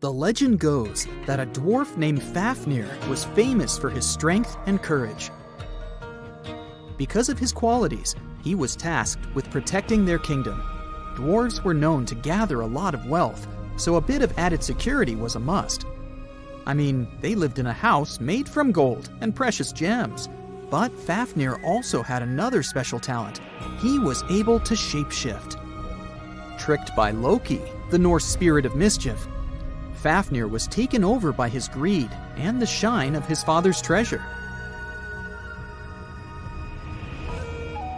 The legend goes that a dwarf named Fafnir was famous for his strength and courage. Because of his qualities, he was tasked with protecting their kingdom. Dwarves were known to gather a lot of wealth, so a bit of added security was a must. I mean, they lived in a house made from gold and precious gems. But Fafnir also had another special talent. He was able to shapeshift. Tricked by Loki, the Norse spirit of mischief, Fafnir was taken over by his greed and the shine of his father's treasure.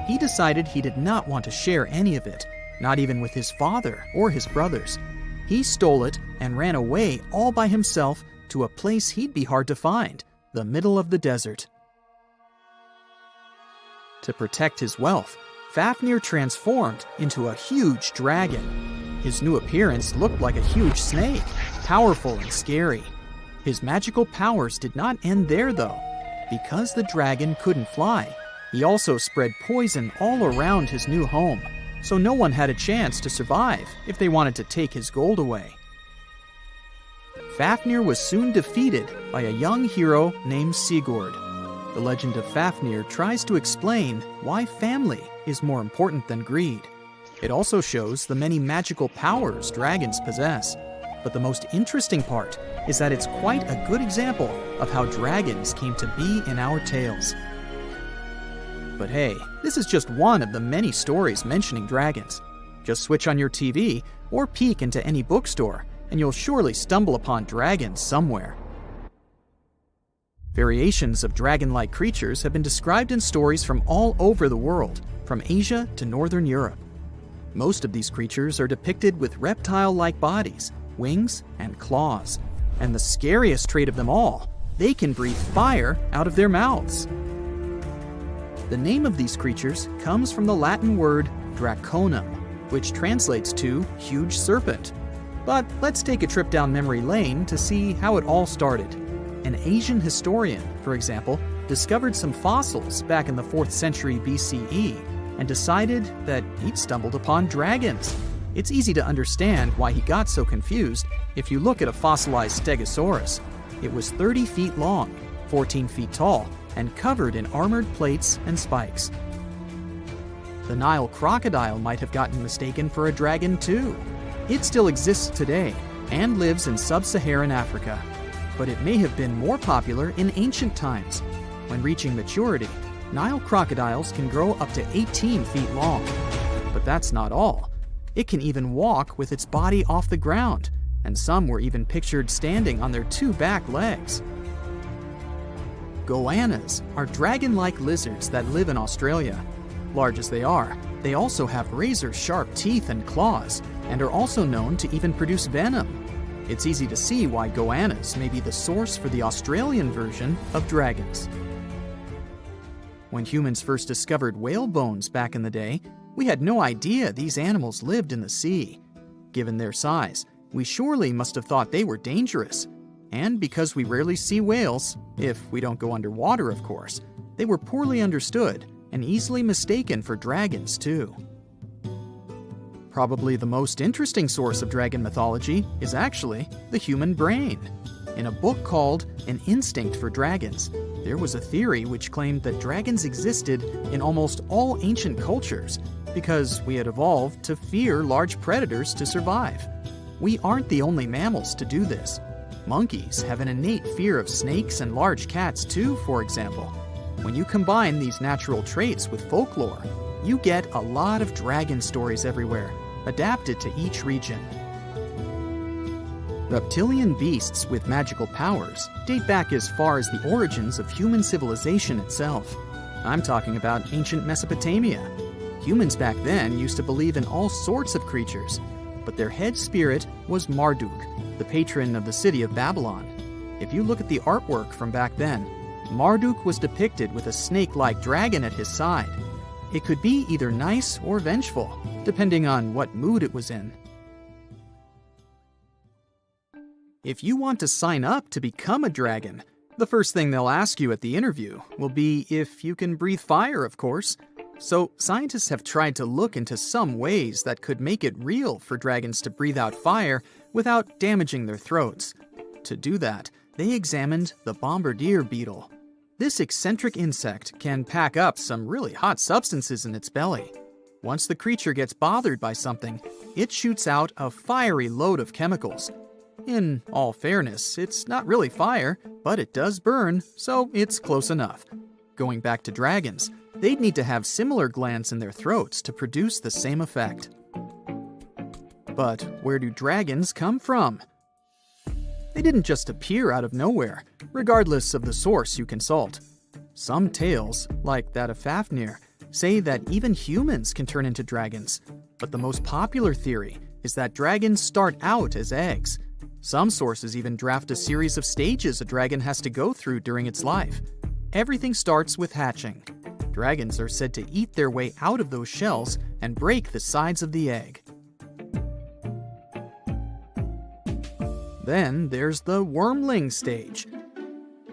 He decided he did not want to share any of it, not even with his father or his brothers. He stole it and ran away all by himself to a place he'd be hard to find, the middle of the desert. To protect his wealth, Fafnir transformed into a huge dragon. His new appearance looked like a huge snake, powerful and scary. His magical powers did not end there, though. Because the dragon couldn't fly, he also spread poison all around his new home, so no one had a chance to survive if they wanted to take his gold away. Fafnir was soon defeated by a young hero named Sigurd. The legend of Fafnir tries to explain why family is more important than greed. It also shows the many magical powers dragons possess. But the most interesting part is that it's quite a good example of how dragons came to be in our tales. But hey, this is just one of the many stories mentioning dragons. Just switch on your TV or peek into any bookstore, and you'll surely stumble upon dragons somewhere. Variations of dragon-like creatures have been described in stories from all over the world, from Asia to Northern Europe. Most of these creatures are depicted with reptile-like bodies, wings, and claws. And the scariest trait of them all, they can breathe fire out of their mouths. The name of these creatures comes from the Latin word draconum, which translates to huge serpent. But let's take a trip down memory lane to see how it all started. An Asian historian, for example, discovered some fossils back in the 4th century BCE and decided that he'd stumbled upon dragons. It's easy to understand why he got so confused if you look at a fossilized stegosaurus. It was 30 feet long, 14 feet tall, and covered in armored plates and spikes. The Nile crocodile might have gotten mistaken for a dragon too. It still exists today and lives in sub-Saharan Africa. But it may have been more popular in ancient times. When reaching maturity, Nile crocodiles can grow up to 18 feet long. But that's not all. It can even walk with its body off the ground, and some were even pictured standing on their 2 back legs. Goannas are dragon-like lizards that live in Australia. Large as they are, they also have razor-sharp teeth and claws, and are also known to even produce venom. It's easy to see why goannas may be the source for the Australian version of dragons. When humans first discovered whale bones back in the day, we had no idea these animals lived in the sea. Given their size, we surely must have thought they were dangerous. And because we rarely see whales, if we don't go underwater of course, they were poorly understood and easily mistaken for dragons too. Probably the most interesting source of dragon mythology is actually the human brain. In a book called An Instinct for Dragons, there was a theory which claimed that dragons existed in almost all ancient cultures because we had evolved to fear large predators to survive. We aren't the only mammals to do this. Monkeys have an innate fear of snakes and large cats too, for example. When you combine these natural traits with folklore, you get a lot of dragon stories everywhere, adapted to each region. Reptilian beasts with magical powers date back as far as the origins of human civilization itself. I'm talking about ancient Mesopotamia. Humans back then used to believe in all sorts of creatures, but their head spirit was Marduk, the patron of the city of Babylon. If you look at the artwork from back then, Marduk was depicted with a snake-like dragon at his side. It could be either nice or vengeful, depending on what mood it was in. If you want to sign up to become a dragon, the first thing they'll ask you at the interview will be if you can breathe fire, of course. So scientists have tried to look into some ways that could make it real for dragons to breathe out fire without damaging their throats. To do that, they examined the bombardier beetle. This eccentric insect can pack up some really hot substances in its belly. Once the creature gets bothered by something, it shoots out a fiery load of chemicals. In all fairness, it's not really fire, but it does burn, so it's close enough. Going back to dragons, they'd need to have similar glands in their throats to produce the same effect. But where do dragons come from? They didn't just appear out of nowhere, regardless of the source you consult. Some tales, like that of Fafnir, say that even humans can turn into dragons. But the most popular theory is that dragons start out as eggs. Some sources even draft a series of stages a dragon has to go through during its life. Everything starts with hatching. Dragons are said to eat their way out of those shells and break the sides of the egg. Then there's the wormling stage,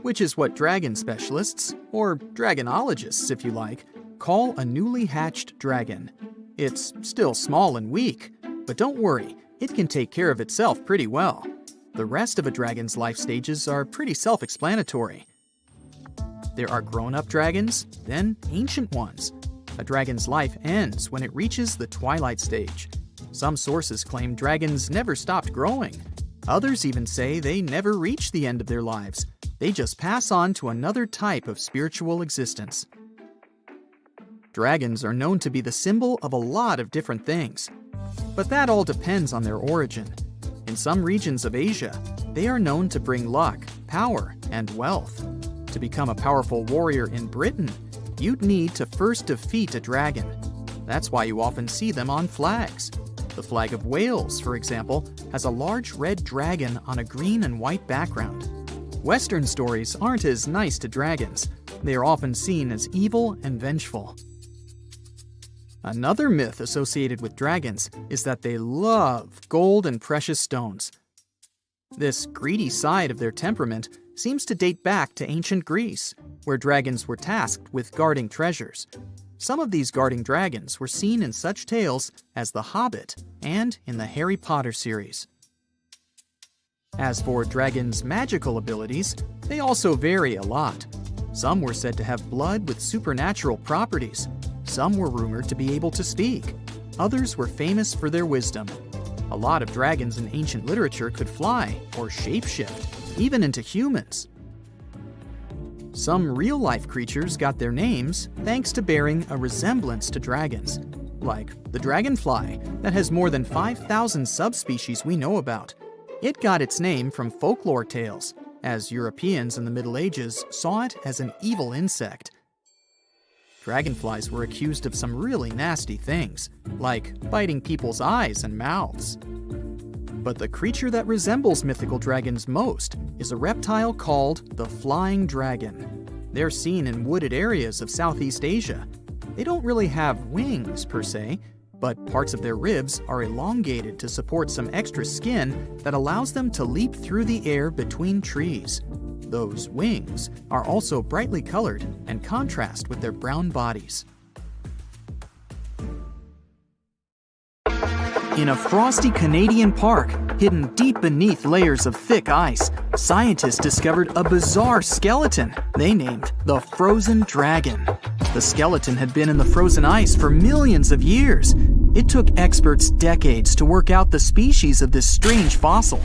which is what dragon specialists, or dragonologists if you like, call a newly hatched dragon. It's still small and weak, but don't worry, it can take care of itself pretty well. The rest of a dragon's life stages are pretty self-explanatory. There are grown-up dragons, then ancient ones. A dragon's life ends when it reaches the twilight stage. Some sources claim dragons never stopped growing. Others even say they never reach the end of their lives. They just pass on to another type of spiritual existence. Dragons are known to be the symbol of a lot of different things, but that all depends on their origin. In some regions of Asia, they are known to bring luck, power, and wealth. To become a powerful warrior in Britain, you'd need to first defeat a dragon. That's why you often see them on flags. The flag of Wales, for example, has a large red dragon on a green and white background. Western stories aren't as nice to dragons. They are often seen as evil and vengeful. Another myth associated with dragons is that they love gold and precious stones. This greedy side of their temperament seems to date back to ancient Greece, where dragons were tasked with guarding treasures. Some of these guarding dragons were seen in such tales as The Hobbit and in the Harry Potter series. As for dragons' magical abilities, they also vary a lot. Some were said to have blood with supernatural properties. Some were rumored to be able to speak. Others were famous for their wisdom. A lot of dragons in ancient literature could fly or shapeshift, even into humans. Some real-life creatures got their names thanks to bearing a resemblance to dragons, like the dragonfly that has more than 5,000 subspecies we know about. It got its name from folklore tales, as Europeans in the Middle Ages saw it as an evil insect. Dragonflies were accused of some really nasty things, like biting people's eyes and mouths. But the creature that resembles mythical dragons most is a reptile called the flying dragon. They're seen in wooded areas of Southeast Asia. They don't really have wings per se, but parts of their ribs are elongated to support some extra skin that allows them to leap through the air between trees. Those wings are also brightly colored and contrast with their brown bodies. In a frosty Canadian park, hidden deep beneath layers of thick ice, scientists discovered a bizarre skeleton they named the Frozen Dragon. The skeleton had been in the frozen ice for millions of years. It took experts decades to work out the species of this strange fossil.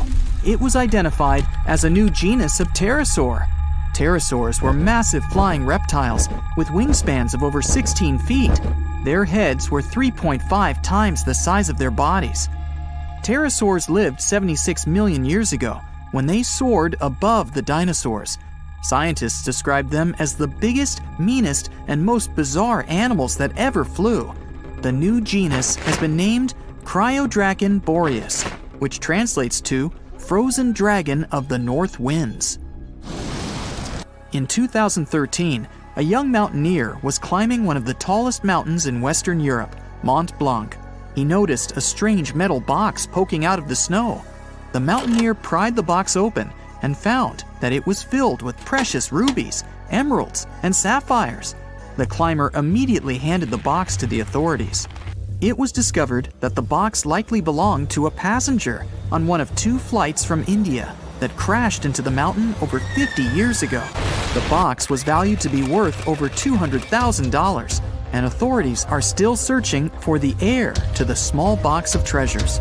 It was identified as a new genus of pterosaur. Pterosaurs were massive flying reptiles with wingspans of over 16 feet. Their heads were 3.5 times the size of their bodies. Pterosaurs lived 76 million years ago when they soared above the dinosaurs. Scientists described them as the biggest, meanest, and most bizarre animals that ever flew. The new genus has been named Cryodracon boreas, which translates to Frozen Dragon of the North Winds. In 2013, a young mountaineer was climbing one of the tallest mountains in Western Europe, Mont Blanc. He noticed a strange metal box poking out of the snow. The mountaineer pried the box open and found that it was filled with precious rubies, emeralds, and sapphires. The climber immediately handed the box to the authorities. It was discovered that the box likely belonged to a passenger on one of 2 flights from India that crashed into the mountain over 50 years ago. The box was valued to be worth over $200,000, and authorities are still searching for the heir to the small box of treasures.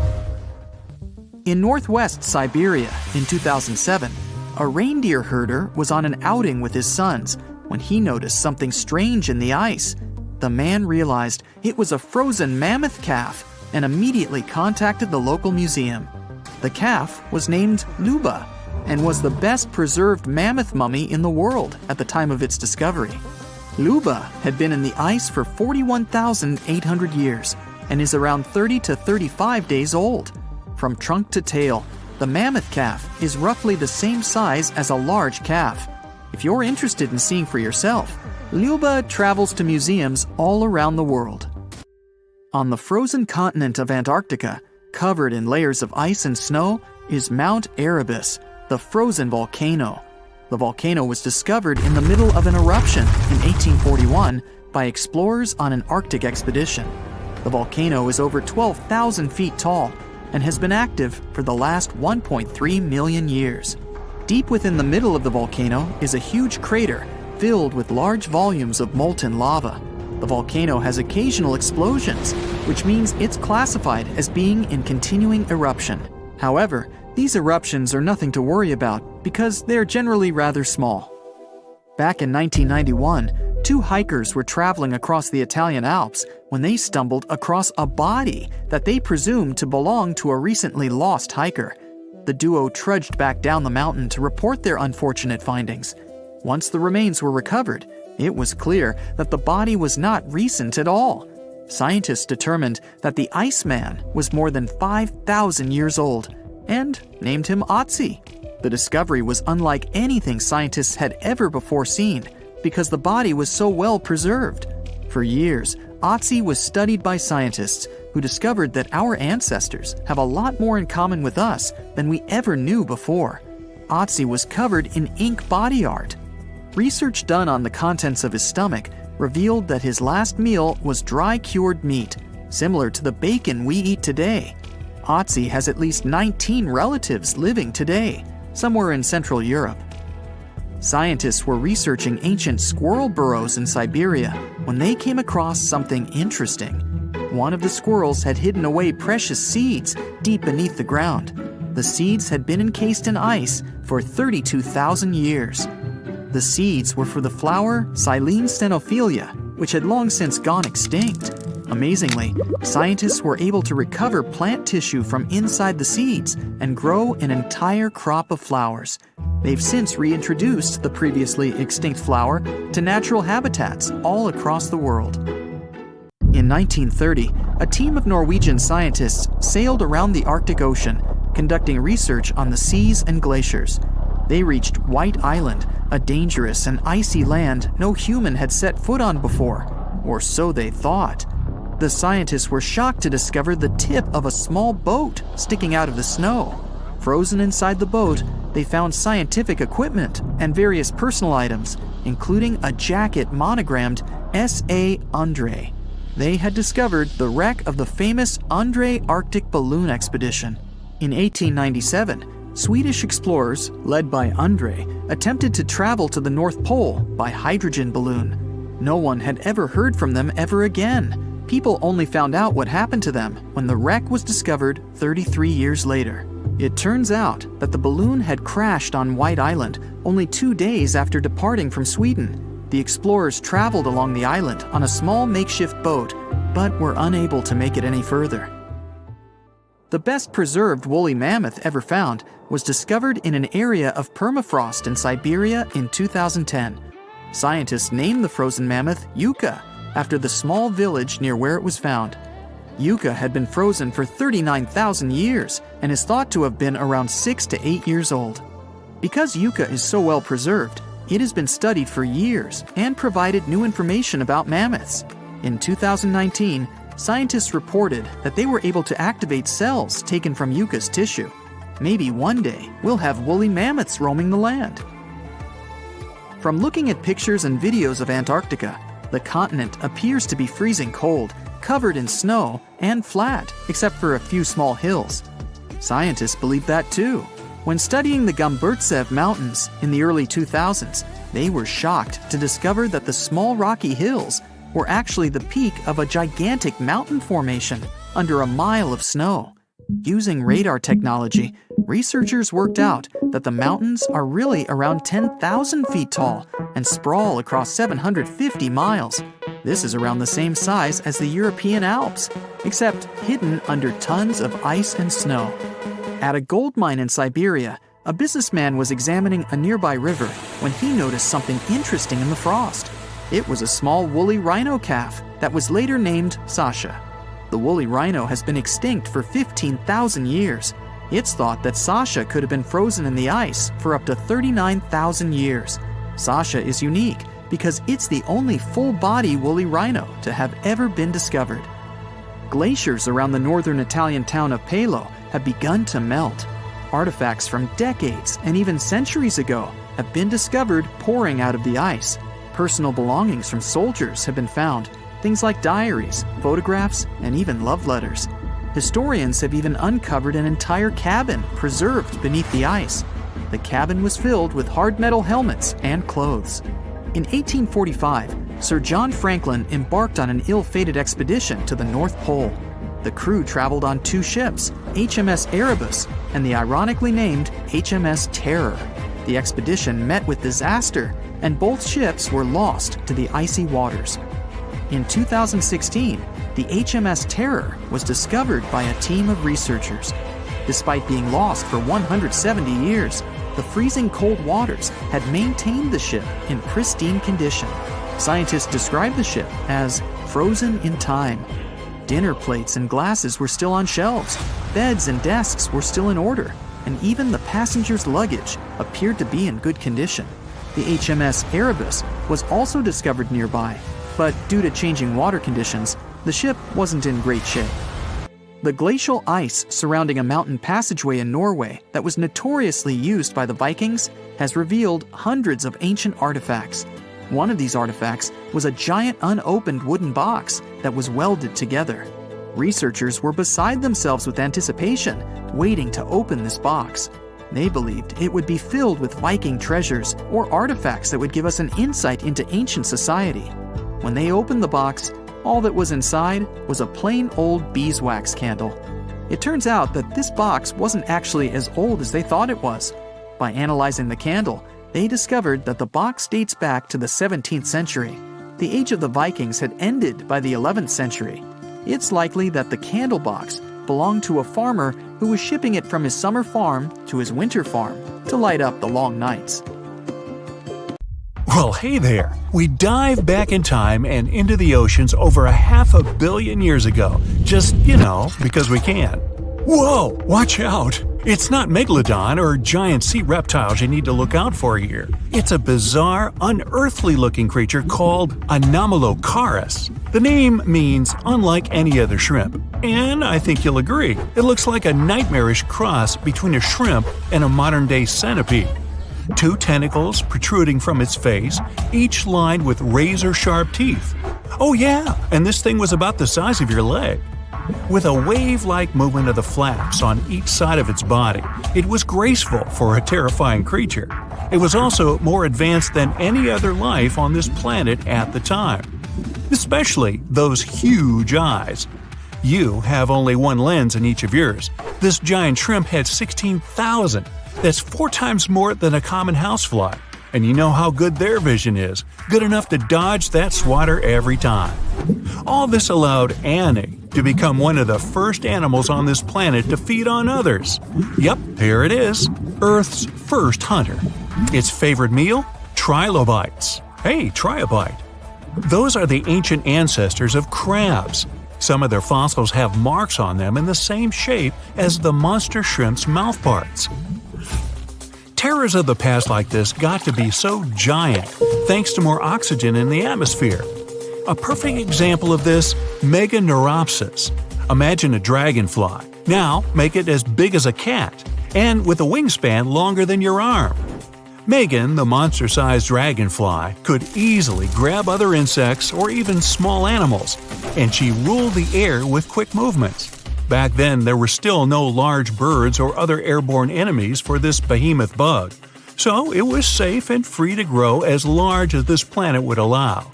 In northwest Siberia in 2007, a reindeer herder was on an outing with his sons when he noticed something strange in the ice. The man realized it was a frozen mammoth calf and immediately contacted the local museum. The calf was named Luba and was the best preserved mammoth mummy in the world at the time of its discovery. Luba had been in the ice for 41,800 years and is around 30 to 35 days old. From trunk to tail, the mammoth calf is roughly the same size as a large calf. If you're interested in seeing for yourself, Luba travels to museums all around the world. On the frozen continent of Antarctica, covered in layers of ice and snow, is Mount Erebus, the frozen volcano. The volcano was discovered in the middle of an eruption in 1841 by explorers on an Arctic expedition. The volcano is over 12,000 feet tall and has been active for the last 1.3 million years. Deep within the middle of the volcano is a huge crater filled with large volumes of molten lava. The volcano has occasional explosions, which means it's classified as being in continuing eruption. However, these eruptions are nothing to worry about because they're generally rather small. Back in 1991, 2 hikers were traveling across the Italian Alps when they stumbled across a body that they presumed to belong to a recently lost hiker. The duo trudged back down the mountain to report their unfortunate findings. Once the remains were recovered, it was clear that the body was not recent at all. Scientists determined that the Iceman was more than 5,000 years old and named him Otzi. The discovery was unlike anything scientists had ever before seen because the body was so well preserved. For years, Otzi was studied by scientists who discovered that our ancestors have a lot more in common with us than we ever knew before. Otzi was covered in ink body art. Research done on the contents of his stomach revealed that his last meal was dry cured meat, similar to the bacon we eat today. Otzi has at least 19 relatives living today, somewhere in Central Europe. Scientists were researching ancient squirrel burrows in Siberia when they came across something interesting. One of the squirrels had hidden away precious seeds deep beneath the ground. The seeds had been encased in ice for 32,000 years. The seeds were for the flower Silene stenophilia, which had long since gone extinct. Amazingly, scientists were able to recover plant tissue from inside the seeds and grow an entire crop of flowers. They've since reintroduced the previously extinct flower to natural habitats all across the world. In 1930, a team of Norwegian scientists sailed around the Arctic Ocean, conducting research on the seas and glaciers. They reached White Island, a dangerous and icy land no human had set foot on before, or so they thought. The scientists were shocked to discover the tip of a small boat sticking out of the snow. Frozen inside the boat, they found scientific equipment and various personal items, including a jacket monogrammed S.A. Andre. They had discovered the wreck of the famous Andre Arctic balloon expedition. In 1897, Swedish explorers, led by Andre, attempted to travel to the North Pole by hydrogen balloon. No one had ever heard from them ever again. People only found out what happened to them when the wreck was discovered 33 years later. It turns out that the balloon had crashed on White Island only 2 days after departing from Sweden. The explorers traveled along the island on a small makeshift boat, but were unable to make it any further. The best preserved woolly mammoth ever found was discovered in an area of permafrost in Siberia in 2010. Scientists named the frozen mammoth Yucca after the small village near where it was found. Yucca had been frozen for 39,000 years and is thought to have been around 6 to 8 years old. Because Yucca is so well preserved, it has been studied for years and provided new information about mammoths. In 2019, scientists reported that they were able to activate cells taken from Yucca's tissue. Maybe one day we'll have woolly mammoths roaming the land. From looking at pictures and videos of Antarctica, The continent appears to be freezing cold, covered in snow, and flat, except for a few small hills. Scientists believe that too. When studying the Gomburtsev Mountains in the early 2000s, they were shocked to discover that the small rocky hills were actually the peak of a gigantic mountain formation under a mile of snow. Using radar technology, researchers worked out that the mountains are really around 10,000 feet tall and sprawl across 750 miles. This is around the same size as the European Alps, except hidden under tons of ice and snow. At a gold mine in Siberia, a businessman was examining a nearby river when he noticed something interesting in the frost. It was a small woolly rhino calf that was later named Sasha. The woolly rhino has been extinct for 15,000 years. It's thought that Sasha could have been frozen in the ice for up to 39,000 years. Sasha is unique because it's the only full-body woolly rhino to have ever been discovered. Glaciers around the northern Italian town of Pelo have begun to melt. Artifacts from decades and even centuries ago have been discovered pouring out of the ice. Personal belongings from soldiers have been found, things like diaries, photographs, and even love letters. Historians have even uncovered an entire cabin preserved beneath the ice. The cabin was filled with hard metal helmets and clothes. In 1845, Sir John Franklin embarked on an ill-fated expedition to the North Pole. The crew traveled on two ships, HMS Erebus and the ironically named HMS Terror. The expedition met with disaster, and both ships were lost to the icy waters. In 2016, the HMS Terror was discovered by a team of researchers. Despite being lost for 170 years, the freezing cold waters had maintained the ship in pristine condition. Scientists describe the ship as frozen in time. Dinner plates and glasses were still on shelves, beds and desks were still in order, and even the passengers' luggage appeared to be in good condition. The HMS Erebus was also discovered nearby, but due to changing water conditions, the ship wasn't in great shape. The glacial ice surrounding a mountain passageway in Norway that was notoriously used by the Vikings has revealed hundreds of ancient artifacts. One of these artifacts was a giant unopened wooden box that was welded together. Researchers were beside themselves with anticipation, waiting to open this box. They believed it would be filled with Viking treasures or artifacts that would give us an insight into ancient society. When they opened the box, all that was inside was a plain old beeswax candle. It turns out that this box wasn't actually as old as they thought it was. By analyzing the candle, they discovered that the box dates back to the 17th century. The age of the Vikings had ended by the 11th century. It's likely that the candle box belonged to a farmer who was shipping it from his summer farm to his winter farm to light up the long nights. Well, hey there! We dive back in time and into the oceans over 500 million years ago, just, because we can. Whoa! Watch out! It's not megalodon or giant sea reptiles you need to look out for here. It's a bizarre, unearthly-looking creature called Anomalocaris. The name means unlike any other shrimp, and I think you'll agree, it looks like a nightmarish cross between a shrimp and a modern-day centipede. 2 tentacles protruding from its face, each lined with razor-sharp teeth. Oh yeah, and this thing was about the size of your leg. With a wave-like movement of the flaps on each side of its body, it was graceful for a terrifying creature. It was also more advanced than any other life on this planet at the time. Especially those huge eyes. You have only one lens in each of yours. This giant shrimp had 16,000. That's 4 times more than a common housefly. And you know how good their vision is. Good enough to dodge that swatter every time. All this allowed Annie to become one of the first animals on this planet to feed on others. Yep, here it is. Earth's first hunter. Its favorite meal? Trilobites. Hey, try a bite. Those are the ancient ancestors of crabs. Some of their fossils have marks on them in the same shape as the monster shrimp's mouthparts. Terrors of the past like this got to be so giant thanks to more oxygen in the atmosphere. A perfect example of this, Meganeuropsis. Imagine a dragonfly. Now make it as big as a cat, and with a wingspan longer than your arm. Megan, the monster-sized dragonfly, could easily grab other insects or even small animals, and she ruled the air with quick movements. Back then, there were still no large birds or other airborne enemies for this behemoth bug, so it was safe and free to grow as large as this planet would allow.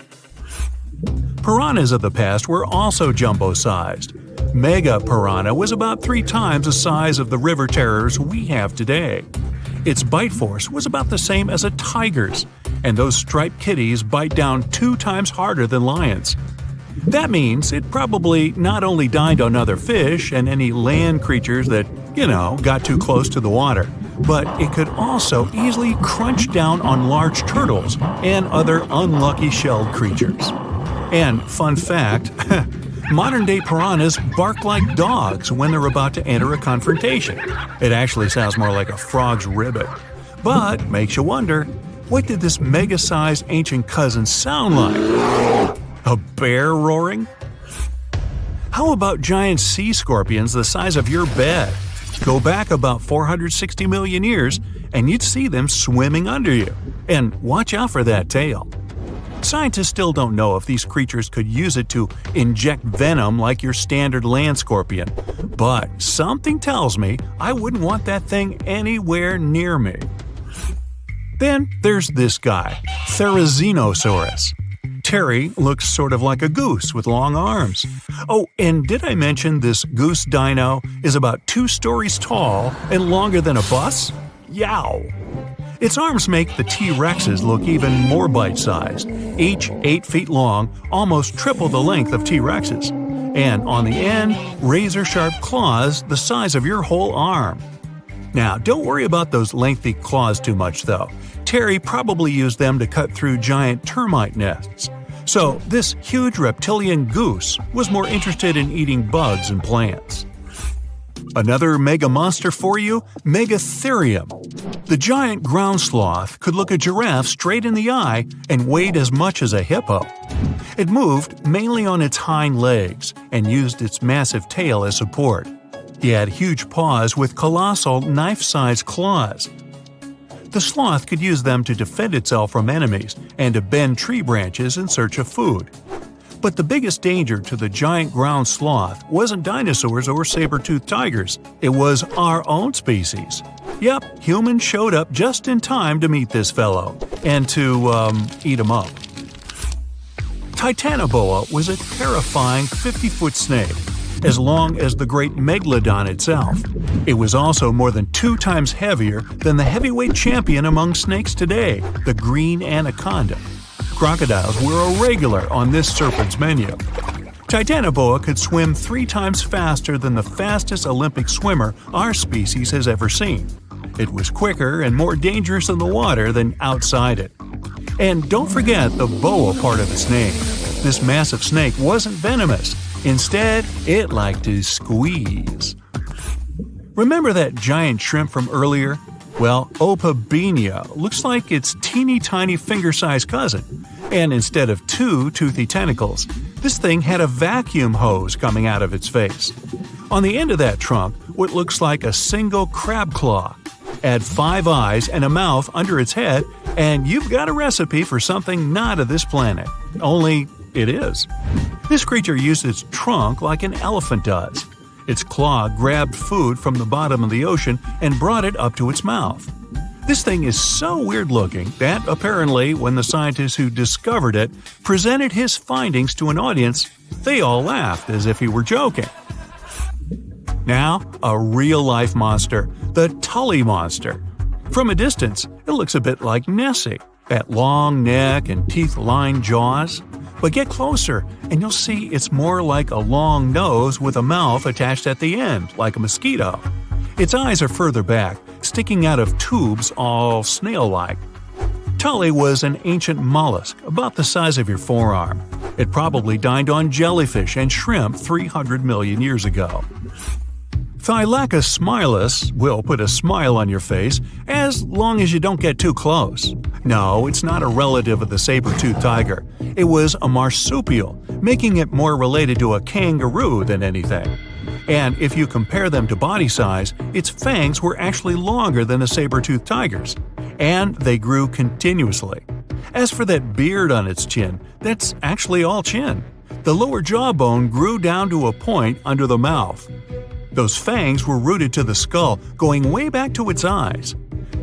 Piranhas of the past were also jumbo-sized. Mega piranha was about 3 times the size of the river terrors we have today. Its bite force was about the same as a tiger's, and those striped kitties bite down 2 times harder than lions. That means it probably not only dined on other fish and any land creatures that, got too close to the water, but it could also easily crunch down on large turtles and other unlucky shelled creatures. And fun fact, modern-day piranhas bark like dogs when they're about to enter a confrontation. It actually sounds more like a frog's ribbit. But makes you wonder, what did this mega-sized ancient cousin sound like? A bear roaring? How about giant sea scorpions the size of your bed? Go back about 460 million years, and you'd see them swimming under you. And watch out for that tail. Scientists still don't know if these creatures could use it to inject venom like your standard land scorpion, but something tells me I wouldn't want that thing anywhere near me. Then there's this guy, Therizinosaurus. Terry looks sort of like a goose with long arms. Oh, and did I mention this goose dino is about 2 stories tall and longer than a bus? Yow! Its arms make the T-Rexes look even more bite-sized, each 8 feet long, almost triple the length of T-Rexes. And on the end, razor-sharp claws the size of your whole arm. Now, don't worry about those lengthy claws too much, though. Terry probably used them to cut through giant termite nests. So, this huge reptilian goose was more interested in eating bugs and plants. Another mega monster for you, Megatherium. The giant ground sloth could look a giraffe straight in the eye and weighed as much as a hippo. It moved mainly on its hind legs and used its massive tail as support. He had huge paws with colossal knife-sized claws. The sloth could use them to defend itself from enemies and to bend tree branches in search of food. But the biggest danger to the giant ground sloth wasn't dinosaurs or saber-toothed tigers. It was our own species. Yep, humans showed up just in time to meet this fellow and to, eat him up. Titanoboa was a terrifying 50-foot snake, as long as the great megalodon itself. It was also more than 2 times heavier than the heavyweight champion among snakes today, the green anaconda. Crocodiles were a regular on this serpent's menu. Titanoboa could swim 3 times faster than the fastest Olympic swimmer our species has ever seen. It was quicker and more dangerous in the water than outside it. And don't forget the boa part of its name. This massive snake wasn't venomous. Instead, it liked to squeeze. Remember that giant shrimp from earlier? Well, Opabenia looks like its teeny-tiny finger-sized cousin. And instead of 2 toothy tentacles, this thing had a vacuum hose coming out of its face. On the end of that trunk, what looks like a single crab claw. Add 5 eyes and a mouth under its head, and you've got a recipe for something not of this planet. Only it is. This creature used its trunk like an elephant does. Its claw grabbed food from the bottom of the ocean and brought it up to its mouth. This thing is so weird-looking that, apparently, when the scientists who discovered it presented his findings to an audience, they all laughed as if he were joking. Now, a real-life monster, the Tully monster. From a distance, it looks a bit like Nessie, that long neck and teeth-lined jaws. But get closer, and you'll see it's more like a long nose with a mouth attached at the end, like a mosquito. Its eyes are further back, sticking out of tubes all snail-like. Tully was an ancient mollusk, about the size of your forearm. It probably dined on jellyfish and shrimp 300 million years ago. Thylacus smilus will put a smile on your face as long as you don't get too close. No, it's not a relative of the saber-toothed tiger. It was a marsupial, making it more related to a kangaroo than anything. And if you compare them to body size, its fangs were actually longer than a saber-toothed tiger's. and they grew continuously. As for that beard on its chin, that's actually all chin. The lower jawbone grew down to a point under the mouth. Those fangs were rooted to the skull, going way back to its eyes.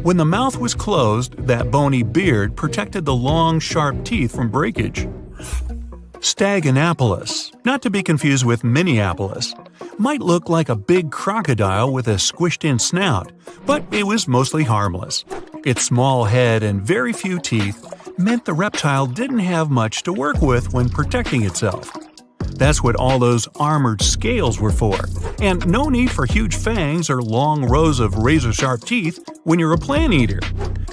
When the mouth was closed, that bony beard protected the long, sharp teeth from breakage. Staganapolis, not to be confused with Minneapolis, might look like a big crocodile with a squished-in snout, but it was mostly harmless. Its small head and very few teeth meant the reptile didn't have much to work with when protecting itself. That's what all those armored scales were for, and no need for huge fangs or long rows of razor-sharp teeth when you're a plant eater.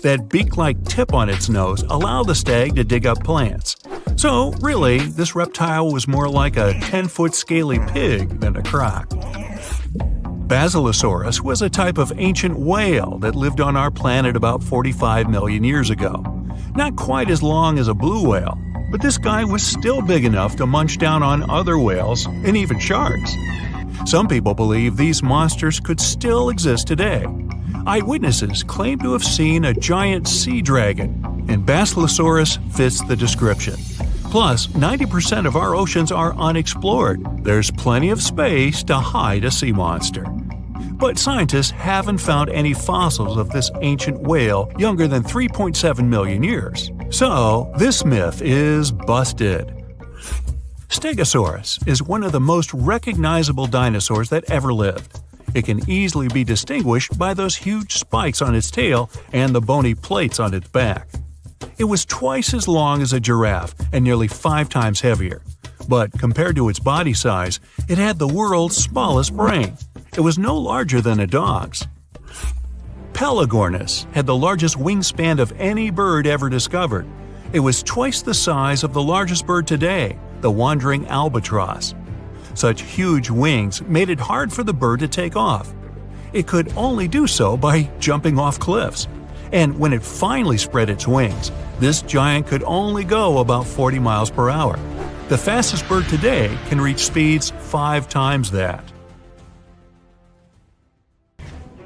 That beak-like tip on its nose allowed the stag to dig up plants. So, really, this reptile was more like a 10-foot scaly pig than a croc. Basilosaurus was a type of ancient whale that lived on our planet about 45 million years ago. Not quite as long as a blue whale, but this guy was still big enough to munch down on other whales and even sharks. Some people believe these monsters could still exist today. Eyewitnesses claim to have seen a giant sea dragon, and Basilosaurus fits the description. Plus, 90% of our oceans are unexplored. There's plenty of space to hide a sea monster. But scientists haven't found any fossils of this ancient whale younger than 3.7 million years. So, this myth is busted. Stegosaurus is one of the most recognizable dinosaurs that ever lived. It can easily be distinguished by those huge spikes on its tail and the bony plates on its back. It was twice as long as a giraffe and nearly 5 times heavier. But compared to its body size, it had the world's smallest brain. It was no larger than a dog's. Pelagornis had the largest wingspan of any bird ever discovered. It was twice the size of the largest bird today, the wandering albatross. Such huge wings made it hard for the bird to take off. It could only do so by jumping off cliffs. And when it finally spread its wings, this giant could only go about 40 miles per hour. The fastest bird today can reach speeds 5 times that.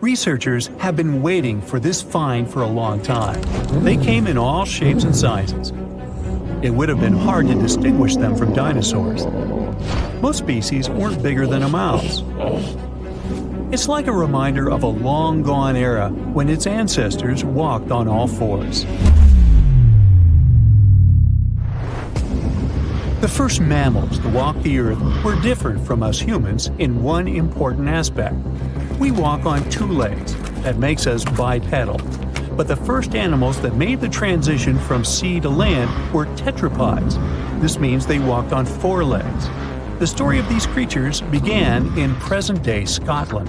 Researchers have been waiting for this find for a long time. They came in all shapes and sizes. It would have been hard to distinguish them from dinosaurs. Most species weren't bigger than a mouse. It's like a reminder of a long-gone era when its ancestors walked on all fours. The first mammals to walk the earth were different from us humans in one important aspect. We walk on 2 legs. That makes us bipedal. But the first animals that made the transition from sea to land were tetrapods. This means they walked on 4 legs. The story of these creatures began in present-day Scotland.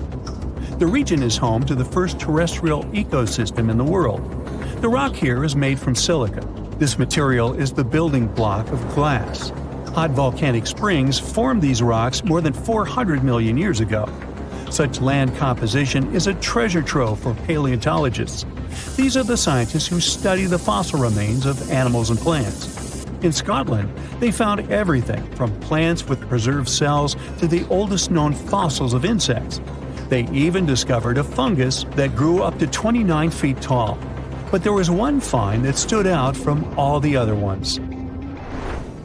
The region is home to the first terrestrial ecosystem in the world. The rock here is made from silica. This material is the building block of glass. Hot volcanic springs formed these rocks more than 400 million years ago. Such land composition is a treasure trove for paleontologists. These are the scientists who study the fossil remains of animals and plants. In Scotland, they found everything from plants with preserved cells to the oldest known fossils of insects. They even discovered a fungus that grew up to 29 feet tall. But there was one find that stood out from all the other ones.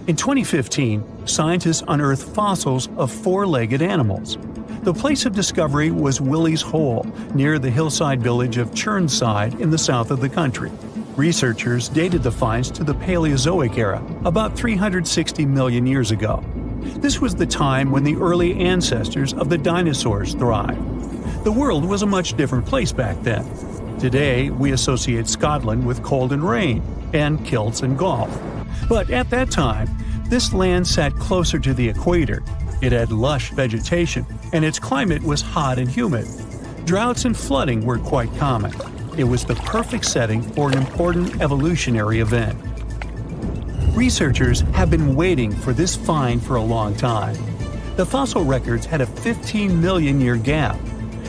In 2015, scientists unearthed fossils of 4-legged animals. The place of discovery was Willie's Hole, near the hillside village of Churnside in the south of the country. Researchers dated the finds to the Paleozoic era, about 360 million years ago. This was the time when the early ancestors of the dinosaurs thrived. The world was a much different place back then. Today, we associate Scotland with cold and rain, and kilts and golf. But at that time, this land sat closer to the equator. It had lush vegetation, and its climate was hot and humid. Droughts and flooding were quite common. It was the perfect setting for an important evolutionary event. Researchers have been waiting for this find for a long time. The fossil records had a 15 million year gap.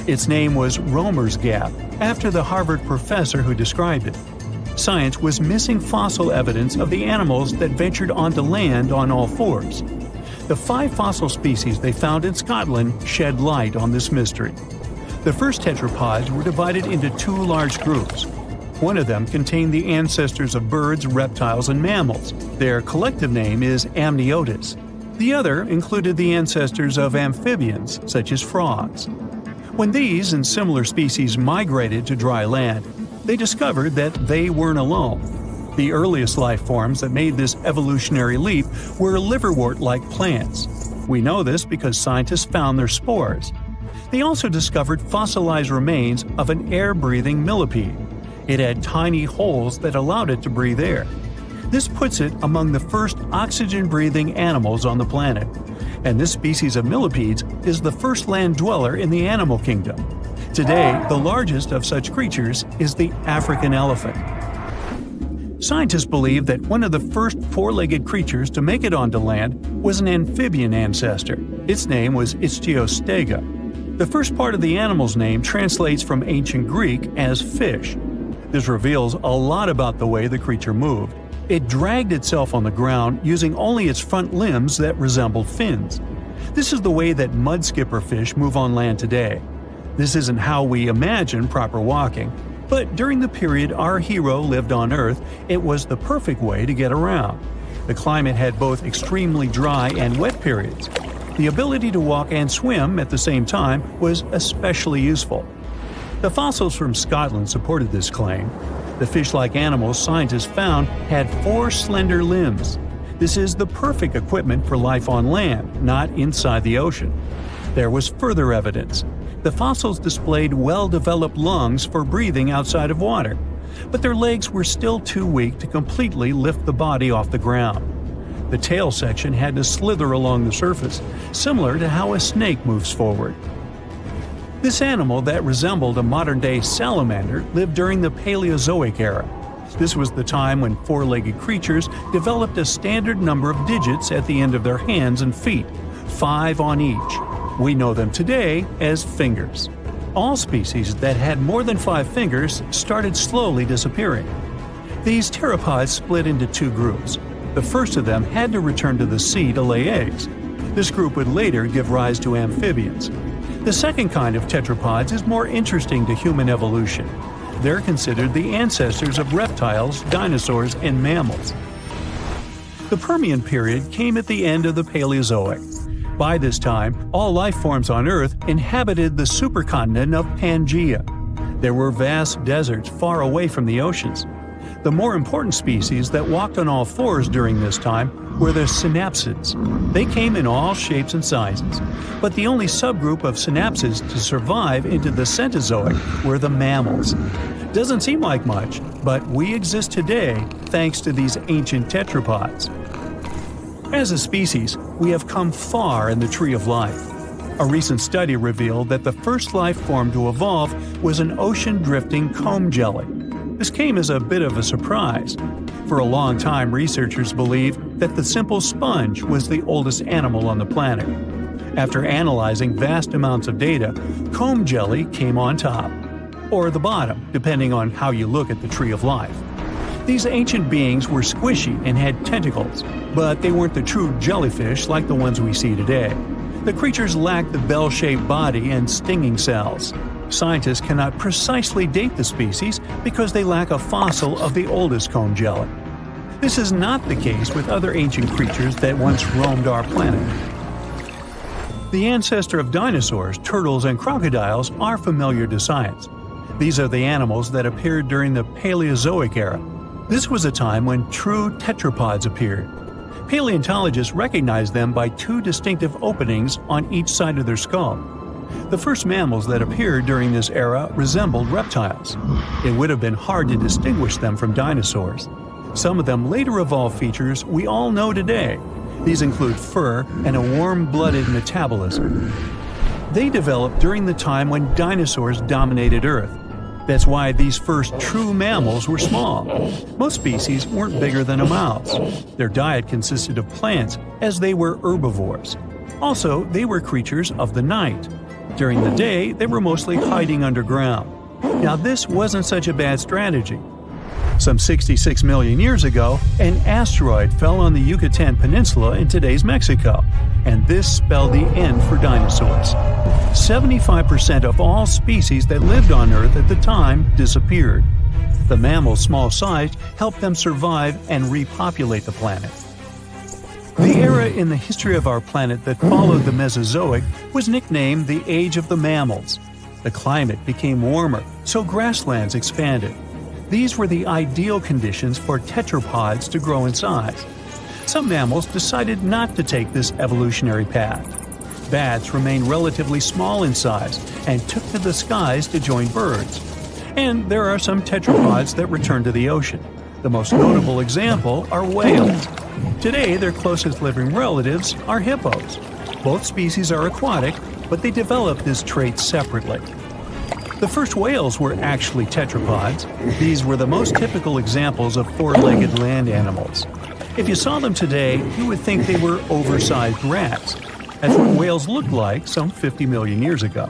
Its name was Romer's Gap, after the Harvard professor who described it. Science was missing fossil evidence of the animals that ventured onto land on all fours. The 5 fossil species they found in Scotland shed light on this mystery. The first tetrapods were divided into 2 large groups. One of them contained the ancestors of birds, reptiles, and mammals. Their collective name is amniotis. The other included the ancestors of amphibians, such as frogs. When these and similar species migrated to dry land, they discovered that they weren't alone. The earliest life forms that made this evolutionary leap were liverwort-like plants. We know this because scientists found their spores. They also discovered fossilized remains of an air-breathing millipede. It had tiny holes that allowed it to breathe air. This puts it among the first oxygen-breathing animals on the planet. And this species of millipedes is the first land dweller in the animal kingdom. Today, the largest of such creatures is the African elephant. Scientists believe that one of the first four-legged creatures to make it onto land was an amphibian ancestor. Its name was Ichthyostega. The first part of the animal's name translates from ancient Greek as fish. This reveals a lot about the way the creature moved. It dragged itself on the ground using only its front limbs that resembled fins. This is the way that mudskipper fish move on land today. This isn't how we imagine proper walking, but during the period our hero lived on Earth, it was the perfect way to get around. The climate had both extremely dry and wet periods. The ability to walk and swim at the same time was especially useful. The fossils from Scotland supported this claim. The fish-like animals scientists found had 4 slender limbs. This is the perfect equipment for life on land, not inside the ocean. There was further evidence. The fossils displayed well-developed lungs for breathing outside of water, but their legs were still too weak to completely lift the body off the ground. The tail section had to slither along the surface, similar to how a snake moves forward. This animal that resembled a modern-day salamander lived during the Paleozoic era. This was the time when four-legged creatures developed a standard number of digits at the end of their hands and feet, 5 on each. We know them today as fingers. All species that had more than 5 fingers started slowly disappearing. These pteropods split into 2 groups. The first of them had to return to the sea to lay eggs. This group would later give rise to amphibians. The second kind of tetrapods is more interesting to human evolution. They're considered the ancestors of reptiles, dinosaurs, and mammals. The Permian period came at the end of the Paleozoic. By this time, all life forms on Earth inhabited the supercontinent of Pangaea. There were vast deserts far away from the oceans. The more important species that walked on all fours during this time were the synapsids. They came in all shapes and sizes, but the only subgroup of synapsids to survive into the Cenozoic were the mammals. Doesn't seem like much, but we exist today thanks to these ancient tetrapods. As a species, we have come far in the tree of life. A recent study revealed that the first life form to evolve was an ocean-drifting comb jelly. This came as a bit of a surprise. For a long time, researchers believed that the simple sponge was the oldest animal on the planet. After analyzing vast amounts of data, comb jelly came on top, or the bottom, depending on how you look at the tree of life. These ancient beings were squishy and had tentacles, but they weren't the true jellyfish like the ones we see today. The creatures lacked the bell-shaped body and stinging cells. Scientists cannot precisely date the species because they lack a fossil of the oldest comb jelly. This is not the case with other ancient creatures that once roamed our planet. The ancestor of dinosaurs, turtles, and crocodiles are familiar to science. These are the animals that appeared during the Paleozoic era. This was a time when true tetrapods appeared. Paleontologists recognized them by 2 distinctive openings on each side of their skull. The first mammals that appeared during this era resembled reptiles. It would have been hard to distinguish them from dinosaurs. Some of them later evolved features we all know today. These include fur and a warm-blooded metabolism. They developed during the time when dinosaurs dominated Earth. That's why these first true mammals were small. Most species weren't bigger than a mouse. Their diet consisted of plants, as they were herbivores. Also, they were creatures of the night. During the day, they were mostly hiding underground. Now, this wasn't such a bad strategy. Some 66 million years ago, an asteroid fell on the Yucatan Peninsula in today's Mexico, and this spelled the end for dinosaurs. 75% of all species that lived on Earth at the time disappeared. The mammal's small size helped them survive and repopulate the planet. The era in the history of our planet that followed the Mesozoic was nicknamed the Age of the Mammals. The climate became warmer, so grasslands expanded. These were the ideal conditions for tetrapods to grow in size. Some mammals decided not to take this evolutionary path. Bats remained relatively small in size and took to the skies to join birds. And there are some tetrapods that return to the ocean. The most notable example are whales. Today, their closest living relatives are hippos. Both species are aquatic, but they developed this trait separately. The first whales were actually tetrapods. These were the most typical examples of four-legged land animals. If you saw them today, you would think they were oversized rats. That's what whales looked like some 50 million years ago.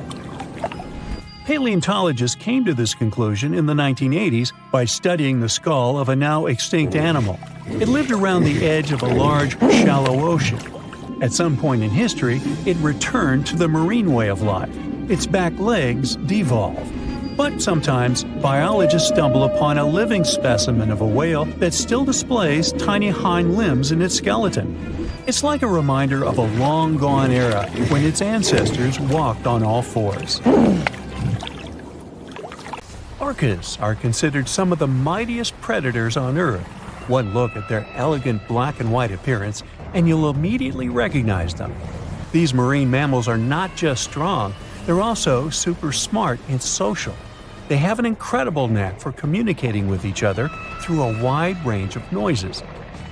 Paleontologists came to this conclusion in the 1980s by studying the skull of a now extinct animal. It lived around the edge of a large, shallow ocean. At some point in history, it returned to the marine way of life. Its back legs devolved. But sometimes, biologists stumble upon a living specimen of a whale that still displays tiny hind limbs in its skeleton. It's like a reminder of a long-gone era when its ancestors walked on all fours. Orcas are considered some of the mightiest predators on Earth. One look at their elegant black and white appearance, and you'll immediately recognize them. These marine mammals are not just strong, they're also super smart and social. They have an incredible knack for communicating with each other through a wide range of noises.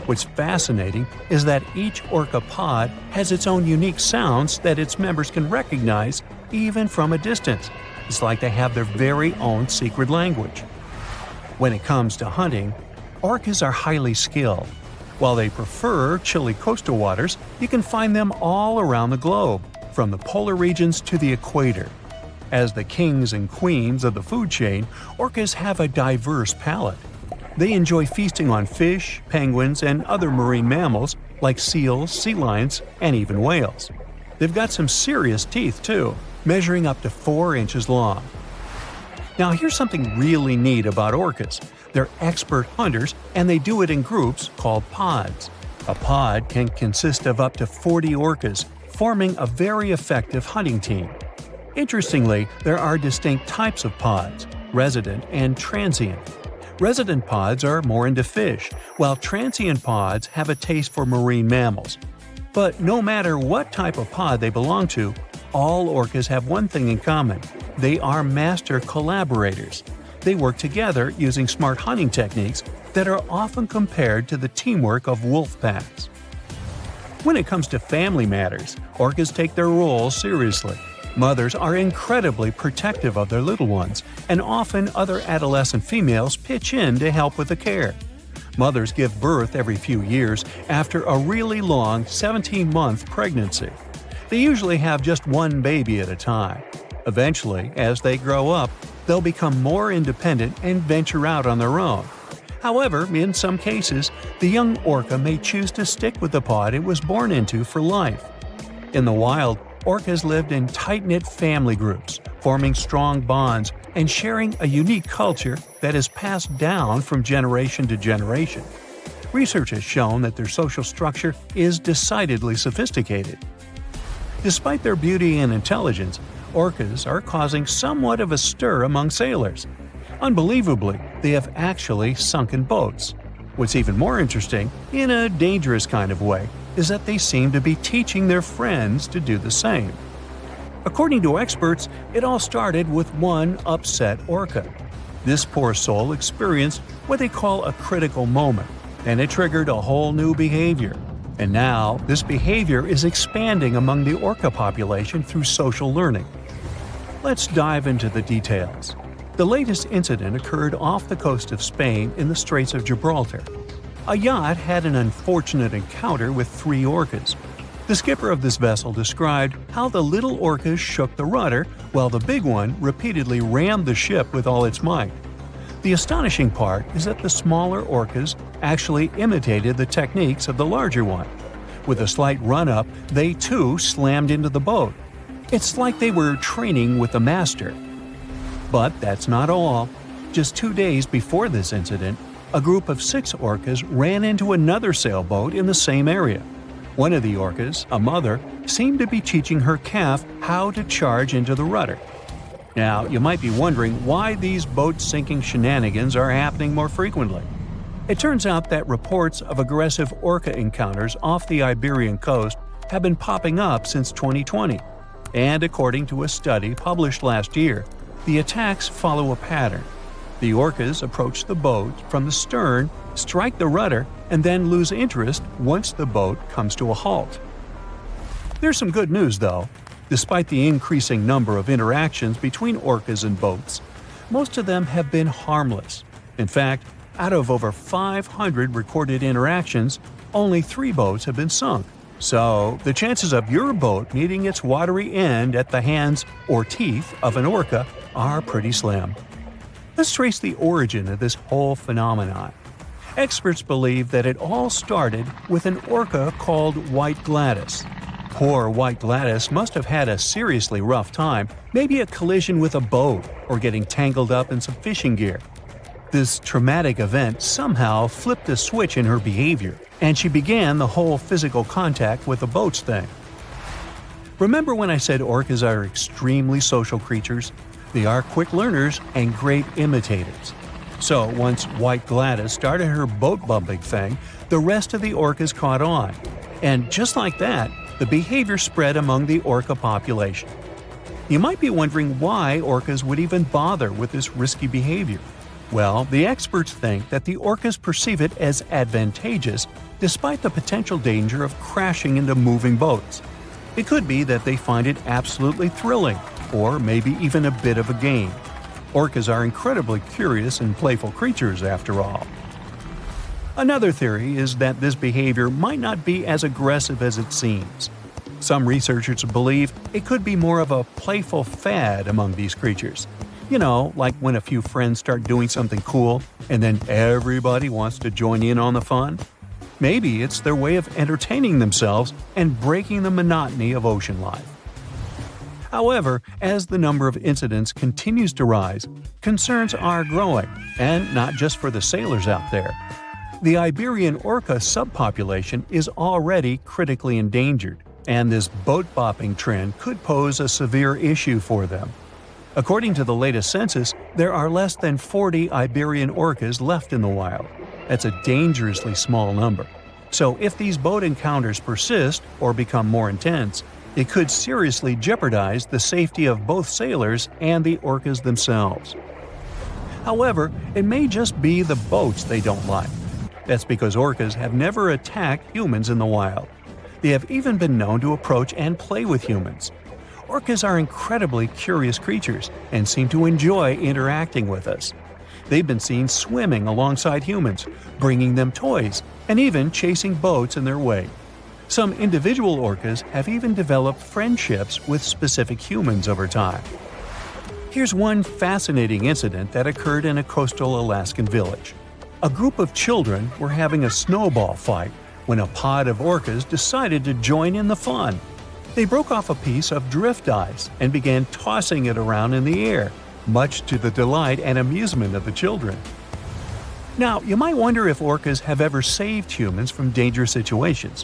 What's fascinating is that each orca pod has its own unique sounds that its members can recognize even from a distance. It's like they have their very own secret language. When it comes to hunting, orcas are highly skilled. While they prefer chilly coastal waters, you can find them all around the globe, from the polar regions to the equator. As the kings and queens of the food chain, orcas have a diverse palate. They enjoy feasting on fish, penguins, and other marine mammals like seals, sea lions, and even whales. They've got some serious teeth, too, measuring up to 4 inches long. Now here's something really neat about orcas. They're expert hunters, and they do it in groups called pods. A pod can consist of up to 40 orcas, forming a very effective hunting team. Interestingly, there are distinct types of pods: resident and transient. Resident pods are more into fish, while transient pods have a taste for marine mammals. But no matter what type of pod they belong to, all orcas have one thing in common: they are master collaborators. They work together using smart hunting techniques that are often compared to the teamwork of wolf packs. When it comes to family matters, orcas take their roles seriously. Mothers are incredibly protective of their little ones, and often other adolescent females pitch in to help with the care. Mothers give birth every few years after a really long 17-month pregnancy. They usually have just one baby at a time. Eventually, as they grow up, they'll become more independent and venture out on their own. However, in some cases, the young orca may choose to stick with the pod it was born into for life. In the wild, orcas lived in tight-knit family groups, forming strong bonds and sharing a unique culture that is passed down from generation to generation. Research has shown that their social structure is decidedly sophisticated. Despite their beauty and intelligence, orcas are causing somewhat of a stir among sailors. Unbelievably, they have actually sunken boats. What's even more interesting, in a dangerous kind of way, is that they seem to be teaching their friends to do the same. According to experts, it all started with one upset orca. This poor soul experienced what they call a critical moment, and it triggered a whole new behavior. And now, this behavior is expanding among the orca population through social learning. Let's dive into the details. The latest incident occurred off the coast of Spain in the Straits of Gibraltar. A yacht had an unfortunate encounter with 3 orcas. The skipper of this vessel described how the little orcas shook the rudder while the big one repeatedly rammed the ship with all its might. The astonishing part is that the smaller orcas actually imitated the techniques of the larger one. With a slight run-up, they too slammed into the boat. It's like they were training with the master. But that's not all. Just 2 days before this incident, a group of 6 orcas ran into another sailboat in the same area. One of the orcas, a mother, seemed to be teaching her calf how to charge into the rudder. Now, you might be wondering why these boat-sinking shenanigans are happening more frequently. It turns out that reports of aggressive orca encounters off the Iberian coast have been popping up since 2020. And according to a study published last year, the attacks follow a pattern. The orcas approach the boat from the stern, strike the rudder, and then lose interest once the boat comes to a halt. There's some good news, though. Despite the increasing number of interactions between orcas and boats, most of them have been harmless. In fact, out of over 500 recorded interactions, only 3 boats have been sunk. So, the chances of your boat meeting its watery end at the hands or teeth of an orca are pretty slim. Let's trace the origin of this whole phenomenon. Experts believe that it all started with an orca called White Gladys. Poor White Gladys must have had a seriously rough time, maybe a collision with a boat or getting tangled up in some fishing gear. This traumatic event somehow flipped a switch in her behavior, and she began the whole physical contact with the boats thing. Remember when I said orcas are extremely social creatures? They are quick learners and great imitators. So once White Gladys started her boat bumping thing, the rest of the orcas caught on. And just like that, the behavior spread among the orca population. You might be wondering why orcas would even bother with this risky behavior. Well, the experts think that the orcas perceive it as advantageous despite the potential danger of crashing into moving boats. It could be that they find it absolutely thrilling, or maybe even a bit of a game. Orcas are incredibly curious and playful creatures, after all. Another theory is that this behavior might not be as aggressive as it seems. Some researchers believe it could be more of a playful fad among these creatures. You know, like when a few friends start doing something cool and then everybody wants to join in on the fun. Maybe it's their way of entertaining themselves and breaking the monotony of ocean life. However, as the number of incidents continues to rise, concerns are growing, and not just for the sailors out there. The Iberian orca subpopulation is already critically endangered, and this boat-bopping trend could pose a severe issue for them. According to the latest census, there are less than 40 Iberian orcas left in the wild. That's a dangerously small number. So if these boat encounters persist or become more intense, it could seriously jeopardize the safety of both sailors and the orcas themselves. However, it may just be the boats they don't like. That's because orcas have never attacked humans in the wild. They have even been known to approach and play with humans. Orcas are incredibly curious creatures and seem to enjoy interacting with us. They've been seen swimming alongside humans, bringing them toys, and even chasing boats in their wake. Some individual orcas have even developed friendships with specific humans over time. Here's one fascinating incident that occurred in a coastal Alaskan village. A group of children were having a snowball fight when a pod of orcas decided to join in the fun. They broke off a piece of drift ice and began tossing it around in the air, much to the delight and amusement of the children. Now, you might wonder if orcas have ever saved humans from dangerous situations.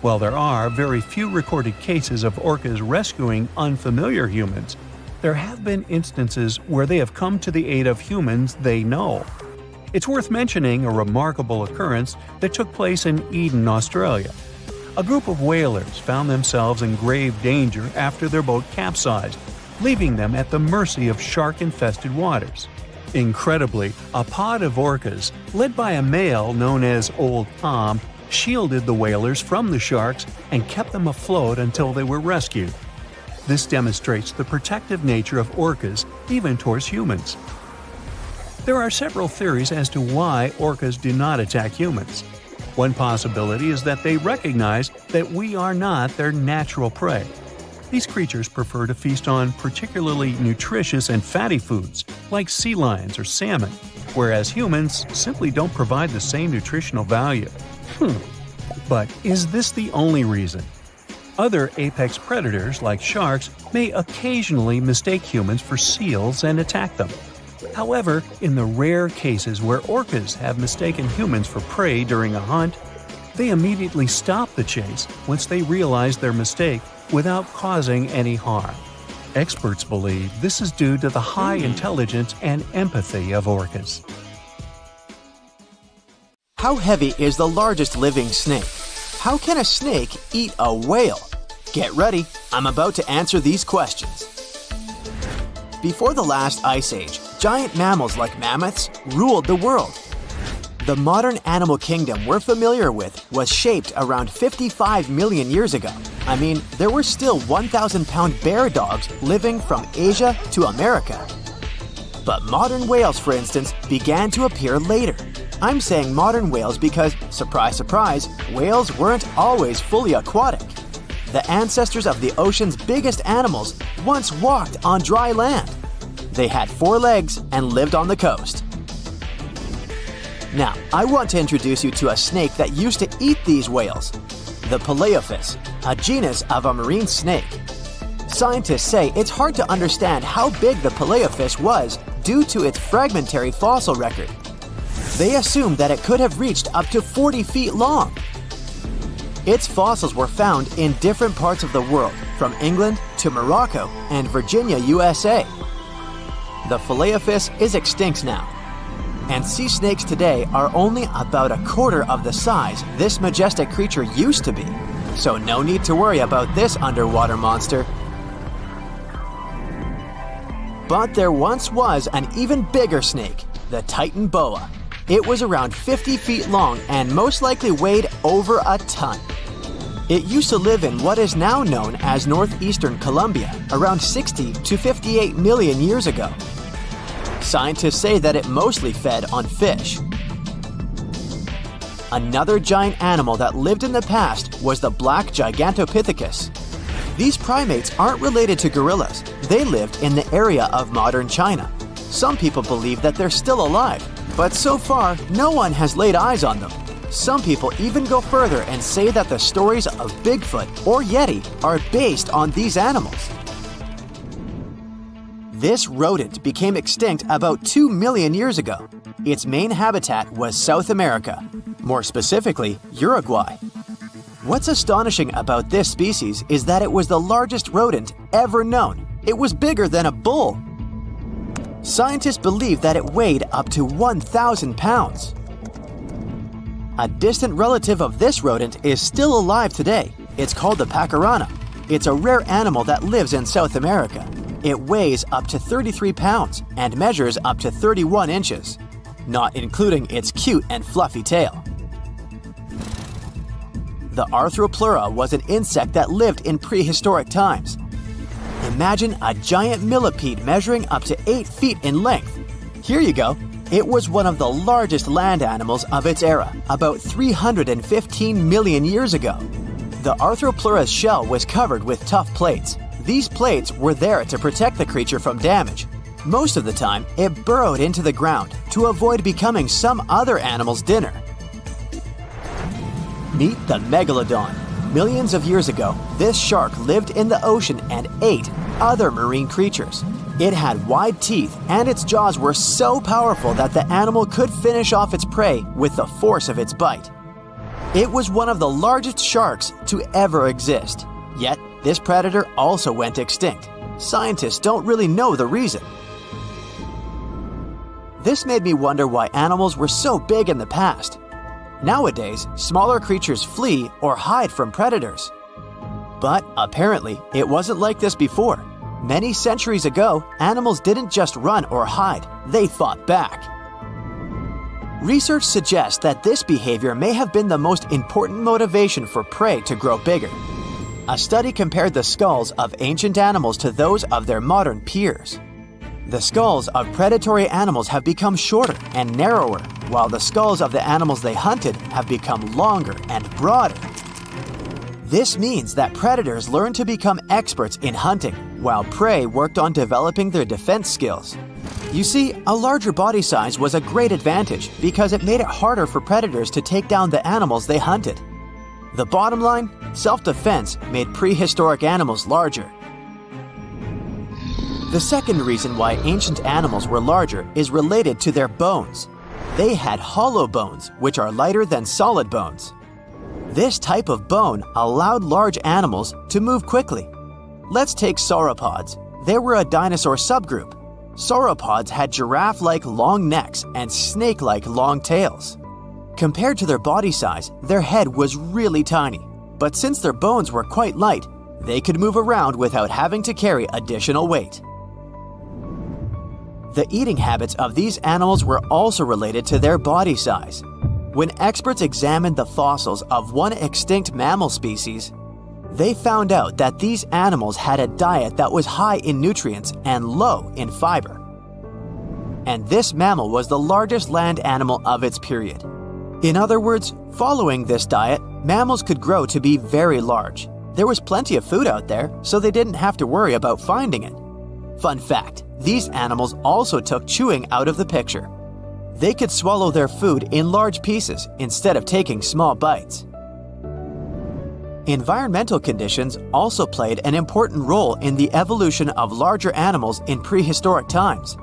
While there are very few recorded cases of orcas rescuing unfamiliar humans, there have been instances where they have come to the aid of humans they know. It's worth mentioning a remarkable occurrence that took place in Eden, Australia. A group of whalers found themselves in grave danger after their boat capsized, leaving them at the mercy of shark-infested waters. Incredibly, a pod of orcas, led by a male known as Old Tom, shielded the whalers from the sharks and kept them afloat until they were rescued. This demonstrates the protective nature of orcas even towards humans. There are several theories as to why orcas do not attack humans. One possibility is that they recognize that we are not their natural prey. These creatures prefer to feast on particularly nutritious and fatty foods, like sea lions or salmon, whereas humans simply don't provide the same nutritional value. But is this the only reason? Other apex predators, like sharks, may occasionally mistake humans for seals and attack them. However, in the rare cases where orcas have mistaken humans for prey during a hunt, they immediately stop the chase once they realize their mistake without causing any harm. Experts believe this is due to the high intelligence and empathy of orcas. How heavy is the largest living snake? How can a snake eat a whale? Get ready, I'm about to answer these questions. Before the last ice age, giant mammals like mammoths ruled the world. The modern animal kingdom we're familiar with was shaped around 55 million years ago. I mean, there were still 1,000-pound bear dogs living from Asia to America. But modern whales, for instance, began to appear later. I'm saying modern whales because, surprise, surprise, whales weren't always fully aquatic. The ancestors of the ocean's biggest animals once walked on dry land. They had 4 legs and lived on the coast. Now, I want to introduce you to a snake that used to eat these whales, the Paleophis, a genus of a marine snake. Scientists say it's hard to understand how big the Paleophis was due to its fragmentary fossil record. They assumed that it could have reached up to 40 feet long. Its fossils were found in different parts of the world, from England to Morocco and Virginia, USA. The Paleophis is extinct now, and sea snakes today are only about a quarter of the size this majestic creature used to be. So no need to worry about this underwater monster. But there once was an even bigger snake, the Titan boa. It was around 50 feet long and most likely weighed over a ton. It used to live in what is now known as northeastern Colombia around 60 to 58 million years ago. Scientists say that it mostly fed on fish. Another giant animal that lived in the past was the black Gigantopithecus. These primates aren't related to gorillas. They lived in the area of modern China. Some people believe that they're still alive, but so far, no one has laid eyes on them. Some people even go further and say that the stories of Bigfoot or Yeti are based on these animals. This rodent became extinct about 2 million years ago. Its main habitat was South America, more specifically, Uruguay. What's astonishing about this species is that it was the largest rodent ever known. It was bigger than a bull. Scientists believe that it weighed up to 1,000 pounds. A distant relative of this rodent is still alive today. It's called the pacarana. It's a rare animal that lives in South America. It weighs up to 33 pounds and measures up to 31 inches, not including its cute and fluffy tail. The Arthropleura was an insect that lived in prehistoric times. Imagine a giant millipede measuring up to 8 feet in length. Here you go. It was one of the largest land animals of its era, about 315 million years ago. The Arthropleura's shell was covered with tough plates. These plates were there to protect the creature from damage. Most of the time, it burrowed into the ground to avoid becoming some other animal's dinner. Meet the megalodon. Millions of years ago, this shark lived in the ocean and ate other marine creatures. It had wide teeth, and its jaws were so powerful that the animal could finish off its prey with the force of its bite. It was one of the largest sharks to ever exist. Yet, this predator also went extinct. Scientists don't really know the reason. This made me wonder why animals were so big in the past. Nowadays, smaller creatures flee or hide from predators. But apparently, it wasn't like this before. Many centuries ago, animals didn't just run or hide, they fought back. Research suggests that this behavior may have been the most important motivation for prey to grow bigger. A study compared the skulls of ancient animals to those of their modern peers. The skulls of predatory animals have become shorter and narrower, while the skulls of the animals they hunted have become longer and broader. This means that predators learned to become experts in hunting, while prey worked on developing their defense skills. You see, a larger body size was a great advantage because it made it harder for predators to take down the animals they hunted. The bottom line, self-defense made prehistoric animals larger. The second reason why ancient animals were larger is related to their bones. They had hollow bones, which are lighter than solid bones. This type of bone allowed large animals to move quickly. Let's take sauropods. They were a dinosaur subgroup. Sauropods had giraffe-like long necks and snake-like long tails. Compared to their body size, their head was really tiny. But since their bones were quite light, they could move around without having to carry additional weight. The eating habits of these animals were also related to their body size. When experts examined the fossils of one extinct mammal species, they found out that these animals had a diet that was high in nutrients and low in fiber. And this mammal was the largest land animal of its period. In other words, following this diet, mammals could grow to be very large. There was plenty of food out there, so they didn't have to worry about finding it. Fun fact, these animals also took chewing out of the picture. They could swallow their food in large pieces instead of taking small bites. Environmental conditions also played an important role in the evolution of larger animals in prehistoric times.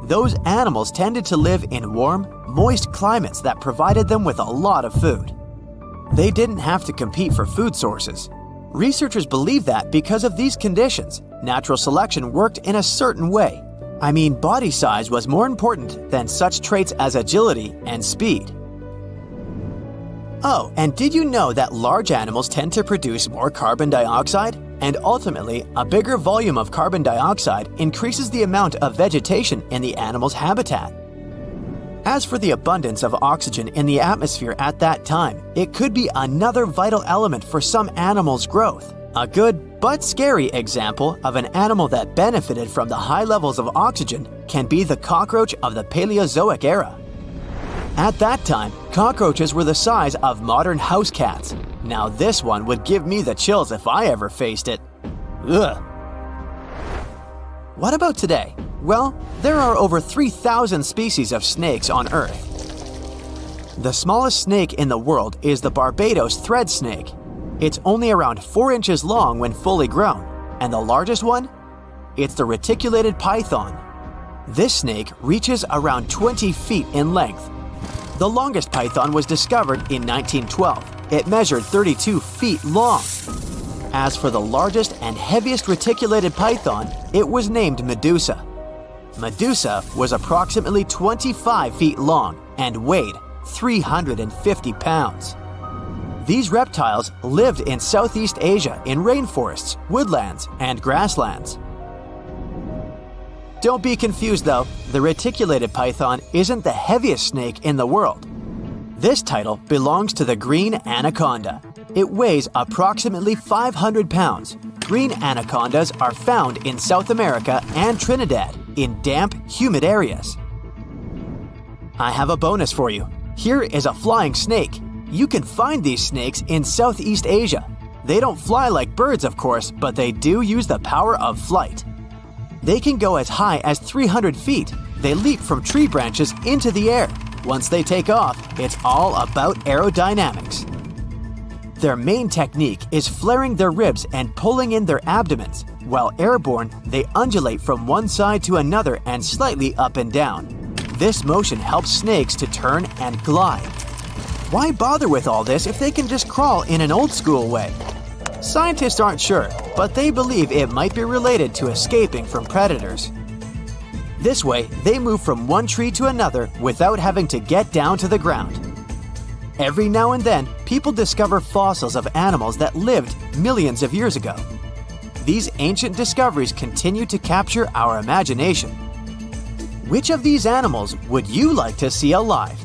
Those animals tended to live in warm, moist climates that provided them with a lot of food. They didn't have to compete for food sources. Researchers believe that because of these conditions, natural selection worked in a certain way. I mean, body size was more important than such traits as agility and speed. Oh, and did you know that large animals tend to produce more carbon dioxide? And ultimately, a bigger volume of carbon dioxide increases the amount of vegetation in the animal's habitat. As for the abundance of oxygen in the atmosphere at that time, it could be another vital element for some animals' growth. A good but scary example of an animal that benefited from the high levels of oxygen can be the cockroach of the Paleozoic era. At that time, cockroaches were the size of modern house cats. Now this one would give me the chills if I ever faced it. Ugh. What about today? Well, there are over 3,000 species of snakes on Earth. The smallest snake in the world is the Barbados thread snake. It's only around 4 inches long when fully grown, and the largest one? It's the reticulated python. This snake reaches around 20 feet in length. The longest python was discovered in 1912. It measured 32 feet long. As for the largest and heaviest reticulated python, it was named Medusa. Medusa was approximately 25 feet long and weighed 350 pounds. These reptiles lived in Southeast Asia in rainforests, woodlands, and grasslands. Don't be confused though, the reticulated python isn't the heaviest snake in the world. This title belongs to the green anaconda. It weighs approximately 500 pounds. Green anacondas are found in South America and Trinidad in damp, humid areas. I have a bonus for you. Here is a flying snake. You can find these snakes in Southeast Asia. They don't fly like birds, of course, but they do use the power of flight. They can go as high as 300 feet. They leap from tree branches into the air. Once they take off, it's all about aerodynamics. Their main technique is flaring their ribs and pulling in their abdomens. While airborne, they undulate from one side to another and slightly up and down. This motion helps snakes to turn and glide. Why bother with all this if they can just crawl in an old-school way? Scientists aren't sure, but they believe it might be related to escaping from predators. This way, they move from one tree to another without having to get down to the ground. Every now and then, people discover fossils of animals that lived millions of years ago. These ancient discoveries continue to capture our imagination. Which of these animals would you like to see alive?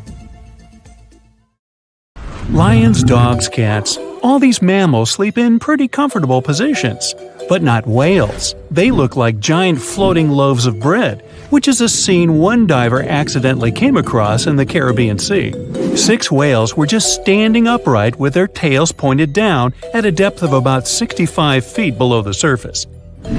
Lions, dogs, cats, all these mammals sleep in pretty comfortable positions. But not whales. They look like giant floating loaves of bread, which is a scene one diver accidentally came across in the Caribbean Sea. 6 whales were just standing upright with their tails pointed down at a depth of about 65 feet below the surface.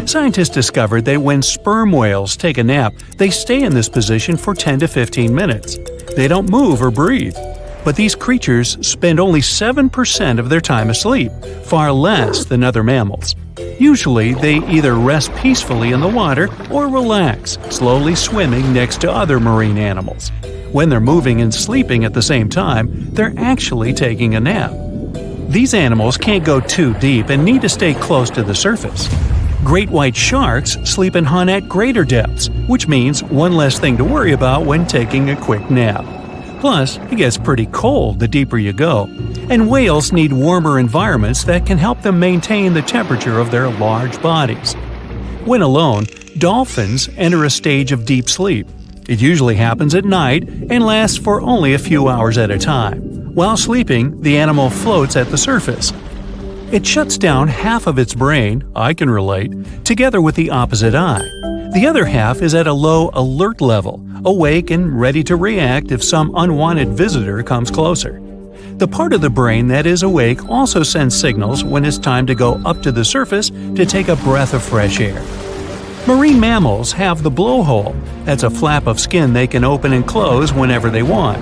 Scientists discovered that when sperm whales take a nap, they stay in this position for 10 to 15 minutes. They don't move or breathe. But these creatures spend only 7% of their time asleep, far less than other mammals. Usually, they either rest peacefully in the water or relax, slowly swimming next to other marine animals. When they're moving and sleeping at the same time, they're actually taking a nap. These animals can't go too deep and need to stay close to the surface. Great white sharks sleep and hunt at greater depths, which means one less thing to worry about when taking a quick nap. Plus, it gets pretty cold the deeper you go, and whales need warmer environments that can help them maintain the temperature of their large bodies. When alone, dolphins enter a stage of deep sleep. It usually happens at night and lasts for only a few hours at a time. While sleeping, the animal floats at the surface. It shuts down half of its brain, I can relate, together with the opposite eye. The other half is at a low alert level, awake and ready to react if some unwanted visitor comes closer. The part of the brain that is awake also sends signals when it's time to go up to the surface to take a breath of fresh air. Marine mammals have the blowhole. That's a flap of skin they can open and close whenever they want.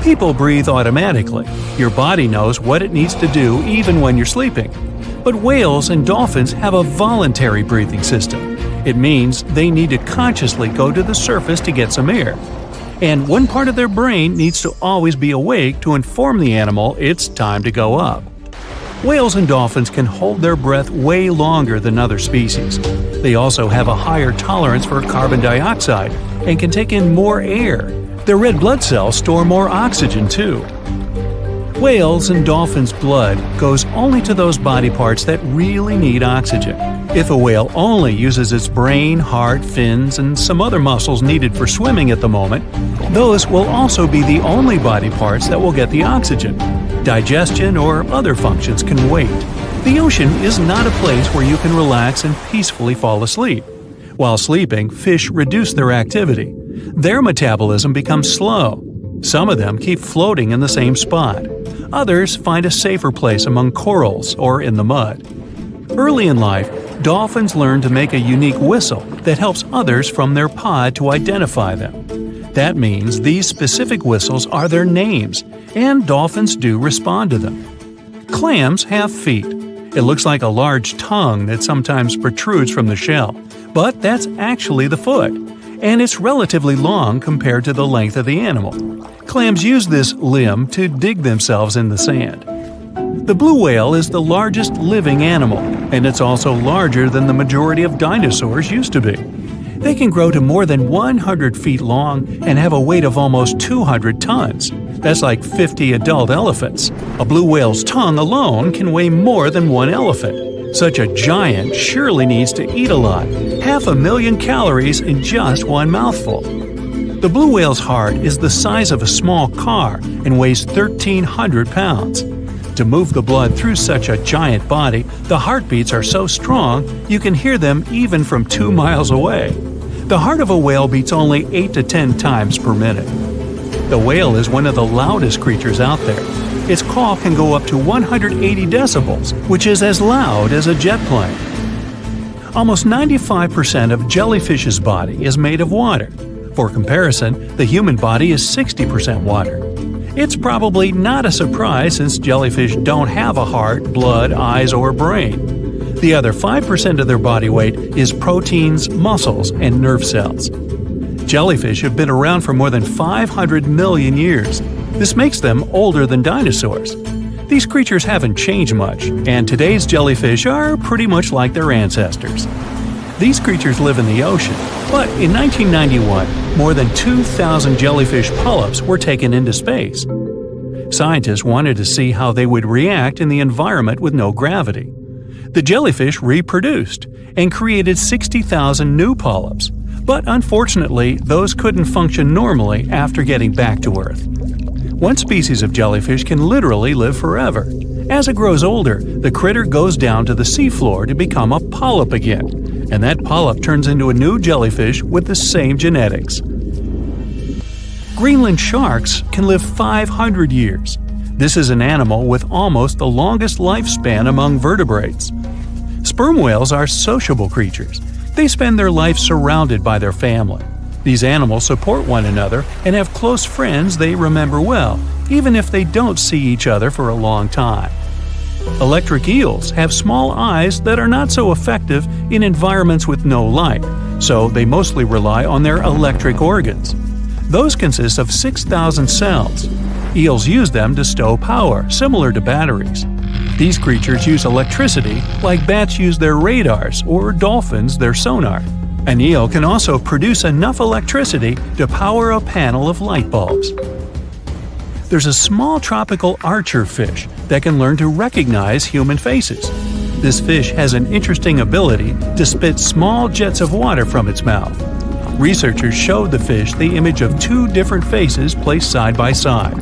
People breathe automatically. Your body knows what it needs to do even when you're sleeping. But whales and dolphins have a voluntary breathing system. It means they need to consciously go to the surface to get some air. And one part of their brain needs to always be awake to inform the animal it's time to go up. Whales and dolphins can hold their breath way longer than other species. They also have a higher tolerance for carbon dioxide and can take in more air. Their red blood cells store more oxygen too. Whales and dolphins' blood goes only to those body parts that really need oxygen. If a whale only uses its brain, heart, fins, and some other muscles needed for swimming at the moment, those will also be the only body parts that will get the oxygen. Digestion or other functions can wait. The ocean is not a place where you can relax and peacefully fall asleep. While sleeping, fish reduce their activity. Their metabolism becomes slow. Some of them keep floating in the same spot. Others find a safer place among corals or in the mud. Early in life, dolphins learn to make a unique whistle that helps others from their pod to identify them. That means these specific whistles are their names, and dolphins do respond to them. Clams have feet. It looks like a large tongue that sometimes protrudes from the shell, but that's actually the foot, and it's relatively long compared to the length of the animal. Clams use this limb to dig themselves in the sand. The blue whale is the largest living animal, and it's also larger than the majority of dinosaurs used to be. They can grow to more than 100 feet long and have a weight of almost 200 tons. That's like 50 adult elephants. A blue whale's tongue alone can weigh more than one elephant. Such a giant surely needs to eat a lot, 500,000 calories in just one mouthful. The blue whale's heart is the size of a small car and weighs 1,300 pounds. To move the blood through such a giant body, the heartbeats are so strong you can hear them even from 2 miles away. The heart of a whale beats only 8 to 10 times per minute. The whale is one of the loudest creatures out there. Its call can go up to 180 decibels, which is as loud as a jet plane. Almost 95% of jellyfish's body is made of water. For comparison, the human body is 60% water. It's probably not a surprise since jellyfish don't have a heart, blood, eyes, or brain. The other 5% of their body weight is proteins, muscles, and nerve cells. Jellyfish have been around for more than 500 million years. This makes them older than dinosaurs. These creatures haven't changed much, and today's jellyfish are pretty much like their ancestors. These creatures live in the ocean, but in 1991, more than 2,000 jellyfish polyps were taken into space. Scientists wanted to see how they would react in the environment with no gravity. The jellyfish reproduced and created 60,000 new polyps, but unfortunately, those couldn't function normally after getting back to Earth. One species of jellyfish can literally live forever. As it grows older, the critter goes down to the seafloor to become a polyp again, and that polyp turns into a new jellyfish with the same genetics. Greenland sharks can live 500 years. This is an animal with almost the longest lifespan among vertebrates. Sperm whales are sociable creatures. They spend their life surrounded by their family. These animals support one another and have close friends they remember well, even if they don't see each other for a long time. Electric eels have small eyes that are not so effective in environments with no light, so they mostly rely on their electric organs. Those consist of 6,000 cells. Eels use them to stow power, similar to batteries. These creatures use electricity like bats use their radars or dolphins their sonar. An eel can also produce enough electricity to power a panel of light bulbs. There's a small tropical archer fish that can learn to recognize human faces. This fish has an interesting ability to spit small jets of water from its mouth. Researchers showed the fish the image of two different faces placed side by side.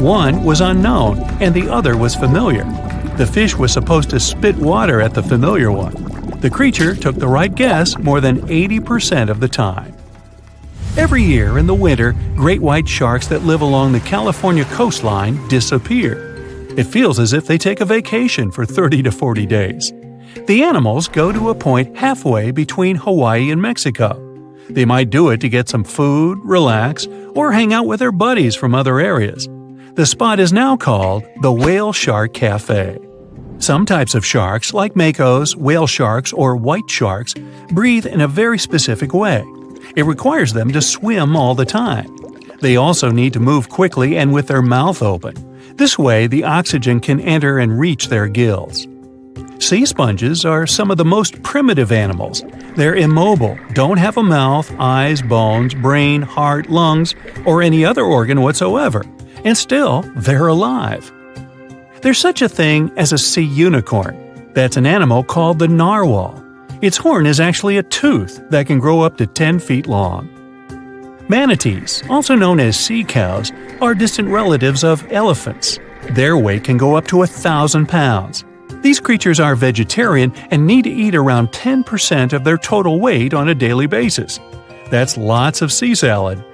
One was unknown and the other was familiar. The fish was supposed to spit water at the familiar one. The creature took the right guess more than 80% of the time. Every year in the winter, great white sharks that live along the California coastline disappear. It feels as if they take a vacation for 30 to 40 days. The animals go to a point halfway between Hawaii and Mexico. They might do it to get some food, relax, or hang out with their buddies from other areas. The spot is now called the Whale Shark Cafe. Some types of sharks, like makos, whale sharks, or white sharks, breathe in a very specific way. It requires them to swim all the time. They also need to move quickly and with their mouth open. This way, the oxygen can enter and reach their gills. Sea sponges are some of the most primitive animals. They're immobile, don't have a mouth, eyes, bones, brain, heart, lungs, or any other organ whatsoever. And still, they're alive. There's such a thing as a sea unicorn. That's an animal called the narwhal. Its horn is actually a tooth that can grow up to 10 feet long. Manatees, also known as sea cows, are distant relatives of elephants. Their weight can go up to 1,000 pounds. These creatures are vegetarian and need to eat around 10% of their total weight on a daily basis. That's lots of sea salad.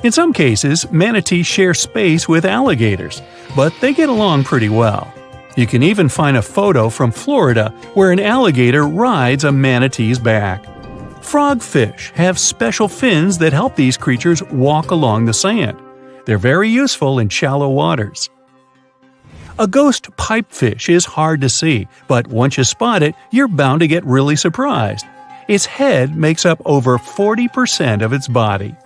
In some cases, manatees share space with alligators, but they get along pretty well. You can even find a photo from Florida where an alligator rides a manatee's back. Frogfish have special fins that help these creatures walk along the sand. They're very useful in shallow waters. A ghost pipefish is hard to see, but once you spot it, you're bound to get really surprised. Its head makes up over 40% of its body.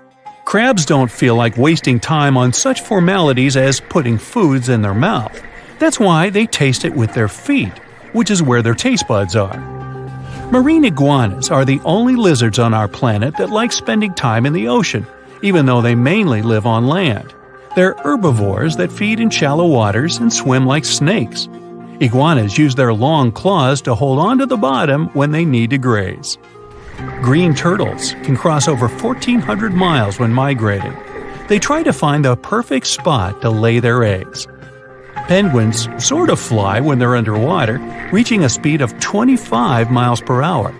Crabs don't feel like wasting time on such formalities as putting foods in their mouth. That's why they taste it with their feet, which is where their taste buds are. Marine iguanas are the only lizards on our planet that like spending time in the ocean, even though they mainly live on land. They're herbivores that feed in shallow waters and swim like snakes. Iguanas use their long claws to hold onto the bottom when they need to graze. Green turtles can cross over 1,400 miles when migrating. They try to find the perfect spot to lay their eggs. Penguins sort of fly when they're underwater, reaching a speed of 25 miles per hour.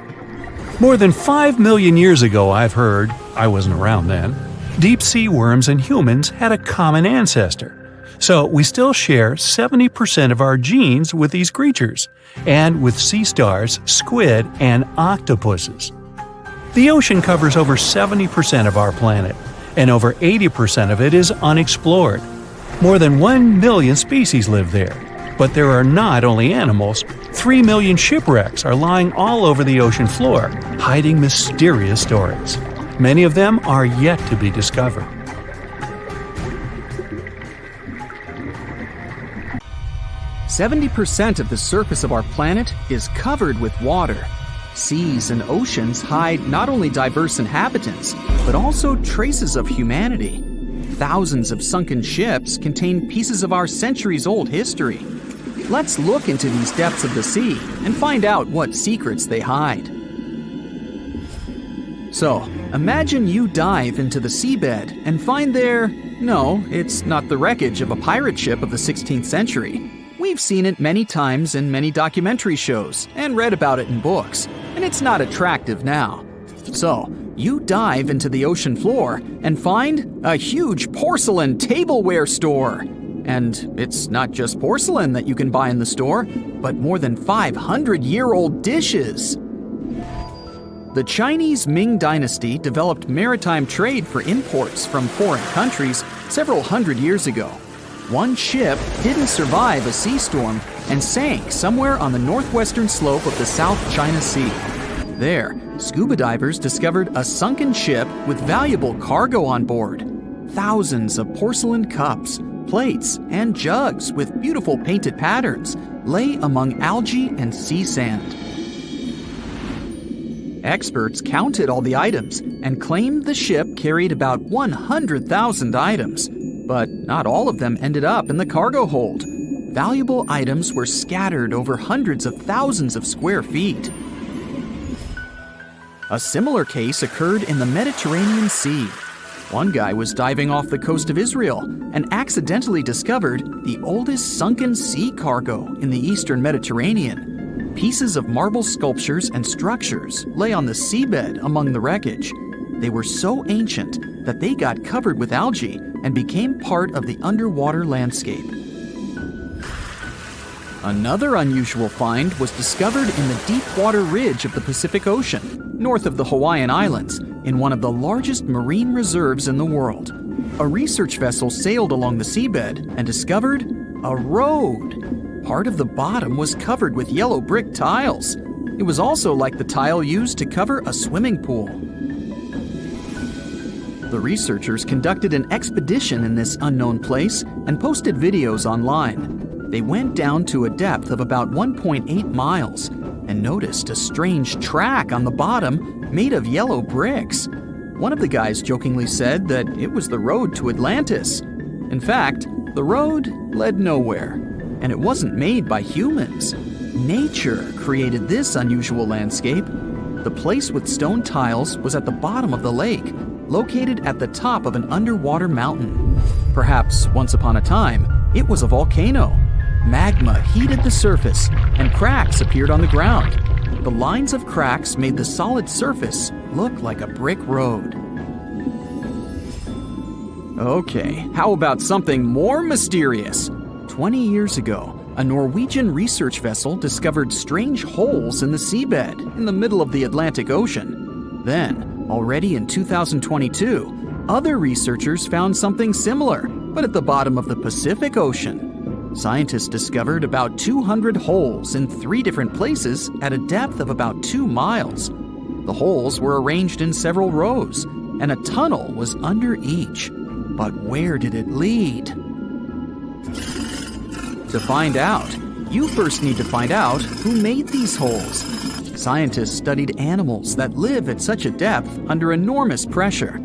More than 5 million years ago, I've heard, I wasn't around then, deep sea worms and humans had a common ancestor. So we still share 70% of our genes with these creatures, and with sea stars, squid, and octopuses. The ocean covers over 70% of our planet, and over 80% of it is unexplored. More than 1 million species live there. But there are not only animals, 3 million shipwrecks are lying all over the ocean floor, hiding mysterious stories. Many of them are yet to be discovered. "70% of the surface of our planet is covered with water. Seas and oceans hide not only diverse inhabitants, but also traces of humanity. Thousands of sunken ships contain pieces of our centuries-old history. Let's look into these depths of the sea and find out what secrets they hide." So, imagine you dive into the seabed and find there... No, it's not the wreckage of a pirate ship of the 16th century. We've seen it many times in many documentary shows and read about it in books, and it's not attractive now. So, you dive into the ocean floor and find a huge porcelain tableware store. And it's not just porcelain that you can buy in the store, but more than 500-year-old dishes. The Chinese Ming Dynasty developed maritime trade for imports from foreign countries several hundred years ago. One ship didn't survive a sea storm and sank somewhere on the northwestern slope of the South China Sea. There, scuba divers discovered a sunken ship with valuable cargo on board. Thousands of porcelain cups, plates, and jugs with beautiful painted patterns lay among algae and sea sand. Experts counted all the items and claimed the ship carried about 100,000 items, but not all of them ended up in the cargo hold. Valuable items were scattered over hundreds of thousands of square feet. A similar case occurred in the Mediterranean Sea. One guy was diving off the coast of Israel and accidentally discovered the oldest sunken sea cargo in the eastern Mediterranean. Pieces of marble sculptures and structures lay on the seabed among the wreckage. They were so ancient that they got covered with algae and became part of the underwater landscape. Another unusual find was discovered in the deep water ridge of the Pacific Ocean, north of the Hawaiian Islands, in one of the largest marine reserves in the world. A research vessel sailed along the seabed and discovered a road. Part of the bottom was covered with yellow brick tiles. It was also like the tile used to cover a swimming pool. The researchers conducted an expedition in this unknown place and posted videos online. They went down to a depth of about 1.8 miles and noticed a strange track on the bottom made of yellow bricks. One of the guys jokingly said that it was the road to Atlantis. In fact, the road led nowhere, and it wasn't made by humans. Nature created this unusual landscape. The place with stone tiles was at the bottom of the lake, located at the top of an underwater mountain. Perhaps once upon a time, it was a volcano. Magma heated the surface, and cracks appeared on the ground. The lines of cracks made the solid surface look like a brick road. Okay, how about something more mysterious? 20 years ago, a Norwegian research vessel discovered strange holes in the seabed in the middle of the Atlantic Ocean. Then, already in 2022, other researchers found something similar, but at the bottom of the Pacific Ocean. Scientists discovered about 200 holes in 3 different places at a depth of about 2 miles. The holes were arranged in several rows, and a tunnel was under each. But where did it lead? To find out, you first need to find out who made these holes. Scientists studied animals that live at such a depth under enormous pressure.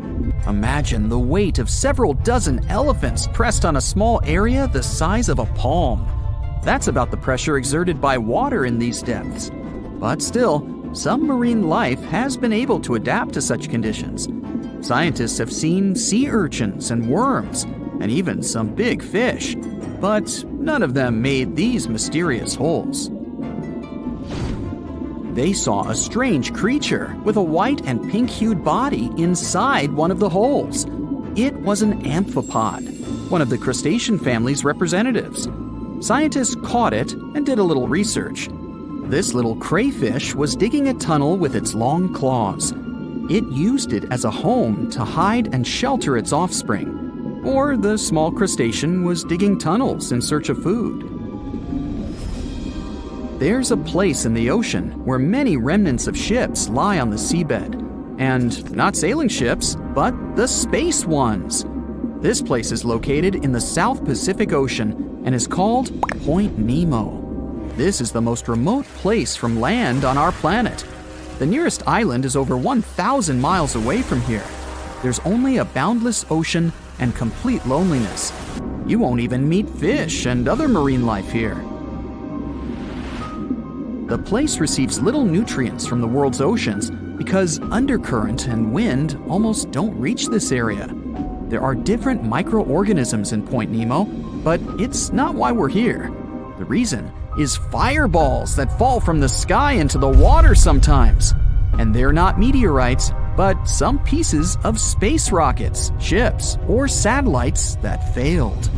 Imagine the weight of several dozen elephants pressed on a small area the size of a palm. That's about the pressure exerted by water in these depths. But still, some marine life has been able to adapt to such conditions. Scientists have seen sea urchins and worms, and even some big fish, but none of them made these mysterious holes. They saw a strange creature with a white and pink-hued body inside one of the holes. It was an amphipod, one of the crustacean family's representatives. Scientists caught it and did a little research. This little crayfish was digging a tunnel with its long claws. It used it as a home to hide and shelter its offspring. Or the small crustacean was digging tunnels in search of food. There's a place in the ocean where many remnants of ships lie on the seabed. And not sailing ships, but the space ones. This place is located in the South Pacific Ocean and is called Point Nemo. This is the most remote place from land on our planet. The nearest island is over 1,000 miles away from here. There's only a boundless ocean and complete loneliness. You won't even meet fish and other marine life here. The place receives little nutrients from the world's oceans because undercurrent and wind almost don't reach this area. There are different microorganisms in Point Nemo, but it's not why we're here. The reason is fireballs that fall from the sky into the water sometimes. And they're not meteorites, but some pieces of space rockets, ships, or satellites that failed.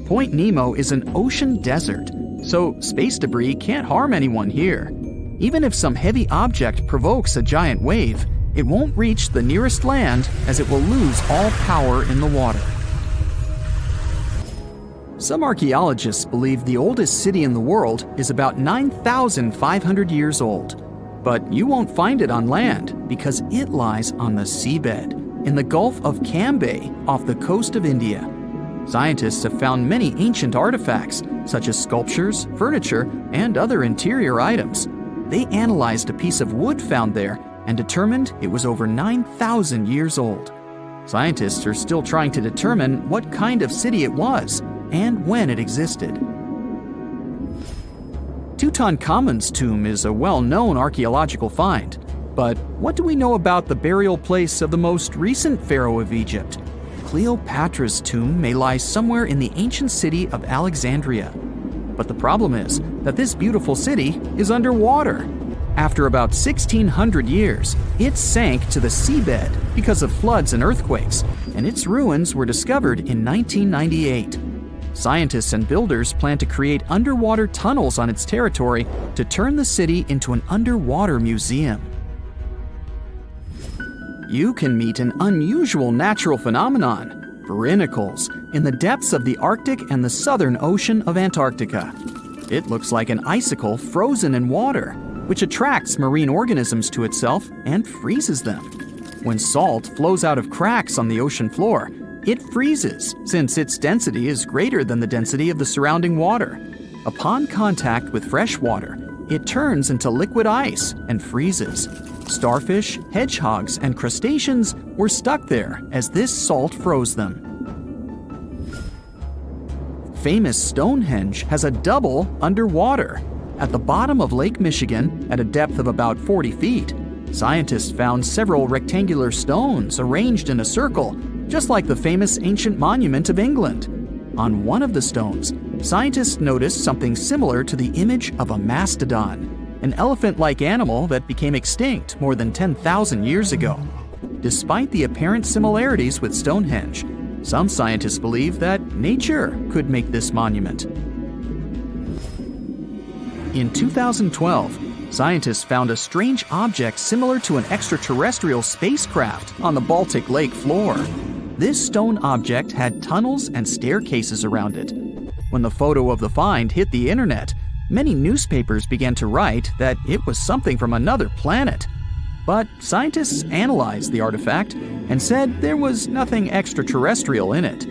Point Nemo is an ocean desert, so space debris can't harm anyone here. Even if some heavy object provokes a giant wave, it won't reach the nearest land as it will lose all power in the water. Some archaeologists believe the oldest city in the world is about 9,500 years old. But you won't find it on land because it lies on the seabed in the Gulf of Cambay off the coast of India. Scientists have found many ancient artifacts, such as sculptures, furniture, and other interior items. They analyzed a piece of wood found there and determined it was over 9,000 years old. Scientists are still trying to determine what kind of city it was and when it existed. Tutankhamun's tomb is a well-known archaeological find. But what do we know about the burial place of the most recent pharaoh of Egypt? Cleopatra's tomb may lie somewhere in the ancient city of Alexandria. But the problem is that this beautiful city is underwater. After about 1,600 years, it sank to the seabed because of floods and earthquakes, and its ruins were discovered in 1998. Scientists and builders plan to create underwater tunnels on its territory to turn the city into an underwater museum. You can meet an unusual natural phenomenon, barnacles, in the depths of the Arctic and the southern ocean of Antarctica. It looks like an icicle frozen in water, which attracts marine organisms to itself and freezes them. When salt flows out of cracks on the ocean floor, it freezes, since its density is greater than the density of the surrounding water. Upon contact with fresh water, it turns into liquid ice and freezes. Starfish, hedgehogs, and crustaceans were stuck there as this salt froze them. Famous Stonehenge has a double underwater. At the bottom of Lake Michigan, at a depth of about 40 feet, scientists found several rectangular stones arranged in a circle, just like the famous ancient monument of England. On one of the stones, scientists noticed something similar to the image of a mastodon, an elephant-like animal that became extinct more than 10,000 years ago. Despite the apparent similarities with Stonehenge, some scientists believe that nature could make this monument. In 2012, scientists found a strange object similar to an extraterrestrial spacecraft on the Baltic Lake floor. This stone object had tunnels and staircases around it. When the photo of the find hit the internet, many newspapers began to write that it was something from another planet. But scientists analyzed the artifact and said there was nothing extraterrestrial in it.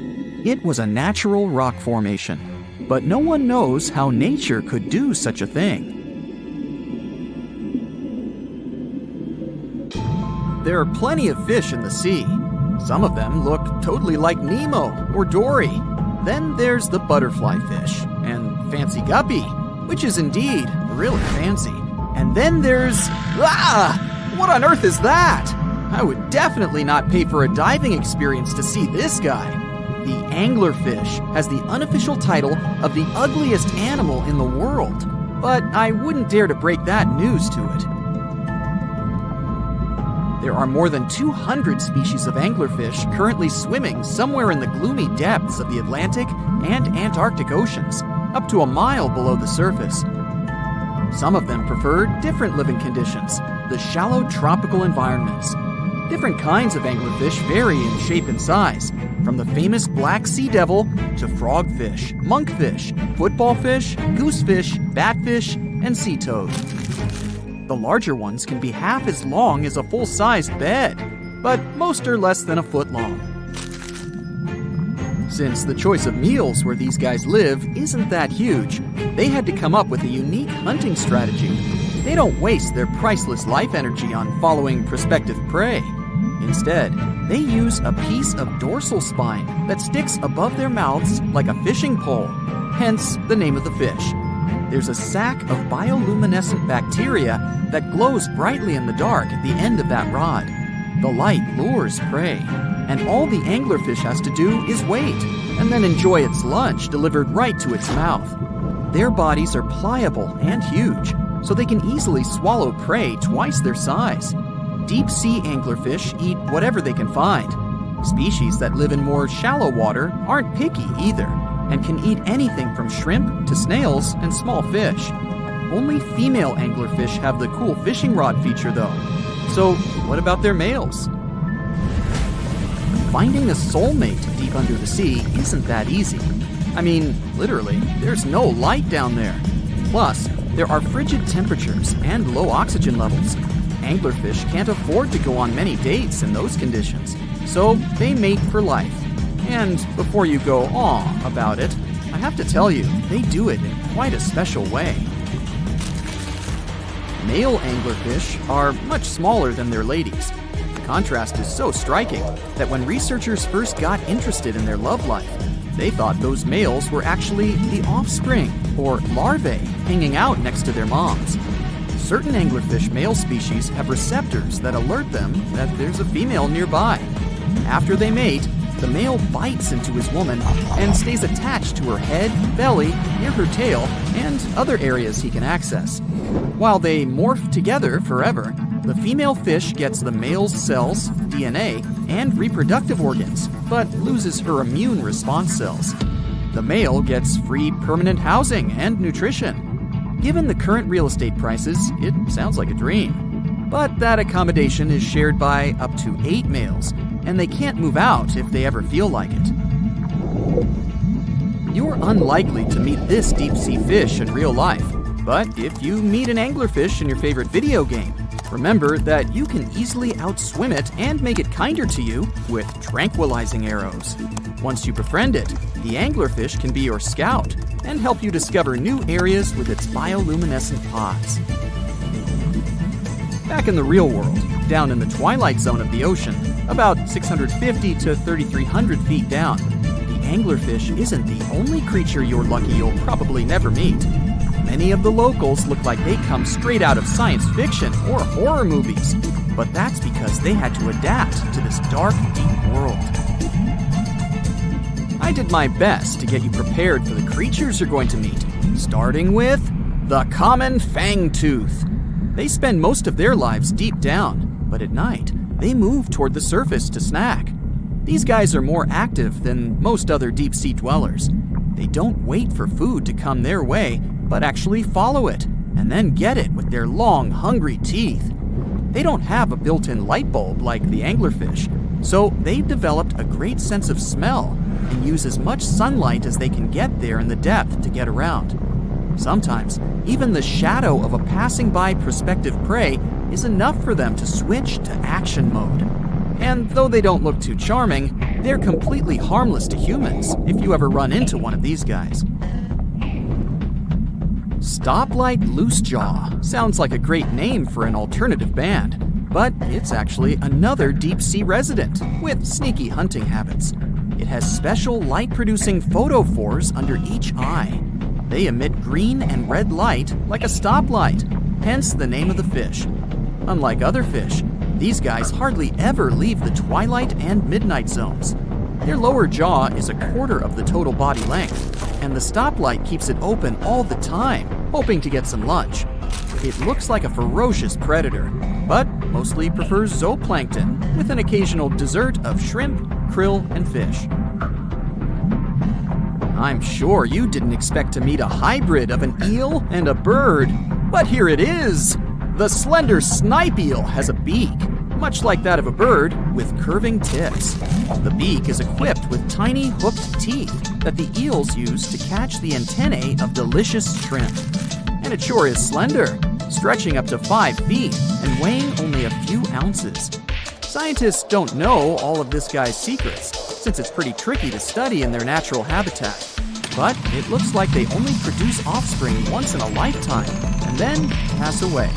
It was a natural rock formation, but no one knows how nature could do such a thing. There are plenty of fish in the sea. Some of them look totally like Nemo or Dory. Then there's the butterfly fish and fancy guppy, which is indeed really fancy. And then there's... what on earth is that? I would definitely not pay for a diving experience to see this guy. The anglerfish has the unofficial title of the ugliest animal in the world, but I wouldn't dare to break that news to it. There are more than 200 species of anglerfish currently swimming somewhere in the gloomy depths of the Atlantic and Antarctic Oceans, up to a mile below the surface. Some of them prefer different living conditions, the shallow tropical environments. Different kinds of anglerfish vary in shape and size, from the famous black sea devil to frogfish, monkfish, football fish, goosefish, batfish, and sea toad. The larger ones can be half as long as a full-sized bed, but most are less than a foot long. Since the choice of meals where these guys live isn't that huge, they had to come up with a unique hunting strategy. They don't waste their priceless life energy on following prospective prey. Instead, they use a piece of dorsal spine that sticks above their mouths like a fishing pole, hence the name of the fish. There's a sac of bioluminescent bacteria that glows brightly in the dark at the end of that rod. The light lures prey, and all the anglerfish has to do is wait, and then enjoy its lunch delivered right to its mouth. Their bodies are pliable and huge, so they can easily swallow prey twice their size. Deep-sea anglerfish eat whatever they can find. Species that live in more shallow water aren't picky either, and can eat anything from shrimp to snails and small fish. Only female anglerfish have the cool fishing rod feature though. So what about their males? finding a soulmate deep under the sea isn't that easy. I mean, literally, there's no light down there. Plus, there are frigid temperatures and low oxygen levels. Anglerfish can't afford to go on many dates in those conditions, so they mate for life. And before you go aw about it, I have to tell you, they do it in quite a special way. Male anglerfish are much smaller than their ladies. The contrast is so striking that when researchers first got interested in their love life, they thought those males were actually the offspring, or larvae, hanging out next to their moms. Certain anglerfish male species have receptors that alert them that there's a female nearby. After they mate, the male bites into his woman and stays attached to her head, belly, near her tail, and other areas he can access. While they morph together forever, the female fish gets the male's cells, DNA, and reproductive organs, but loses her immune response cells. The male gets free permanent housing and nutrition. Given the current real estate prices, it sounds like a dream. But that accommodation is shared by up to 8 males, and they can't move out if they ever feel like it. You're unlikely to meet this deep-sea fish in real life, but if you meet an anglerfish in your favorite video game, remember that you can easily outswim it and make it kinder to you with tranquilizing arrows. Once you befriend it, the anglerfish can be your scout and help you discover new areas with its bioluminescent pods. Back in the real world, down in the twilight zone of the ocean, about 650 to 3,300 feet down, the anglerfish isn't the only creature you're lucky you'll probably never meet. Many of the locals look like they come straight out of science fiction or horror movies, but that's because they had to adapt to this dark, deep world. I did my best to get you prepared for the creatures you're going to meet, starting with the common fangtooth. They spend most of their lives deep down, but at night, they move toward the surface to snack. These guys are more active than most other deep-sea dwellers. They don't wait for food to come their way, but actually follow it, and then get it with their long, hungry teeth. They don't have a built-in light bulb like the anglerfish, so they've developed a great sense of smell and use as much sunlight as they can get there in the depth to get around. Sometimes, even the shadow of a passing by prospective prey is enough for them to switch to action mode. And though they don't look too charming, they're completely harmless to humans if you ever run into one of these guys. Stoplight Loosejaw sounds like a great name for an alternative band, but it's actually another deep-sea resident with sneaky hunting habits. It has special light-producing photophores under each eye. They emit green and red light like a stoplight, hence the name of the fish. Unlike other fish, these guys hardly ever leave the twilight and midnight zones. Their lower jaw is a quarter of the total body length, and the stoplight keeps it open all the time, hoping to get some lunch. It looks like a ferocious predator, but mostly prefers zooplankton with an occasional dessert of shrimp, krill, and fish. I'm sure you didn't expect to meet a hybrid of an eel and a bird, but here it is! The slender snipe eel has a beak, much like that of a bird, with curving tips. The beak is equipped with tiny hooked teeth that the eels use to catch the antennae of delicious shrimp. And it sure is slender, stretching up to 5 feet and weighing only a few ounces. Scientists don't know all of this guy's secrets, since it's pretty tricky to study in their natural habitat. But it looks like they only produce offspring once in a lifetime, and then pass away.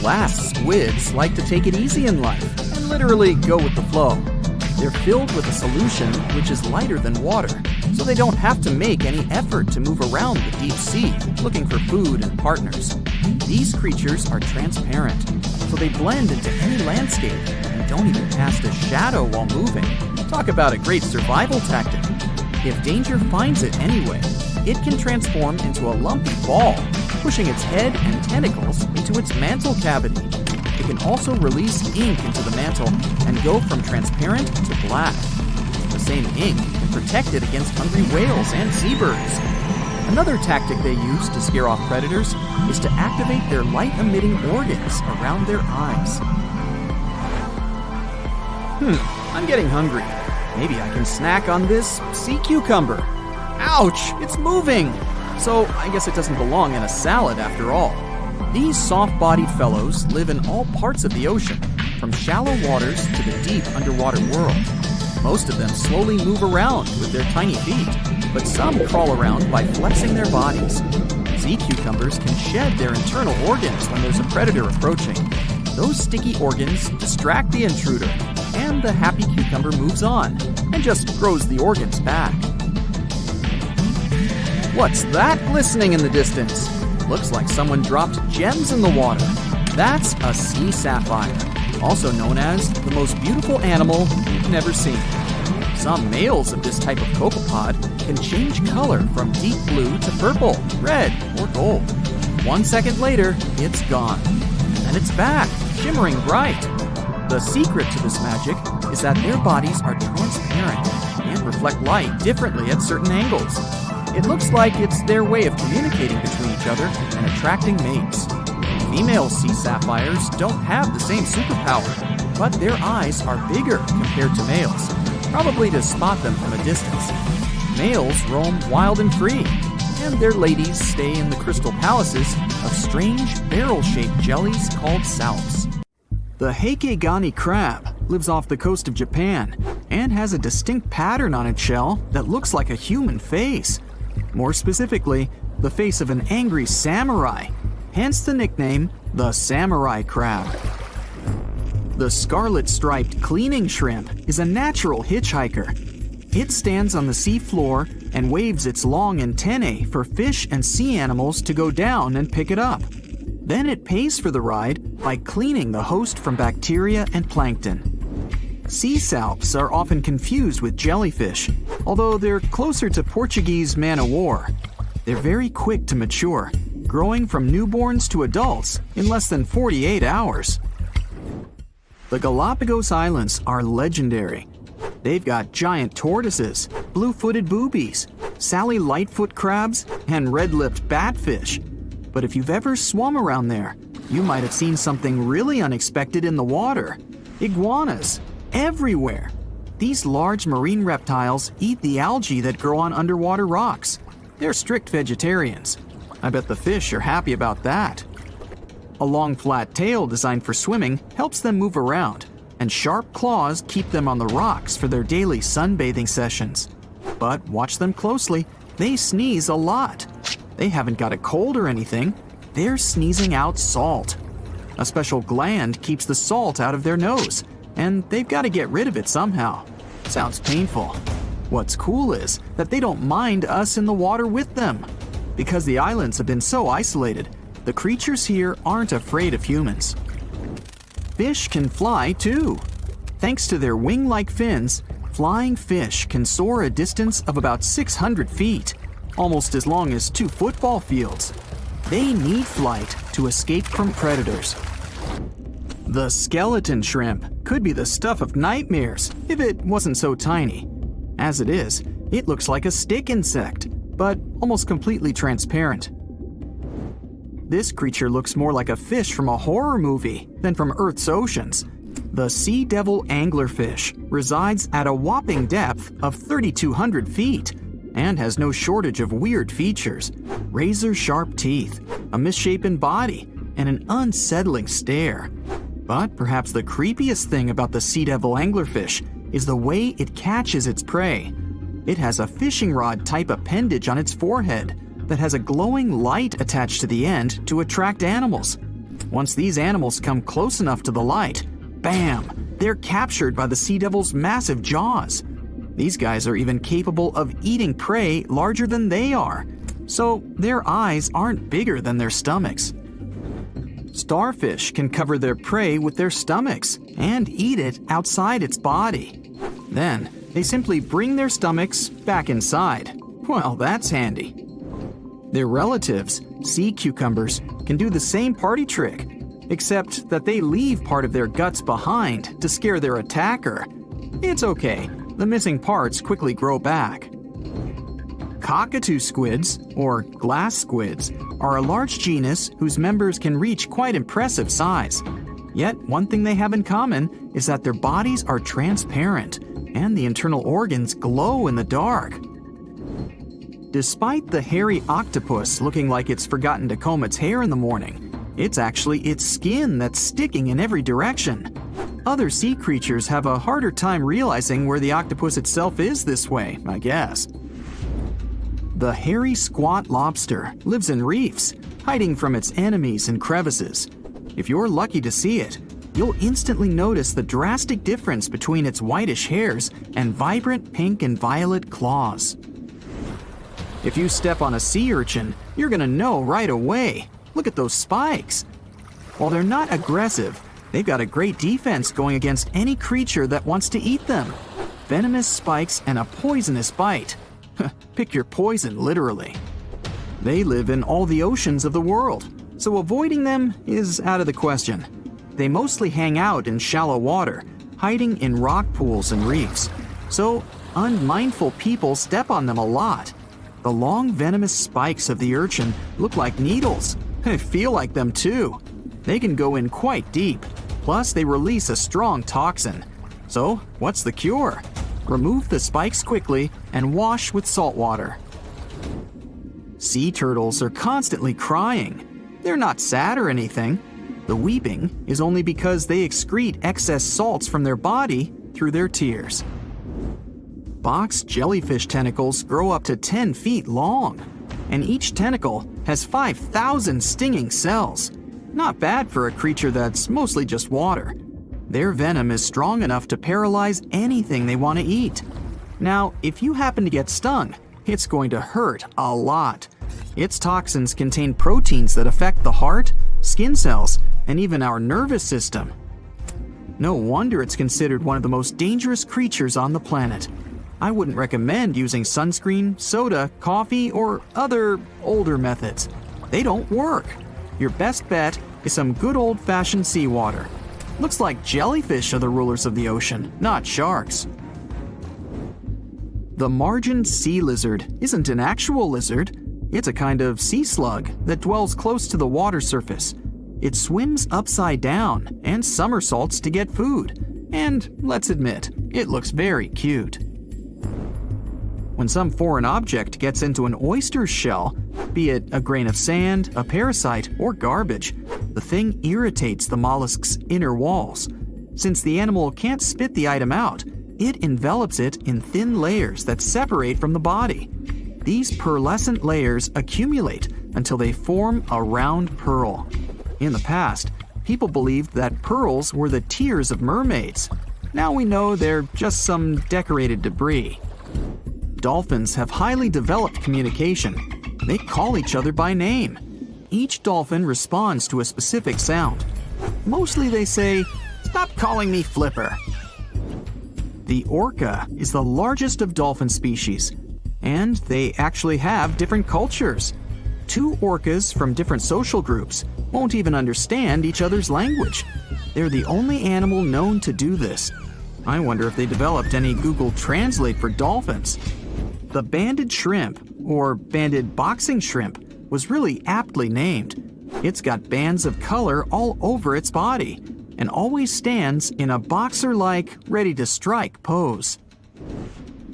Glass squids like to take it easy in life and literally go with the flow. They're filled with a solution which is lighter than water, so they don't have to make any effort to move around the deep sea looking for food and partners. These creatures are transparent, so they blend into any landscape and don't even cast a shadow while moving. Talk about a great survival tactic. If danger finds it anyway, it can transform into a lumpy ball, pushing its head and tentacles into its mantle cavity. It can also release ink into the mantle and go from transparent to black. The same ink can protect it against hungry whales and seabirds. Another tactic they use to scare off predators is to activate their light-emitting organs around their eyes. I'm getting hungry. Maybe I can snack on this sea cucumber. Ouch, it's moving! So I guess it doesn't belong in a salad after all. These soft-bodied fellows live in all parts of the ocean, from shallow waters to the deep underwater world. Most of them slowly move around with their tiny feet, but some crawl around by flexing their bodies. Sea cucumbers can shed their internal organs when there's a predator approaching. Those sticky organs distract the intruder, and the happy cucumber moves on and just grows the organs back. What's that glistening in the distance? Looks like someone dropped gems in the water. That's a sea sapphire, also known as the most beautiful animal you've never seen. Some males of this type of copepod can change color from deep blue to purple, red, or gold. 1 second later, it's gone. And it's back, shimmering bright. The secret to this magic is that their bodies are transparent and reflect light differently at certain angles. It looks like it's their way of communicating between each other and attracting mates. Female sea sapphires don't have the same superpower, but their eyes are bigger compared to males, probably to spot them from a distance. Males roam wild and free, and their ladies stay in the crystal palaces of strange barrel-shaped jellies called salps. The Heikegani crab lives off the coast of Japan and has a distinct pattern on its shell that looks like a human face. More specifically, the face of an angry samurai, hence the nickname, the samurai crab. The scarlet-striped cleaning shrimp is a natural hitchhiker. It stands on the sea floor and waves its long antennae for fish and sea animals to go down and pick it up. Then it pays for the ride by cleaning the host from bacteria and plankton. Sea salps are often confused with jellyfish, although they're closer to Portuguese man-o'-war. They're very quick to mature, growing from newborns to adults in less than 48 hours. The Galapagos Islands are legendary. They've got giant tortoises, blue-footed boobies, Sally Lightfoot crabs, and red-lipped batfish. But if you've ever swum around there, you might have seen something really unexpected in the water. Iguanas. Everywhere. These large marine reptiles eat the algae that grow on underwater rocks. They're strict vegetarians. I bet the fish are happy about that. A long flat tail designed for swimming helps them move around, and sharp claws keep them on the rocks for their daily sunbathing sessions. But watch them closely. They sneeze a lot. They haven't got a cold or anything. They're sneezing out salt. A special gland keeps the salt out of their nose, and they've got to get rid of it somehow. Sounds painful. What's cool is that they don't mind us in the water with them. Because the islands have been so isolated, the creatures here aren't afraid of humans. Fish can fly too. Thanks to their wing-like fins, flying fish can soar a distance of about 600 feet, almost as long as 2 football fields. They need flight to escape from predators. The skeleton shrimp could be the stuff of nightmares if it wasn't so tiny. As it is, it looks like a stick insect, but almost completely transparent. This creature looks more like a fish from a horror movie than from Earth's oceans. The sea devil anglerfish resides at a whopping depth of 3,200 feet and has no shortage of weird features: razor-sharp teeth, a misshapen body, and an unsettling stare. But perhaps the creepiest thing about the sea devil anglerfish is the way it catches its prey. It has a fishing rod type appendage on its forehead that has a glowing light attached to the end to attract animals. Once these animals come close enough to the light, bam, they're captured by the sea devil's massive jaws. These guys are even capable of eating prey larger than they are, so their eyes aren't bigger than their stomachs. Starfish can cover their prey with their stomachs and eat it outside its body. Then, they simply bring their stomachs back inside. Well, that's handy. Their relatives, sea cucumbers, can do the same party trick, except that they leave part of their guts behind to scare their attacker. It's okay, the missing parts quickly grow back. Cockatoo squids, or glass squids, are a large genus whose members can reach quite impressive size. Yet, one thing they have in common is that their bodies are transparent and the internal organs glow in the dark. Despite the hairy octopus looking like it's forgotten to comb its hair in the morning, it's actually its skin that's sticking in every direction. Other sea creatures have a harder time realizing where the octopus itself is this way, I guess. The hairy squat lobster lives in reefs, hiding from its enemies in crevices. If you're lucky to see it, you'll instantly notice the drastic difference between its whitish hairs and vibrant pink and violet claws. If you step on a sea urchin, you're gonna know right away. Look at those spikes. While they're not aggressive, they've got a great defense going against any creature that wants to eat them. Venomous spikes and a poisonous bite. Pick your poison, literally. They live in all the oceans of the world, so avoiding them is out of the question. They mostly hang out in shallow water, hiding in rock pools and reefs. So unmindful people step on them a lot. The long venomous spikes of the urchin look like needles. They feel like them too. They can go in quite deep. Plus, they release a strong toxin. So, what's the cure? Remove the spikes quickly and wash with salt water. Sea turtles are constantly crying. They're not sad or anything. The weeping is only because they excrete excess salts from their body through their tears. Box jellyfish tentacles grow up to 10 feet long, and each tentacle has 5,000 stinging cells. Not bad for a creature that's mostly just water. Their venom is strong enough to paralyze anything they want to eat. Now, if you happen to get stung, it's going to hurt a lot. Its toxins contain proteins that affect the heart, skin cells, and even our nervous system. No wonder it's considered one of the most dangerous creatures on the planet. I wouldn't recommend using sunscreen, soda, coffee, or other older methods. They don't work. Your best bet is some good old-fashioned seawater. Looks like jellyfish are the rulers of the ocean, not sharks. The margin sea lizard isn't an actual lizard. It's a kind of sea slug that dwells close to the water surface. It swims upside down and somersaults to get food. And let's admit, it looks very cute. When some foreign object gets into an oyster's shell, be it a grain of sand, a parasite, or garbage, the thing irritates the mollusk's inner walls. Since the animal can't spit the item out, it envelops it in thin layers that separate from the body. These pearlescent layers accumulate until they form a round pearl. In the past, people believed that pearls were the tears of mermaids. Now we know they're just some decorated debris. Dolphins have highly developed communication. They call each other by name. Each dolphin responds to a specific sound. Mostly they say, "Stop calling me Flipper." The orca is the largest of dolphin species, and they actually have different cultures. Two orcas from different social groups won't even understand each other's language. They're the only animal known to do this. I wonder if they developed any Google Translate for dolphins. The banded shrimp, or banded boxing shrimp, was really aptly named. It's got bands of color all over its body, and always stands in a boxer-like, ready-to-strike pose.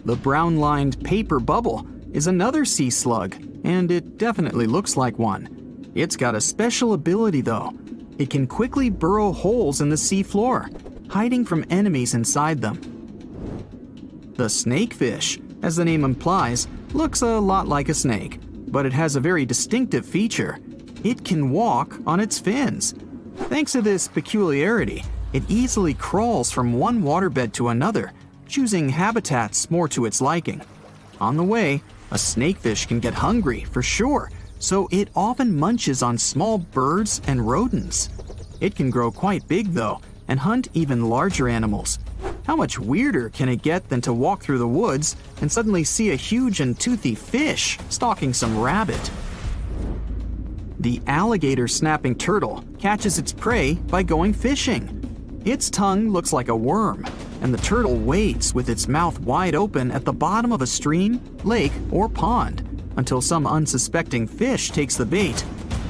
The brown-lined paper bubble is another sea slug, and it definitely looks like one. It's got a special ability, though. It can quickly burrow holes in the sea floor, hiding from enemies inside them. The snakefish, as the name implies, looks a lot like a snake, but it has a very distinctive feature. It can walk on its fins. Thanks to this peculiarity, it easily crawls from one waterbed to another, choosing habitats more to its liking. On the way, a snakefish can get hungry, for sure, so it often munches on small birds and rodents. It can grow quite big, though, and hunt even larger animals. How much weirder can it get than to walk through the woods and suddenly see a huge and toothy fish stalking some rabbit? The alligator snapping turtle catches its prey by going fishing. Its tongue looks like a worm, and the turtle waits with its mouth wide open at the bottom of a stream, lake, or pond until some unsuspecting fish takes the bait.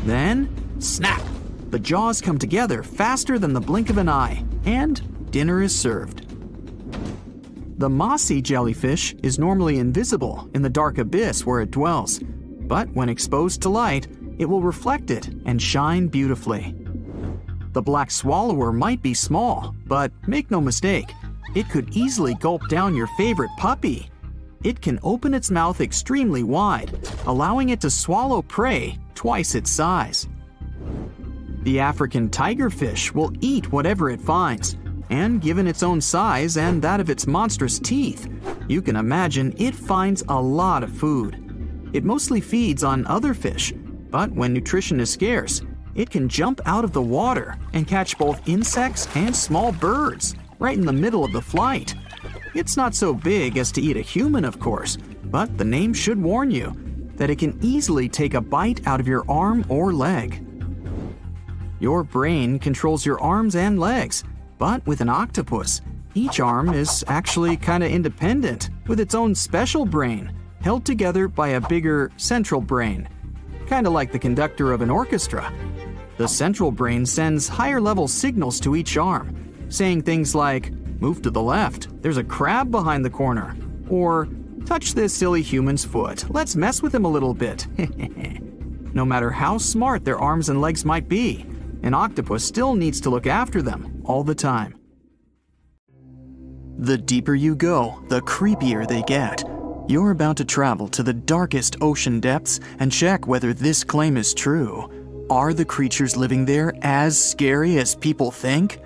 Then, snap! The jaws come together faster than the blink of an eye, and dinner is served. The mossy jellyfish is normally invisible in the dark abyss where it dwells, but when exposed to light, it will reflect it and shine beautifully. The black swallower might be small, but make no mistake, it could easily gulp down your favorite puppy. It can open its mouth extremely wide, allowing it to swallow prey twice its size. The African tigerfish will eat whatever it finds, and given its own size and that of its monstrous teeth, you can imagine it finds a lot of food. It mostly feeds on other fish, but when nutrition is scarce, it can jump out of the water and catch both insects and small birds right in the middle of the flight. It's not so big as to eat a human, of course, but the name should warn you that it can easily take a bite out of your arm or leg. Your brain controls your arms and legs, but with an octopus, each arm is actually kind of independent with its own special brain, held together by a bigger central brain, kind of like the conductor of an orchestra. The central brain sends higher-level signals to each arm, saying things like, "Move to the left, there's a crab behind the corner," or "Touch this silly human's foot, let's mess with him a little bit." No matter how smart their arms and legs might be, an octopus still needs to look after them all the time. The deeper you go, the creepier they get. You're about to travel to the darkest ocean depths and check whether this claim is true. Are the creatures living there as scary as people think?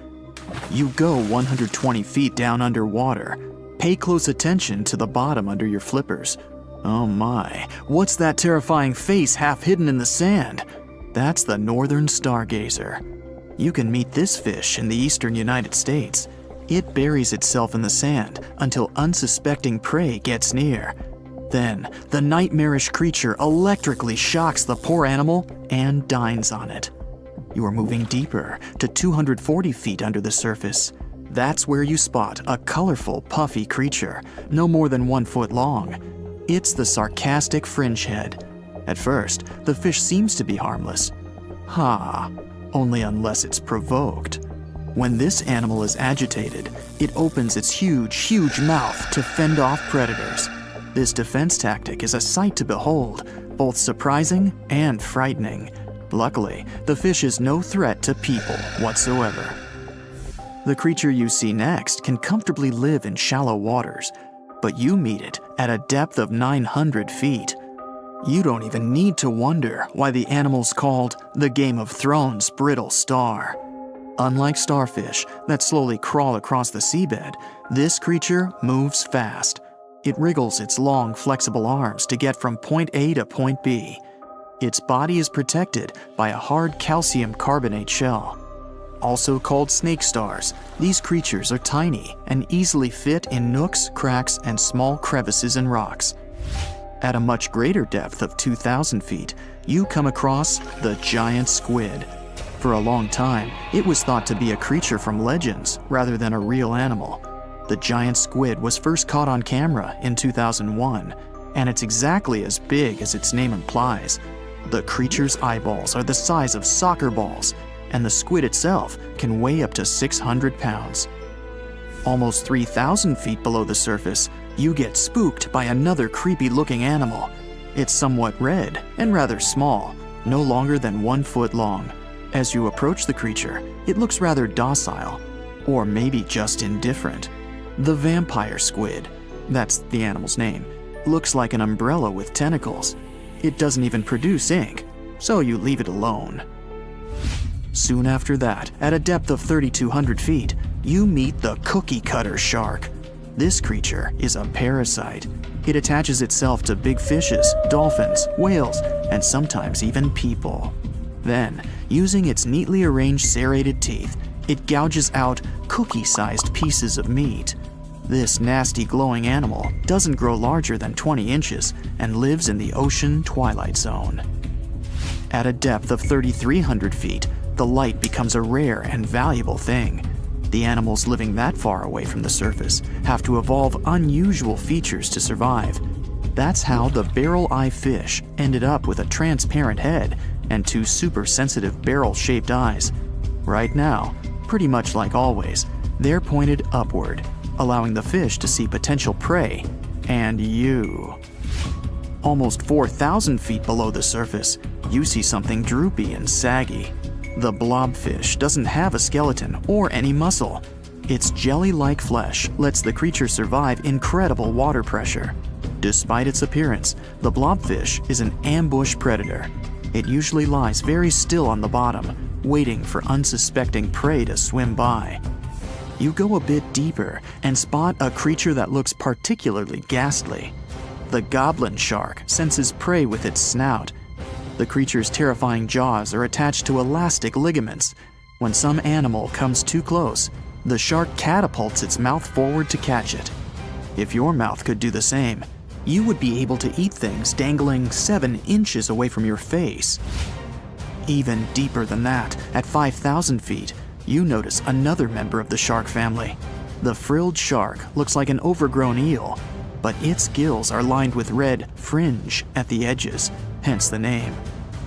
You go 120 feet down underwater. Pay close attention to the bottom under your flippers. Oh my, what's that terrifying face half hidden in the sand? That's the northern stargazer. You can meet this fish in the eastern United States. It buries itself in the sand until unsuspecting prey gets near. Then, the nightmarish creature electrically shocks the poor animal and dines on it. You are moving deeper to 240 feet under the surface. That's where you spot a colorful, puffy creature, no more than 1 foot long. It's the sarcastic fringehead. At first, the fish seems to be harmless. Only unless it's provoked. When this animal is agitated, it opens its huge mouth to fend off predators. This defense tactic is a sight to behold, both surprising and frightening. Luckily, the fish is no threat to people whatsoever. The creature you see next can comfortably live in shallow waters, but you meet it at a depth of 900 feet. You don't even need to wonder why the animal's called the Game of Thrones brittle star. Unlike starfish that slowly crawl across the seabed, this creature moves fast. It wriggles its long, flexible arms to get from point A to point B. Its body is protected by a hard calcium carbonate shell. Also called snake stars, these creatures are tiny and easily fit in nooks, cracks, and small crevices in rocks. At a much greater depth of 2,000 feet, you come across the giant squid. For a long time, it was thought to be a creature from legends rather than a real animal. The giant squid was first caught on camera in 2001, and it's exactly as big as its name implies. The creature's eyeballs are the size of soccer balls, and the squid itself can weigh up to 600 pounds. Almost 3,000 feet below the surface, you get spooked by another creepy-looking animal. It's somewhat red and rather small, no longer than 1 foot long. As you approach the creature, it looks rather docile, or maybe just indifferent. The vampire squid, that's the animal's name, looks like an umbrella with tentacles. It doesn't even produce ink, so you leave it alone. Soon after that, at a depth of 3,200 feet, you meet the cookie cutter shark. This creature is a parasite. It attaches itself to big fishes, dolphins, whales, and sometimes even people. Then, using its neatly arranged serrated teeth, it gouges out cookie-sized pieces of meat. This nasty glowing animal doesn't grow larger than 20 inches and lives in the ocean twilight zone. At a depth of 3,300 feet, the light becomes a rare and valuable thing. The animals living that far away from the surface have to evolve unusual features to survive. That's how the barrel-eye fish ended up with a transparent head and 2 super-sensitive barrel-shaped eyes. Right now, pretty much like always, they're pointed upward, allowing the fish to see potential prey and you. Almost 4,000 feet below the surface, you see something droopy and saggy. The blobfish doesn't have a skeleton or any muscle. Its jelly-like flesh lets the creature survive incredible water pressure. Despite its appearance, the blobfish is an ambush predator. It usually lies very still on the bottom, waiting for unsuspecting prey to swim by. You go a bit deeper and spot a creature that looks particularly ghastly. The goblin shark senses prey with its snout. The creature's terrifying jaws are attached to elastic ligaments. When some animal comes too close, the shark catapults its mouth forward to catch it. If your mouth could do the same, you would be able to eat things dangling 7 inches away from your face. Even deeper than that, at 5,000 feet, you notice another member of the shark family. The frilled shark looks like an overgrown eel, but its gills are lined with red fringe at the edges, hence the name.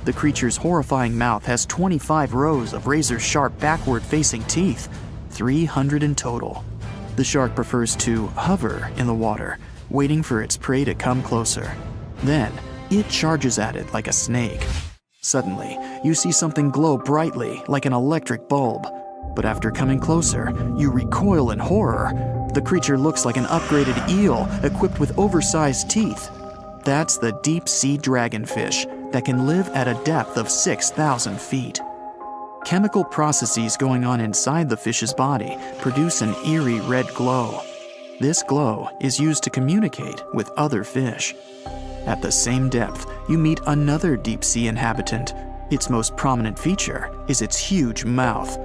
The creature's horrifying mouth has 25 rows of razor-sharp backward-facing teeth, 300 in total. The shark prefers to hover in the water, waiting for its prey to come closer. Then, it charges at it like a snake. Suddenly, you see something glow brightly like an electric bulb. But after coming closer, you recoil in horror. The creature looks like an upgraded eel equipped with oversized teeth. That's the deep-sea dragonfish that can live at a depth of 6,000 feet. Chemical processes going on inside the fish's body produce an eerie red glow. This glow is used to communicate with other fish. At the same depth, you meet another deep-sea inhabitant. Its most prominent feature is its huge mouth.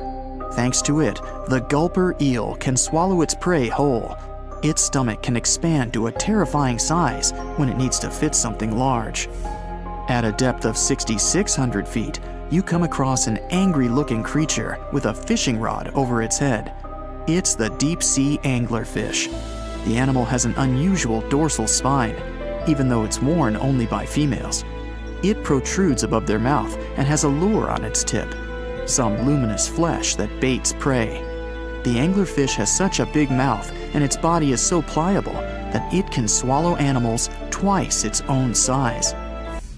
Thanks to it, the gulper eel can swallow its prey whole. Its stomach can expand to a terrifying size when it needs to fit something large. At a depth of 6,600 feet, you come across an angry-looking creature with a fishing rod over its head. It's the deep-sea anglerfish. The animal has an unusual dorsal spine, even though it's worn only by females. It protrudes above their mouth and has a lure on its tip, some luminous flesh that baits prey. The anglerfish has such a big mouth and its body is so pliable that it can swallow animals twice its own size.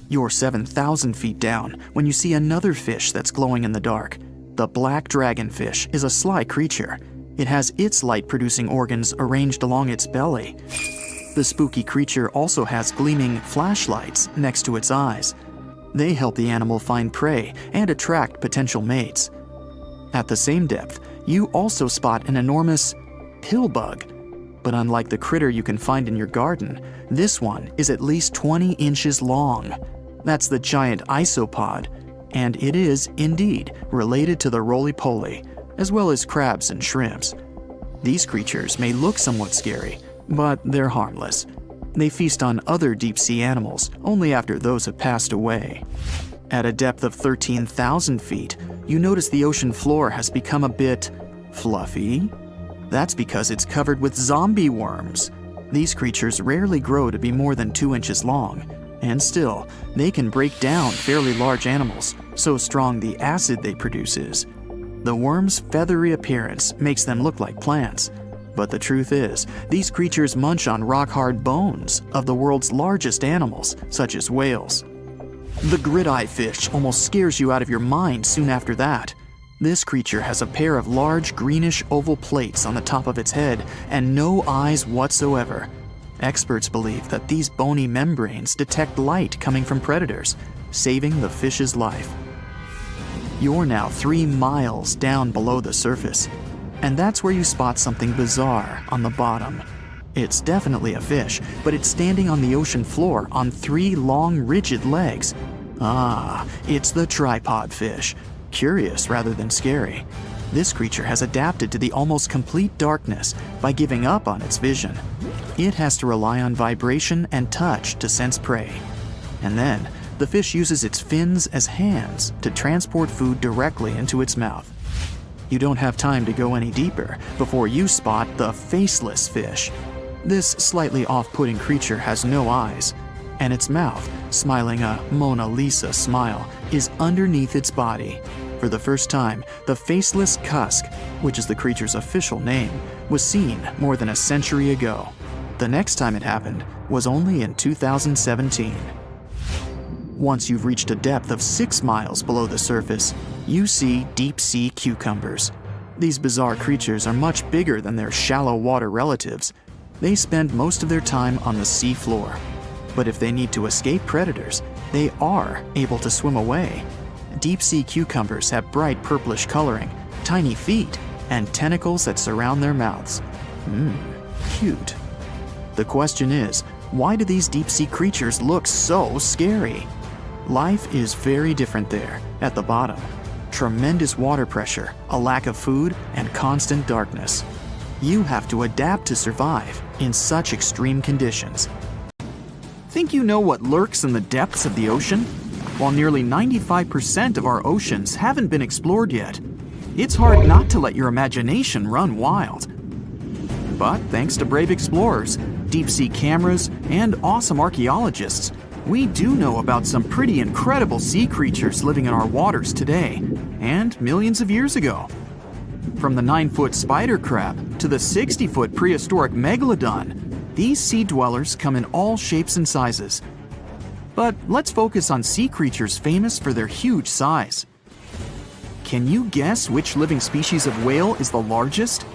You're 7,000 feet down when you see another fish that's glowing in the dark. The black dragonfish is a sly creature. It has its light-producing organs arranged along its belly. The spooky creature also has gleaming flashlights next to its eyes. They help the animal find prey and attract potential mates. At the same depth, you also spot an enormous pillbug. But unlike the critter you can find in your garden, this one is at least 20 inches long. That's the giant isopod, and it is, indeed, related to the roly-poly, as well as crabs and shrimps. These creatures may look somewhat scary, but they're harmless. They feast on other deep-sea animals only after those have passed away. At a depth of 13,000 feet, you notice the ocean floor has become a bit fluffy. That's because it's covered with zombie worms. These creatures rarely grow to be more than 2 inches long, and still, they can break down fairly large animals, so strong the acid they produce is. The worms' feathery appearance makes them look like plants, but the truth is, these creatures munch on rock-hard bones of the world's largest animals, such as whales. The grid-eye fish almost scares you out of your mind soon after that. This creature has a pair of large greenish oval plates on the top of its head and no eyes whatsoever. Experts believe that these bony membranes detect light coming from predators, saving the fish's life. You're now 3 miles down below the surface, and that's where you spot something bizarre on the bottom. It's definitely a fish, but it's standing on the ocean floor on 3 long, rigid legs. Ah, it's the tripod fish. Curious rather than scary. This creature has adapted to the almost complete darkness by giving up on its vision. It has to rely on vibration and touch to sense prey. And then, the fish uses its fins as hands to transport food directly into its mouth. You don't have time to go any deeper before you spot the faceless fish. This slightly off-putting creature has no eyes. and its mouth, smiling a Mona Lisa smile, is underneath its body. For the first time, the faceless cusk, which is the creature's official name, was seen more than a century ago. The next time it happened was only in 2017. Once you've reached a depth of 6 miles below the surface, you see deep-sea cucumbers. These bizarre creatures are much bigger than their shallow water relatives. They spend most of their time on the sea floor. But if they need to escape predators, they are able to swim away. Deep-sea cucumbers have bright purplish coloring, tiny feet, and tentacles that surround their mouths. Cute. The question is, why do these deep-sea creatures look so scary? Life is very different there, at the bottom. Tremendous water pressure, a lack of food, and constant darkness. You have to adapt to survive in such extreme conditions. Think you know what lurks in the depths of the ocean? While nearly 95% of our oceans haven't been explored yet, it's hard not to let your imagination run wild. But thanks to brave explorers, deep-sea cameras, and awesome archaeologists, we do know about some pretty incredible sea creatures living in our waters today, and millions of years ago. From the 9-foot spider crab to the 60-foot prehistoric megalodon, these sea dwellers come in all shapes and sizes. But let's focus on sea creatures famous for their huge size. Can you guess which living species of whale is the largest?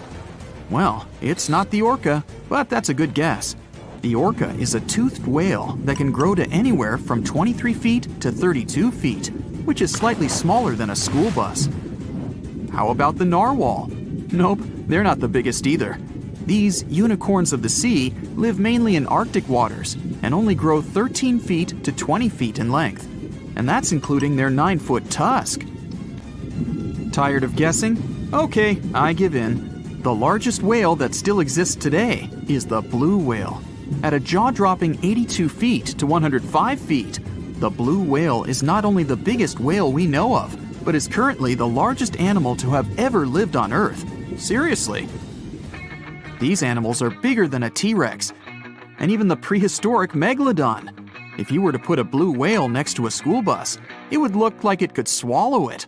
Well, it's not the orca, but that's a good guess. The orca is a toothed whale that can grow to anywhere from 23 feet to 32 feet, which is slightly smaller than a school bus. How about the narwhal? Nope, they're not the biggest either. These unicorns of the sea live mainly in Arctic waters and only grow 13 feet to 20 feet in length, and that's including their 9-foot tusk. Tired of guessing? Okay, I give in. The largest whale that still exists today is the blue whale. At a jaw-dropping 82 feet to 105 feet, the blue whale is not only the biggest whale we know of, but is currently the largest animal to have ever lived on Earth. Seriously. These animals are bigger than a T-Rex, and even the prehistoric megalodon. If you were to put a blue whale next to a school bus, it would look like it could swallow it.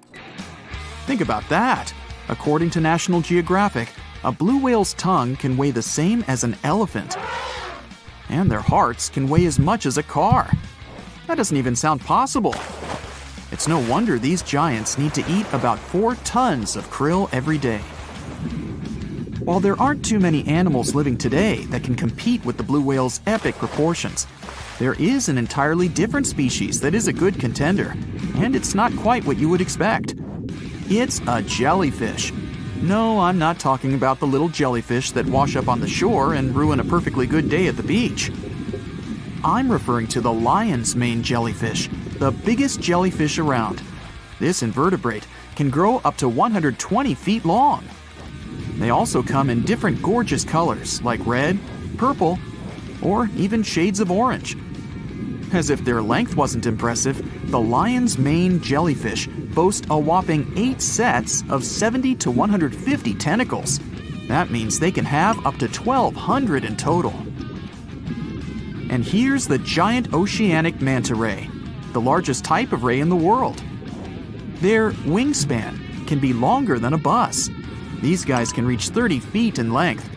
Think about that. According to National Geographic, a blue whale's tongue can weigh the same as an elephant. And their hearts can weigh as much as a car. That doesn't even sound possible. It's no wonder these giants need to eat about 4 tons of krill every day. While there aren't too many animals living today that can compete with the blue whale's epic proportions, there is an entirely different species that is a good contender, and it's not quite what you would expect. It's a jellyfish. No, I'm not talking about the little jellyfish that wash up on the shore and ruin a perfectly good day at the beach. I'm referring to the lion's mane jellyfish, the biggest jellyfish around. This invertebrate can grow up to 120 feet long. They also come in different gorgeous colors like red, purple, or even shades of orange. As if their length wasn't impressive, the lion's mane jellyfish boast a whopping 8 sets of 70 to 150 tentacles. That means they can have up to 1,200 in total. And here's the giant oceanic manta ray, the largest type of ray in the world. Their wingspan can be longer than a bus. These guys can reach 30 feet in length.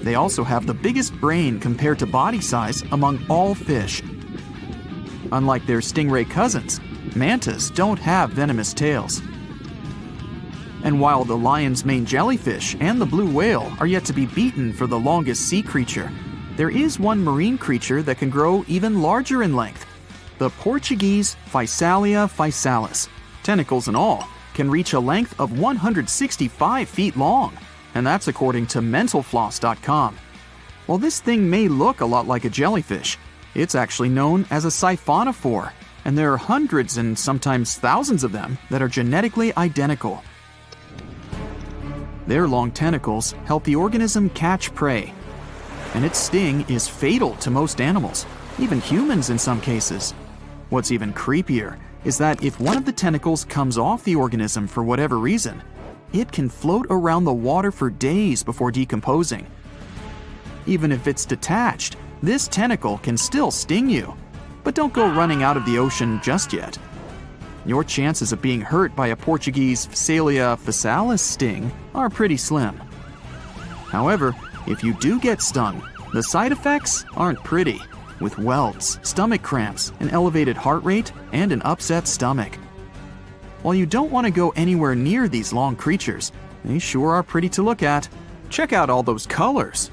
They also have the biggest brain compared to body size among all fish. Unlike their stingray cousins, mantas don't have venomous tails. And while the lion's mane jellyfish and the blue whale are yet to be beaten for the longest sea creature, there is one marine creature that can grow even larger in length. The Portuguese Physalia physalis, tentacles and all, can reach a length of 165 feet long, and that's according to mentalfloss.com. While this thing may look a lot like a jellyfish, it's actually known as a siphonophore, and there are hundreds and sometimes thousands of them that are genetically identical. Their long tentacles help the organism catch prey, and its sting is fatal to most animals, even humans in some cases. What's even creepier is that if one of the tentacles comes off the organism for whatever reason, it can float around the water for days before decomposing. Even if it's detached, this tentacle can still sting you. but don't go running out of the ocean just yet. Your chances of being hurt by a Portuguese Phacelia phasalis sting are pretty slim. However, if you do get stung, the side effects aren't pretty, with welts, stomach cramps, an elevated heart rate, and an upset stomach. While you don't want to go anywhere near these long creatures, they sure are pretty to look at. Check out all those colors.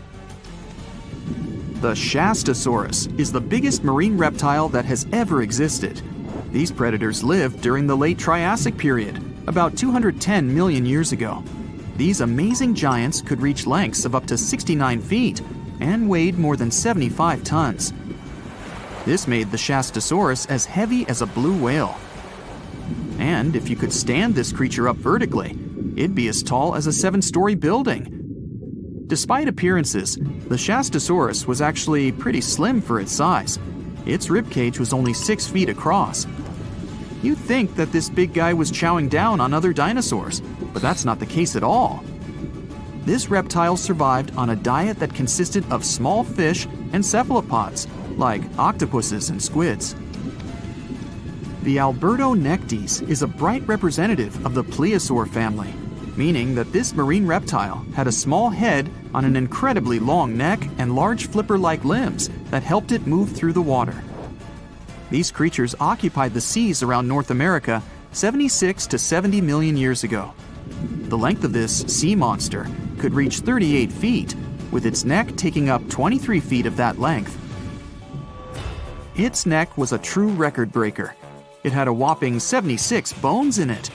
The Shastasaurus is the biggest marine reptile that has ever existed. These predators lived during the late Triassic period, about 210 million years ago. These amazing giants could reach lengths of up to 69 feet and weighed more than 75 tons. This made the Shastasaurus as heavy as a blue whale. And if you could stand this creature up vertically, it'd be as tall as a 7-story building. Despite appearances, the Shastasaurus was actually pretty slim for its size. Its ribcage was only 6 feet across. You'd think that this big guy was chowing down on other dinosaurs, but that's not the case at all. This reptile survived on a diet that consisted of small fish and cephalopods, like octopuses and squids. The Albertonectes is a bright representative of the plesiosaur family, meaning that this marine reptile had a small head on an incredibly long neck and large flipper-like limbs that helped it move through the water. These creatures occupied the seas around North America 76 to 70 million years ago. The length of this sea monster could reach 38 feet, with its neck taking up 23 feet of that length. Its neck was a true record breaker. It had a whopping 76 bones in it.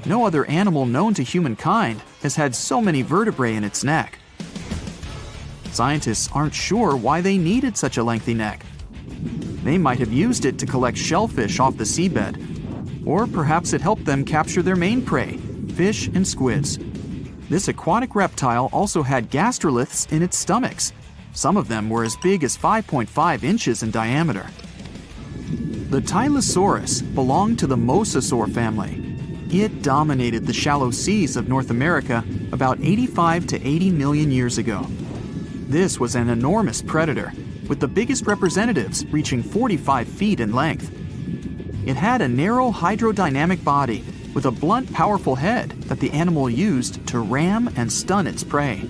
No other animal known to humankind has had so many vertebrae in its neck. Scientists aren't sure why they needed such a lengthy neck. They might have used it to collect shellfish off the seabed, or perhaps it helped them capture their main prey, fish and squids. This aquatic reptile also had gastroliths in its stomachs. Some of them were as big as 5.5 inches in diameter. The Tylosaurus belonged to the Mosasaur family. It dominated the shallow seas of North America about 85 to 80 million years ago. This was an enormous predator, with the biggest representatives reaching 45 feet in length. It had a narrow hydrodynamic body with a blunt, powerful head that the animal used to ram and stun its prey.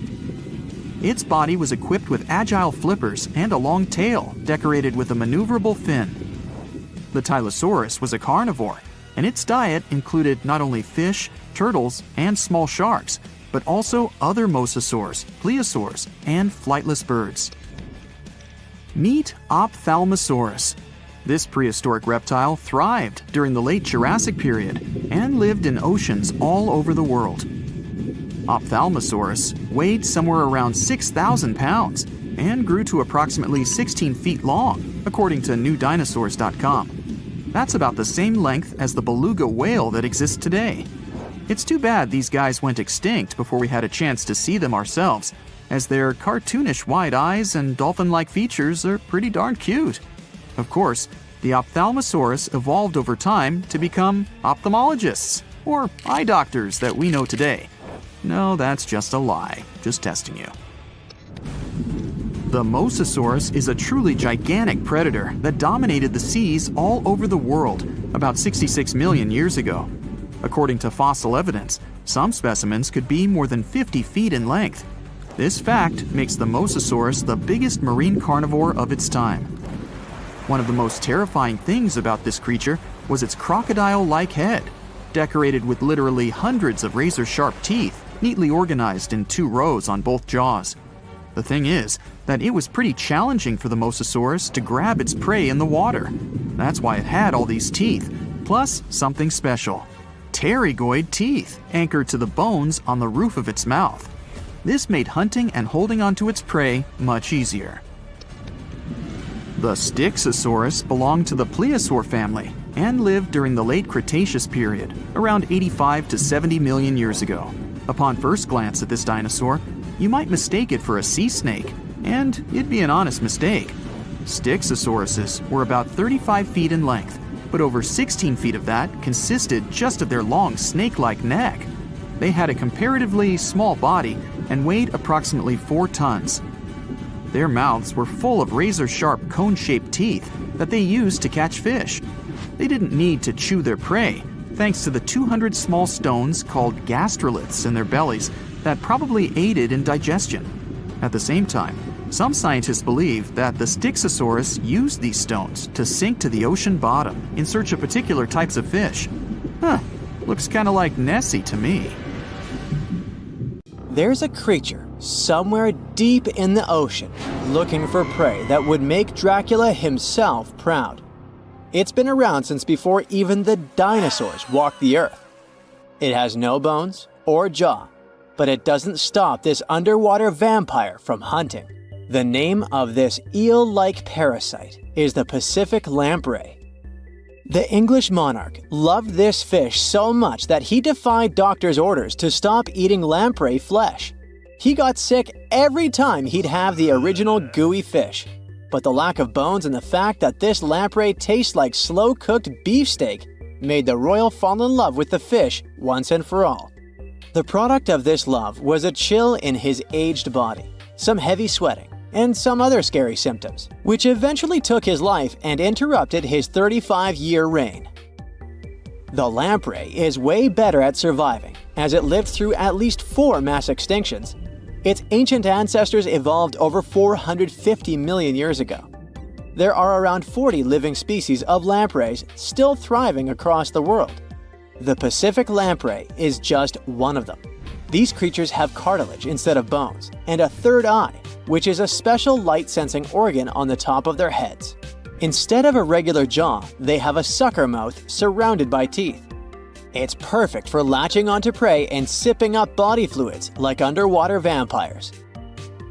Its body was equipped with agile flippers and a long tail decorated with a maneuverable fin. The Tylosaurus was a carnivore, and its diet included not only fish, turtles, and small sharks, but also other mosasaurs, plesiosaurs, and flightless birds. Meet Ophthalmosaurus. This prehistoric reptile thrived during the late Jurassic period and lived in oceans all over the world. Ophthalmosaurus weighed somewhere around 6,000 pounds and grew to approximately 16 feet long, according to newdinosaurs.com. That's about the same length as the beluga whale that exists today. It's too bad these guys went extinct before we had a chance to see them ourselves, as their cartoonish wide eyes and dolphin-like features are pretty darn cute. Of course, the Ophthalmosaurus evolved over time to become ophthalmologists, or eye doctors that we know today. No, that's just a lie. Just testing you. The Mosasaurus is a truly gigantic predator that dominated the seas all over the world about 66 million years ago. According to fossil evidence, some specimens could be more than 50 feet in length. This fact makes the Mosasaurus the biggest marine carnivore of its time. One of the most terrifying things about this creature was its crocodile-like head, decorated with literally hundreds of razor-sharp teeth, neatly organized in 2 rows on both jaws. The thing is that it was pretty challenging for the Mosasaurus to grab its prey in the water. That's why it had all these teeth, plus something special: pterygoid teeth anchored to the bones on the roof of its mouth. This made hunting and holding onto its prey much easier. The Styxosaurus belonged to the plesiosaur family and lived during the late Cretaceous period, around 85 to 70 million years ago. Upon first glance at this dinosaur, you might mistake it for a sea snake, and it'd be an honest mistake. Styxosauruses were about 35 feet in length, but over 16 feet of that consisted just of their long snake-like neck. They had a comparatively small body and weighed approximately 4 tons. Their mouths were full of razor-sharp cone-shaped teeth that they used to catch fish. They didn't need to chew their prey, thanks to the 200 small stones called gastroliths in their bellies that probably aided in digestion. At the same time, some scientists believe that the Styxosaurus used these stones to sink to the ocean bottom in search of particular types of fish. Looks kinda like Nessie to me. There's a creature somewhere deep in the ocean looking for prey that would make Dracula himself proud. It's been around since before even the dinosaurs walked the earth. It has no bones or jaw, but it doesn't stop this underwater vampire from hunting. The name of this eel-like parasite is the Pacific lamprey. The English monarch loved this fish so much that he defied doctors' orders to stop eating lamprey flesh. He got sick every time he'd have the original gooey fish. But the lack of bones and the fact that this lamprey tastes like slow-cooked beefsteak made the royal fall in love with the fish once and for all. The product of this love was a chill in his aged body, some heavy sweating, and some other scary symptoms, which eventually took his life and interrupted his 35-year reign. The lamprey is way better at surviving, as it lived through at least 4 mass extinctions. Its ancient ancestors evolved over 450 million years ago. There are around 40 living species of lampreys still thriving across the world. The Pacific lamprey is just one of them. These creatures have cartilage instead of bones, and a third eye, which is a special light-sensing organ on the top of their heads. Instead of a regular jaw, they have a sucker mouth surrounded by teeth. It's perfect for latching onto prey and sipping up body fluids like underwater vampires.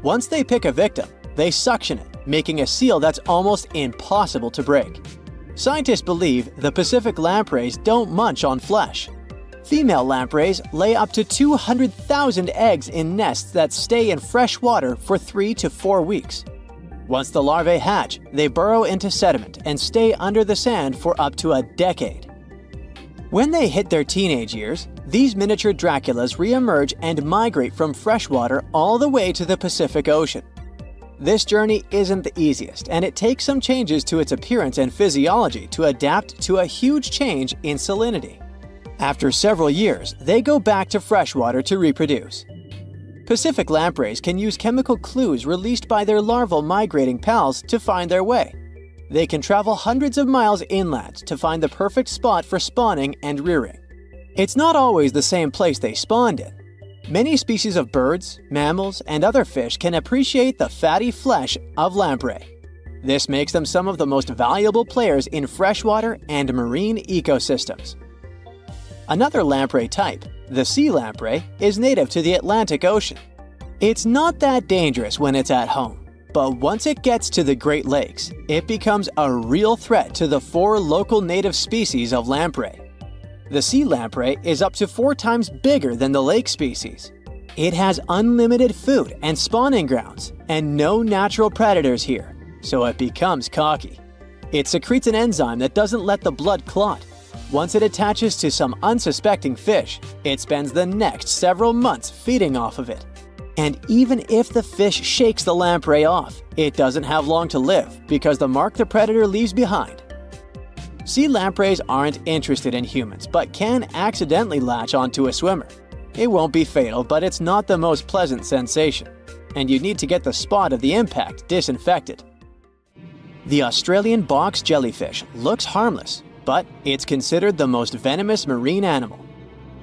Once they pick a victim, they suction it, making a seal that's almost impossible to break. Scientists believe the Pacific lampreys don't munch on flesh. Female lampreys lay up to 200,000 eggs in nests that stay in fresh water for 3 to 4 weeks. Once the larvae hatch, they burrow into sediment and stay under the sand for up to a decade. When they hit their teenage years, these miniature Draculas re-emerge and migrate from freshwater all the way to the Pacific Ocean. This journey isn't the easiest, and it takes some changes to its appearance and physiology to adapt to a huge change in salinity. After several years, they go back to freshwater to reproduce. Pacific lampreys can use chemical clues released by their larval migrating pals to find their way. They can travel hundreds of miles inland to find the perfect spot for spawning and rearing. It's not always the same place they spawned in. Many species of birds, mammals, and other fish can appreciate the fatty flesh of lamprey. This makes them some of the most valuable players in freshwater and marine ecosystems. Another lamprey type, the sea lamprey, is native to the Atlantic Ocean. It's not that dangerous when it's at home, but once it gets to the Great Lakes, it becomes a real threat to the 4 local native species of lamprey. The sea lamprey is up to 4 times bigger than the lake species. It has unlimited food and spawning grounds, and no natural predators here, so it becomes cocky. It secretes an enzyme that doesn't let the blood clot. Once it attaches to some unsuspecting fish, it spends the next several months feeding off of it. And even if the fish shakes the lamprey off, it doesn't have long to live because the mark the predator leaves behind. Sea lampreys aren't interested in humans, but can accidentally latch onto a swimmer. It won't be fatal, but it's not the most pleasant sensation, and you need to get the spot of the impact disinfected. The Australian box jellyfish looks harmless, but it's considered the most venomous marine animal.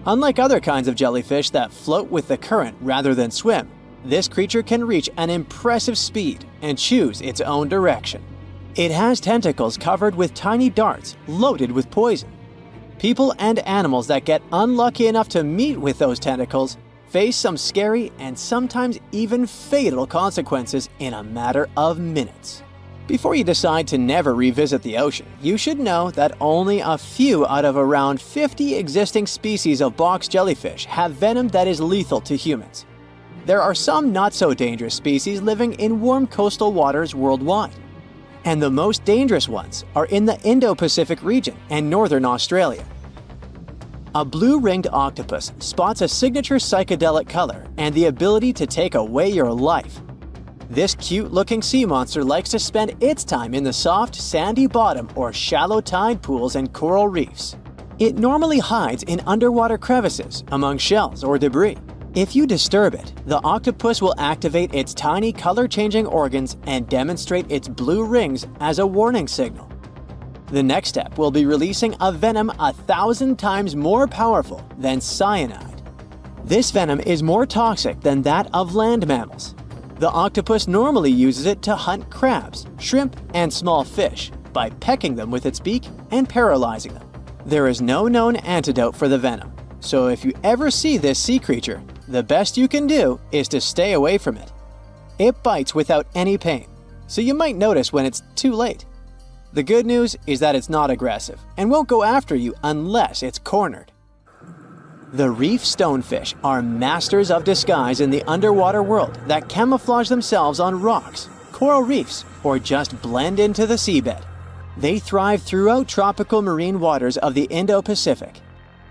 Unlike other kinds of jellyfish that float with the current rather than swim, this creature can reach an impressive speed and choose its own direction. It has tentacles covered with tiny darts loaded with poison. People and animals that get unlucky enough to meet with those tentacles face some scary and sometimes even fatal consequences in a matter of minutes. Before you decide to never revisit the ocean, you should know that only a few out of around 50 existing species of box jellyfish have venom that is lethal to humans. There are some not-so-dangerous species living in warm coastal waters worldwide. And the most dangerous ones are in the Indo-Pacific region and northern Australia. A blue-ringed octopus spots a signature psychedelic color and the ability to take away your life. This cute-looking sea monster likes to spend its time in the soft, sandy bottom or shallow tide pools and coral reefs. It normally hides in underwater crevices, among shells or debris. If you disturb it, the octopus will activate its tiny color-changing organs and demonstrate its blue rings as a warning signal. The next step will be releasing a venom 1,000 times more powerful than cyanide. This venom is more toxic than that of land mammals. The octopus normally uses it to hunt crabs, shrimp, and small fish by pecking them with its beak and paralyzing them. There is no known antidote for the venom, so if you ever see this sea creature, the best you can do is to stay away from it. It bites without any pain, so you might notice when it's too late. The good news is that it's not aggressive and won't go after you unless it's cornered. The reef stonefish are masters of disguise in the underwater world that camouflage themselves on rocks, coral reefs, or just blend into the seabed. They thrive throughout tropical marine waters of the Indo-Pacific.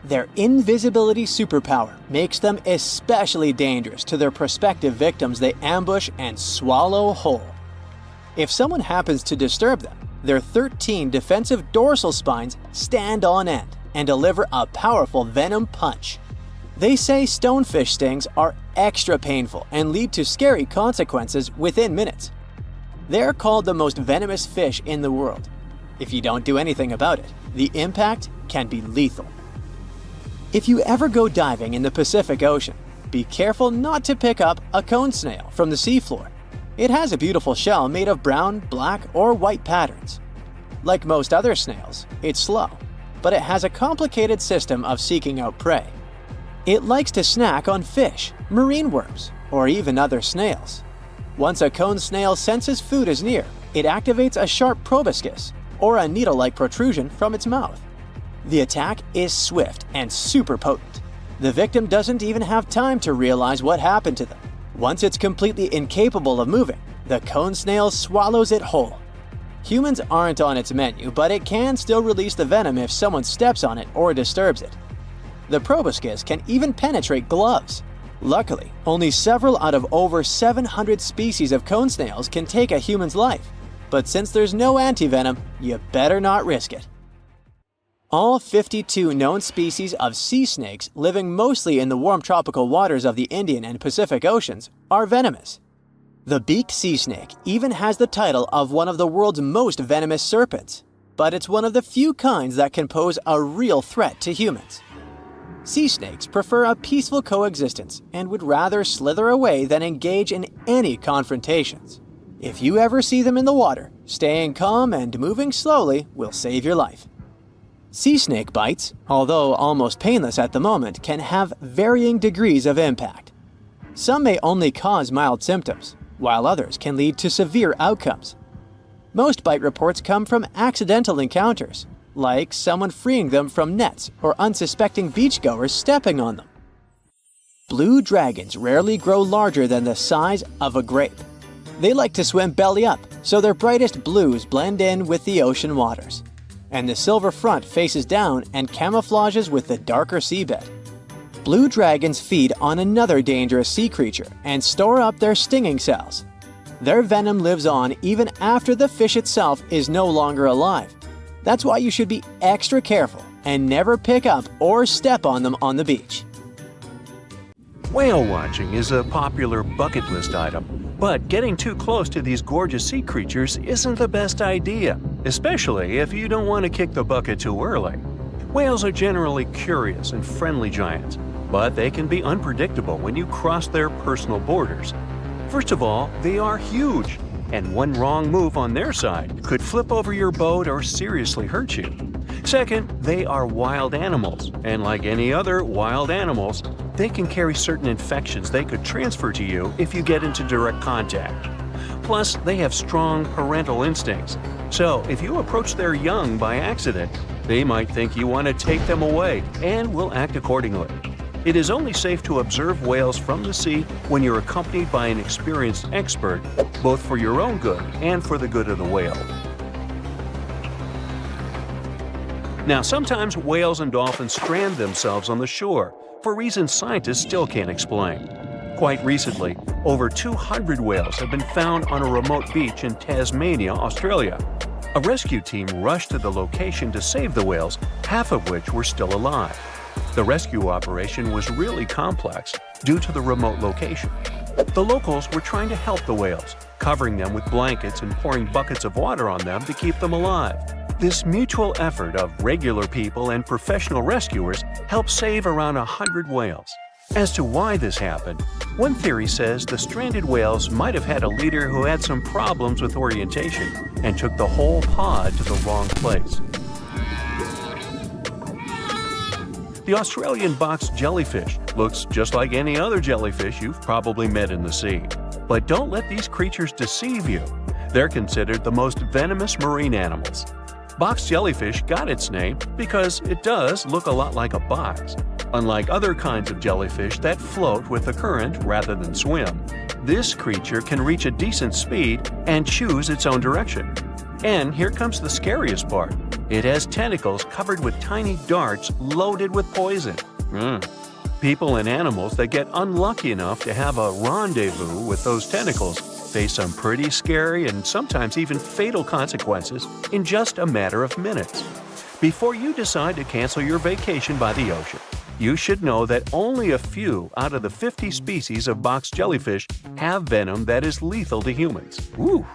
Their invisibility superpower makes them especially dangerous to their prospective victims they ambush and swallow whole. If someone happens to disturb them, their 13 defensive dorsal spines stand on end and deliver a powerful venom punch. They say stonefish stings are extra painful and lead to scary consequences within minutes. They're called the most venomous fish in the world. If you don't do anything about it, the impact can be lethal. If you ever go diving in the Pacific Ocean, be careful not to pick up a cone snail from the seafloor. It has a beautiful shell made of brown, black, or white patterns. Like most other snails, it's slow, but it has a complicated system of seeking out prey. It likes to snack on fish, marine worms, or even other snails. Once a cone snail senses food is near, it activates a sharp proboscis, or a needle-like protrusion from its mouth. The attack is swift and super potent. The victim doesn't even have time to realize what happened to them. Once it's completely incapable of moving, the cone snail swallows it whole. Humans aren't on its menu, but it can still release the venom if someone steps on it or disturbs it. The proboscis can even penetrate gloves. Luckily, only several out of over 700 species of cone snails can take a human's life. But since there's no antivenom, you better not risk it. All 52 known species of sea snakes living mostly in the warm tropical waters of the Indian and Pacific Oceans are venomous. The beaked sea snake even has the title of one of the world's most venomous serpents, but it's one of the few kinds that can pose a real threat to humans. Sea snakes prefer a peaceful coexistence and would rather slither away than engage in any confrontations. If you ever see them in the water, staying calm and moving slowly will save your life. Sea snake bites, although almost painless at the moment, can have varying degrees of impact. Some may only cause mild symptoms, while others can lead to severe outcomes. Most bite reports come from accidental encounters, like someone freeing them from nets or unsuspecting beachgoers stepping on them. Blue dragons rarely grow larger than the size of a grape. They like to swim belly up, so their brightest blues blend in with the ocean waters. And the silver front faces down and camouflages with the darker seabed. Blue dragons feed on another dangerous sea creature and store up their stinging cells. Their venom lives on even after the fish itself is no longer alive. That's why you should be extra careful and never pick up or step on them on the beach. Whale watching is a popular bucket list item, but getting too close to these gorgeous sea creatures isn't the best idea, especially if you don't want to kick the bucket too early. Whales are generally curious and friendly giants, but they can be unpredictable when you cross their personal borders. First of all, they are huge, and one wrong move on their side could flip over your boat or seriously hurt you. Second, they are wild animals, and like any other wild animals, they can carry certain infections they could transfer to you if you get into direct contact. Plus, they have strong parental instincts, so if you approach their young by accident, they might think you want to take them away and will act accordingly. It is only safe to observe whales from the sea when you're accompanied by an experienced expert, both for your own good and for the good of the whale. Now, sometimes whales and dolphins strand themselves on the shore for reasons scientists still can't explain. Quite recently, over 200 whales have been found on a remote beach in Tasmania, Australia. A rescue team rushed to the location to save the whales, half of which were still alive. The rescue operation was really complex due to the remote location. The locals were trying to help the whales, covering them with blankets and pouring buckets of water on them to keep them alive. This mutual effort of regular people and professional rescuers helped save around 100 whales. As to why this happened, one theory says the stranded whales might have had a leader who had some problems with orientation and took the whole pod to the wrong place. The Australian box jellyfish looks just like any other jellyfish you've probably met in the sea. But don't let these creatures deceive you. They're considered the most venomous marine animals. Box jellyfish got its name because it does look a lot like a box. Unlike other kinds of jellyfish that float with the current rather than swim, this creature can reach a decent speed and choose its own direction. And here comes the scariest part. It has tentacles covered with tiny darts loaded with poison. People and animals that get unlucky enough to have a rendezvous with those tentacles face some pretty scary and sometimes even fatal consequences in just a matter of minutes. Before you decide to cancel your vacation by the ocean, you should know that only a few out of the 50 species of box jellyfish have venom that is lethal to humans. Ooh.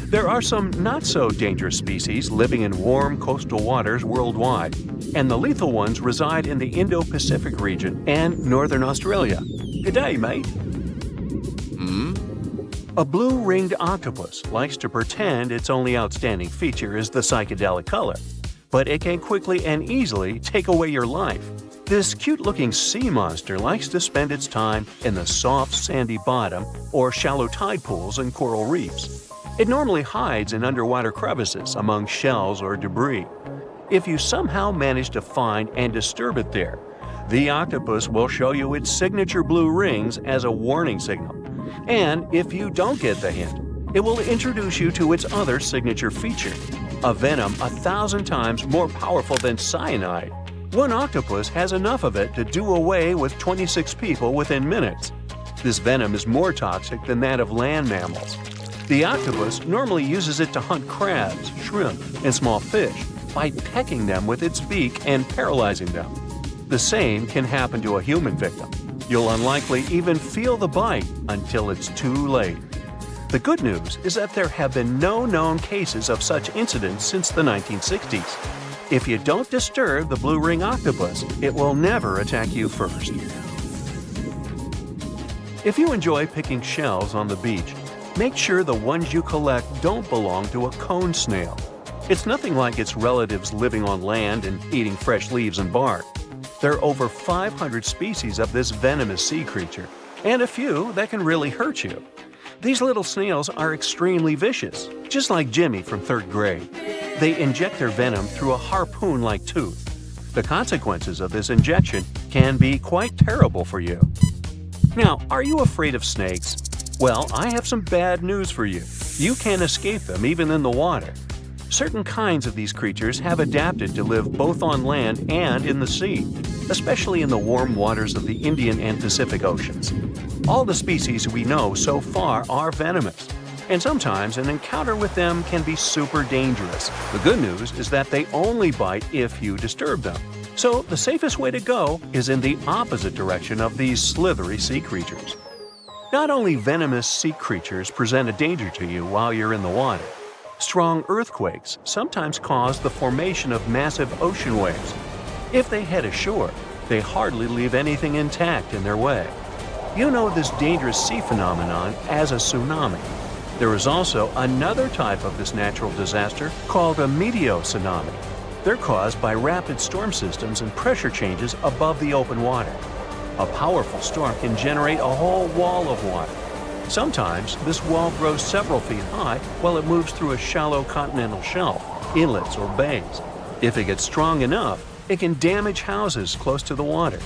There are some not-so-dangerous species living in warm coastal waters worldwide, and the lethal ones reside in the Indo-Pacific region and northern Australia. Good day, mate. A blue-ringed octopus likes to pretend its only outstanding feature is the psychedelic color, but it can quickly and easily take away your life. This cute-looking sea monster likes to spend its time in the soft, sandy bottom or shallow tide pools and coral reefs. It normally hides in underwater crevices among shells or debris. If you somehow manage to find and disturb it there, the octopus will show you its signature blue rings as a warning signal. And if you don't get the hint, it will introduce you to its other signature feature, a venom 1,000 times more powerful than cyanide. One octopus has enough of it to do away with 26 people within minutes. This venom is more toxic than that of land mammals. The octopus normally uses it to hunt crabs, shrimp, and small fish by pecking them with its beak and paralyzing them. The same can happen to a human victim. You'll unlikely even feel the bite until it's too late. The good news is that there have been no known cases of such incidents since the 1960s. If you don't disturb the blue ring octopus, it will never attack you first. If you enjoy picking shells on the beach, make sure the ones you collect don't belong to a cone snail. It's nothing like its relatives living on land and eating fresh leaves and bark. There are over 500 species of this venomous sea creature, and a few that can really hurt you. These little snails are extremely vicious, just like Jimmy from 3rd grade. They inject their venom through a harpoon-like tooth. The consequences of this injection can be quite terrible for you. Now, are you afraid of snakes? Well, I have some bad news for you. You can't escape them even in the water. Certain kinds of these creatures have adapted to live both on land and in the sea, especially in the warm waters of the Indian and Pacific Oceans. All the species we know so far are venomous, and sometimes an encounter with them can be super dangerous. The good news is that they only bite if you disturb them. So the safest way to go is in the opposite direction of these slithery sea creatures. Not only venomous sea creatures present a danger to you while you're in the water. Strong earthquakes sometimes cause the formation of massive ocean waves. If they head ashore, they hardly leave anything intact in their way. You know this dangerous sea phenomenon as a tsunami. There is also another type of this natural disaster called a meteotsunami. They're caused by rapid storm systems and pressure changes above the open water. A powerful storm can generate a whole wall of water. Sometimes this wall grows several feet high while it moves through a shallow continental shelf, inlets, or bays. If it gets strong enough, it can damage houses close to the water.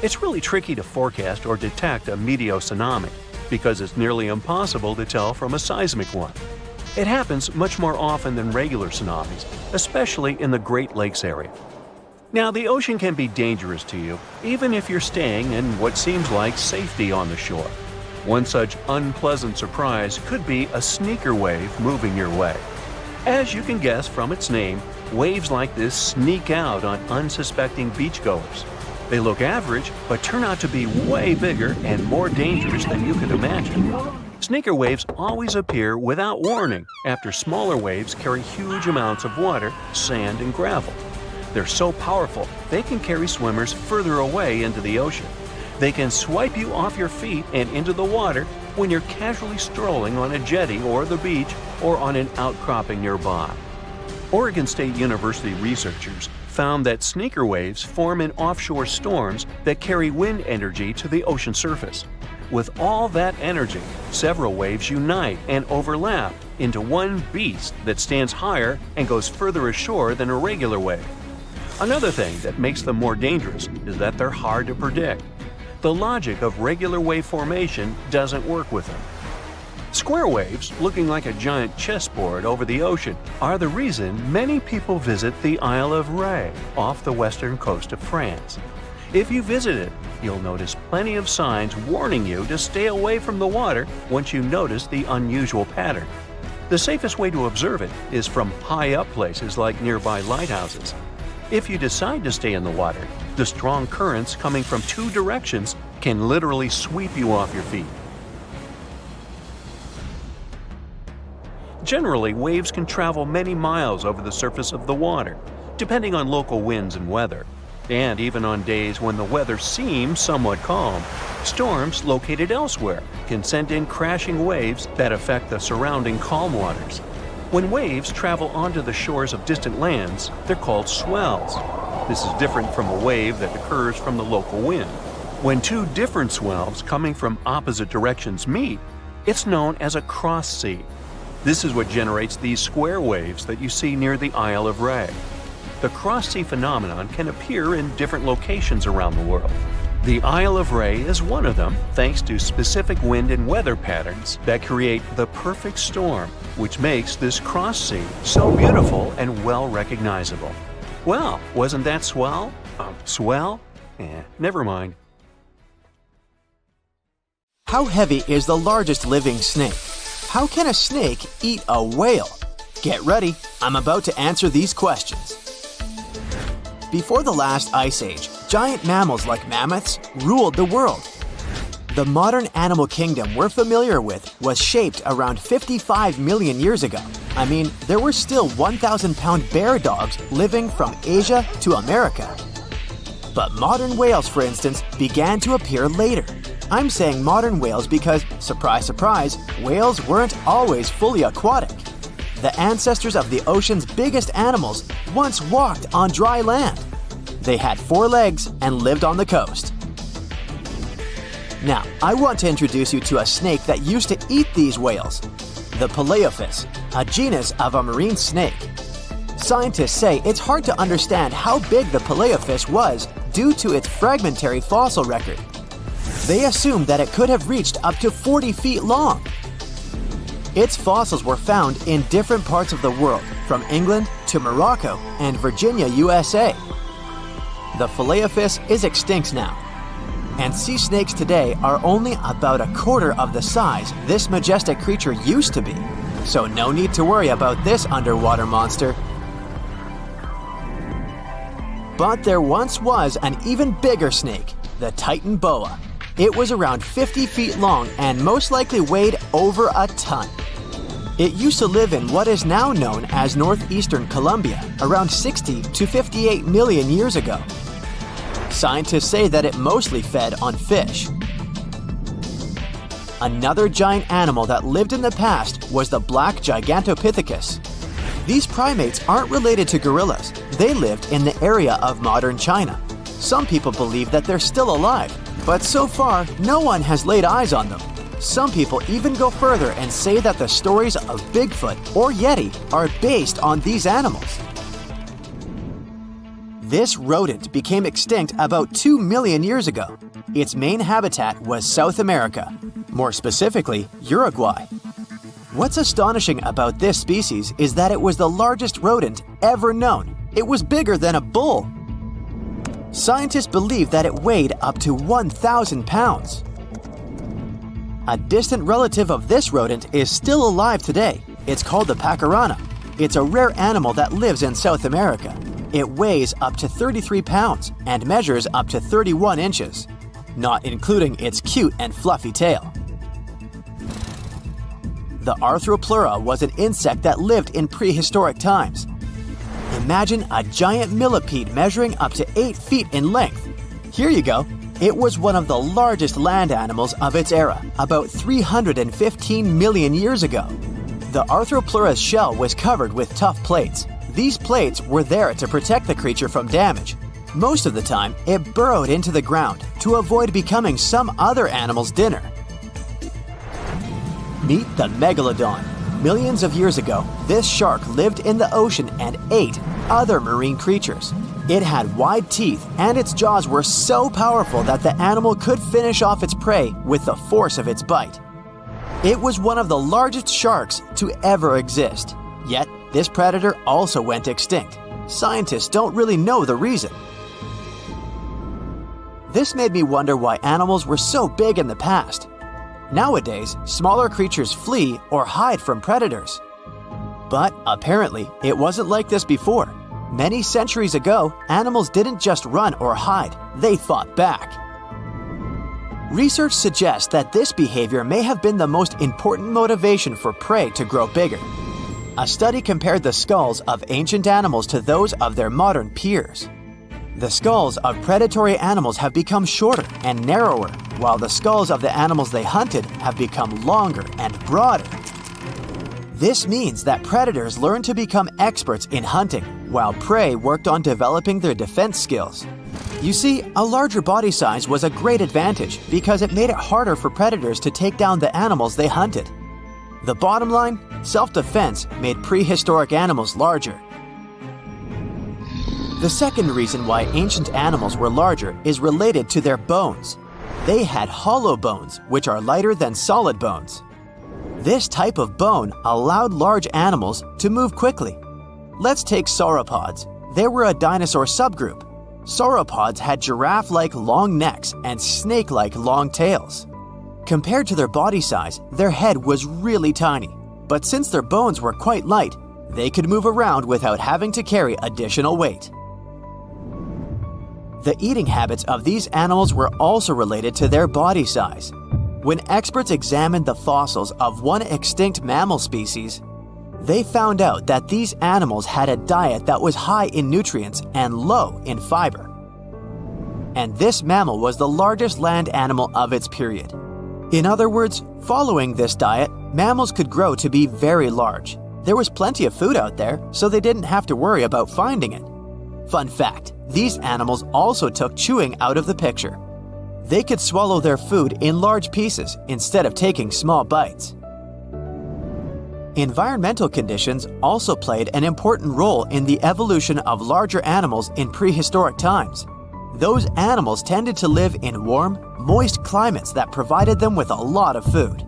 It's really tricky to forecast or detect a meteotsunami because it's nearly impossible to tell from a seismic one. It happens much more often than regular tsunamis, especially in the Great Lakes area. Now, the ocean can be dangerous to you, even if you're staying in what seems like safety on the shore. One such unpleasant surprise could be a sneaker wave moving your way. As you can guess from its name, waves like this sneak out on unsuspecting beachgoers. They look average, but turn out to be way bigger and more dangerous than you could imagine. Sneaker waves always appear without warning after smaller waves carry huge amounts of water, sand, and gravel. They're so powerful, they can carry swimmers further away into the ocean. They can swipe you off your feet and into the water when you're casually strolling on a jetty or the beach or on an outcropping nearby. Oregon State University researchers found that sneaker waves form in offshore storms that carry wind energy to the ocean surface. With all that energy, several waves unite and overlap into one beast that stands higher and goes further ashore than a regular wave. Another thing that makes them more dangerous is that they're hard to predict. The logic of regular wave formation doesn't work with them. Square waves, looking like a giant chessboard over the ocean, are the reason many people visit the Isle of Ré off the western coast of France. If you visit it, you'll notice plenty of signs warning you to stay away from the water once you notice the unusual pattern. The safest way to observe it is from high up places like nearby lighthouses. If you decide to stay in the water, the strong currents coming from two directions can literally sweep you off your feet. Generally, waves can travel many miles over the surface of the water, depending on local winds and weather. And even on days when the weather seems somewhat calm, storms located elsewhere can send in crashing waves that affect the surrounding calm waters. When waves travel onto the shores of distant lands, they're called swells. This is different from a wave that occurs from the local wind. When two different swells coming from opposite directions meet, it's known as a cross sea. This is what generates these square waves that you see near the Isle of Ré. The cross-sea phenomenon can appear in different locations around the world. The Isle of Ré is one of them, thanks to specific wind and weather patterns that create the perfect storm, which makes this cross-sea so beautiful and well recognizable. Well, wasn't that swell? Swell? Never mind. How heavy is the largest living snake? How can a snake eat a whale? Get ready, I'm about to answer these questions. Before the last ice age, giant mammals like mammoths ruled the world. The modern animal kingdom we're familiar with was shaped around 55 million years ago. I mean, there were still 1,000-pound bear dogs living from Asia to America. But modern whales, for instance, began to appear later. I'm saying modern whales because, surprise, surprise, whales weren't always fully aquatic. The ancestors of the ocean's biggest animals once walked on dry land. They had 4 legs and lived on the coast. Now, I want to introduce you to a snake that used to eat these whales, the Paleophis, a genus of a marine snake. Scientists say it's hard to understand how big the Paleophis was due to its fragmentary fossil record. They assumed that it could have reached up to 40 feet long. Its fossils were found in different parts of the world, from England to Morocco and Virginia, USA. The Paleophis is extinct now, and sea snakes today are only about a quarter of the size this majestic creature used to be. So no need to worry about this underwater monster. But there once was an even bigger snake, the Titan boa. It was around 50 feet long and most likely weighed over a ton. It used to live in what is now known as northeastern Colombia, around 60 to 58 million years ago. Scientists say that it mostly fed on fish. Another giant animal that lived in the past was the black Gigantopithecus. These primates aren't related to gorillas. They lived in the area of modern China. Some people believe that they're still alive, but so far, no one has laid eyes on them. Some people even go further and say that the stories of Bigfoot or Yeti are based on these animals. This rodent became extinct about 2 million years ago. Its main habitat was South America, more specifically, Uruguay. What's astonishing about this species is that it was the largest rodent ever known. It was bigger than a bull. Scientists believe that it weighed up to 1,000 pounds. A distant relative of this rodent is still alive today. It's called the pacarana. It's a rare animal that lives in South America. It weighs up to 33 pounds and measures up to 31 inches, not including its cute and fluffy tail. The Arthropleura was an insect that lived in prehistoric times. Imagine a giant millipede measuring up to 8 feet in length. Here you go. It was one of the largest land animals of its era, about 315 million years ago. The Arthropleura's shell was covered with tough plates. These plates were there to protect the creature from damage. Most of the time, it burrowed into the ground to avoid becoming some other animal's dinner. Meet the megalodon. Millions of years ago, this shark lived in the ocean and ate other marine creatures. It had wide teeth, and its jaws were so powerful that the animal could finish off its prey with the force of its bite. It was one of the largest sharks to ever exist. Yet, this predator also went extinct. Scientists don't really know the reason. This made me wonder why animals were so big in the past. Nowadays, smaller creatures flee or hide from predators. But apparently, it wasn't like this before. Many centuries ago, animals didn't just run or hide, they fought back. Research suggests that this behavior may have been the most important motivation for prey to grow bigger. A study compared the skulls of ancient animals to those of their modern peers. The skulls of predatory animals have become shorter and narrower, while the skulls of the animals they hunted have become longer and broader. This means that predators learned to become experts in hunting, while prey worked on developing their defense skills. You see, a larger body size was a great advantage because it made it harder for predators to take down the animals they hunted. The bottom line, self-defense made prehistoric animals larger. The second reason why ancient animals were larger is related to their bones. They had hollow bones, which are lighter than solid bones. This type of bone allowed large animals to move quickly. Let's take sauropods. They were a dinosaur subgroup. Sauropods had giraffe-like long necks and snake-like long tails. Compared to their body size, their head was really tiny. But since their bones were quite light, they could move around without having to carry additional weight. The eating habits of these animals were also related to their body size. When experts examined the fossils of one extinct mammal species, they found out that these animals had a diet that was high in nutrients and low in fiber. And this mammal was the largest land animal of its period. In other words, following this diet, mammals could grow to be very large. There was plenty of food out there, so they didn't have to worry about finding it. Fun fact, these animals also took chewing out of the picture. They could swallow their food in large pieces instead of taking small bites. Environmental conditions also played an important role in the evolution of larger animals in prehistoric times. Those animals tended to live in warm, moist climates that provided them with a lot of food.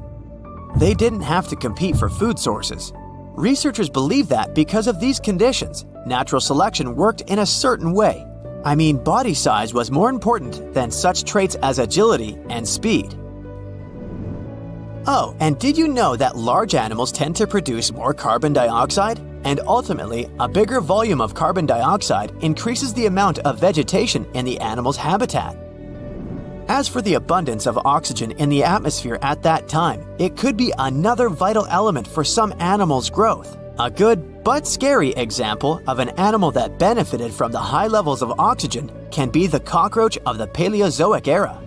They didn't have to compete for food sources. Researchers believe that because of these conditions, natural selection worked in a certain way. I mean, body size was more important than such traits as agility and speed. Oh, and did you know that large animals tend to produce more carbon dioxide? And ultimately, a bigger volume of carbon dioxide increases the amount of vegetation in the animal's habitat. As for the abundance of oxygen in the atmosphere at that time, it could be another vital element for some animals' growth. A good but scary example of an animal that benefited from the high levels of oxygen can be the cockroach of the Paleozoic era.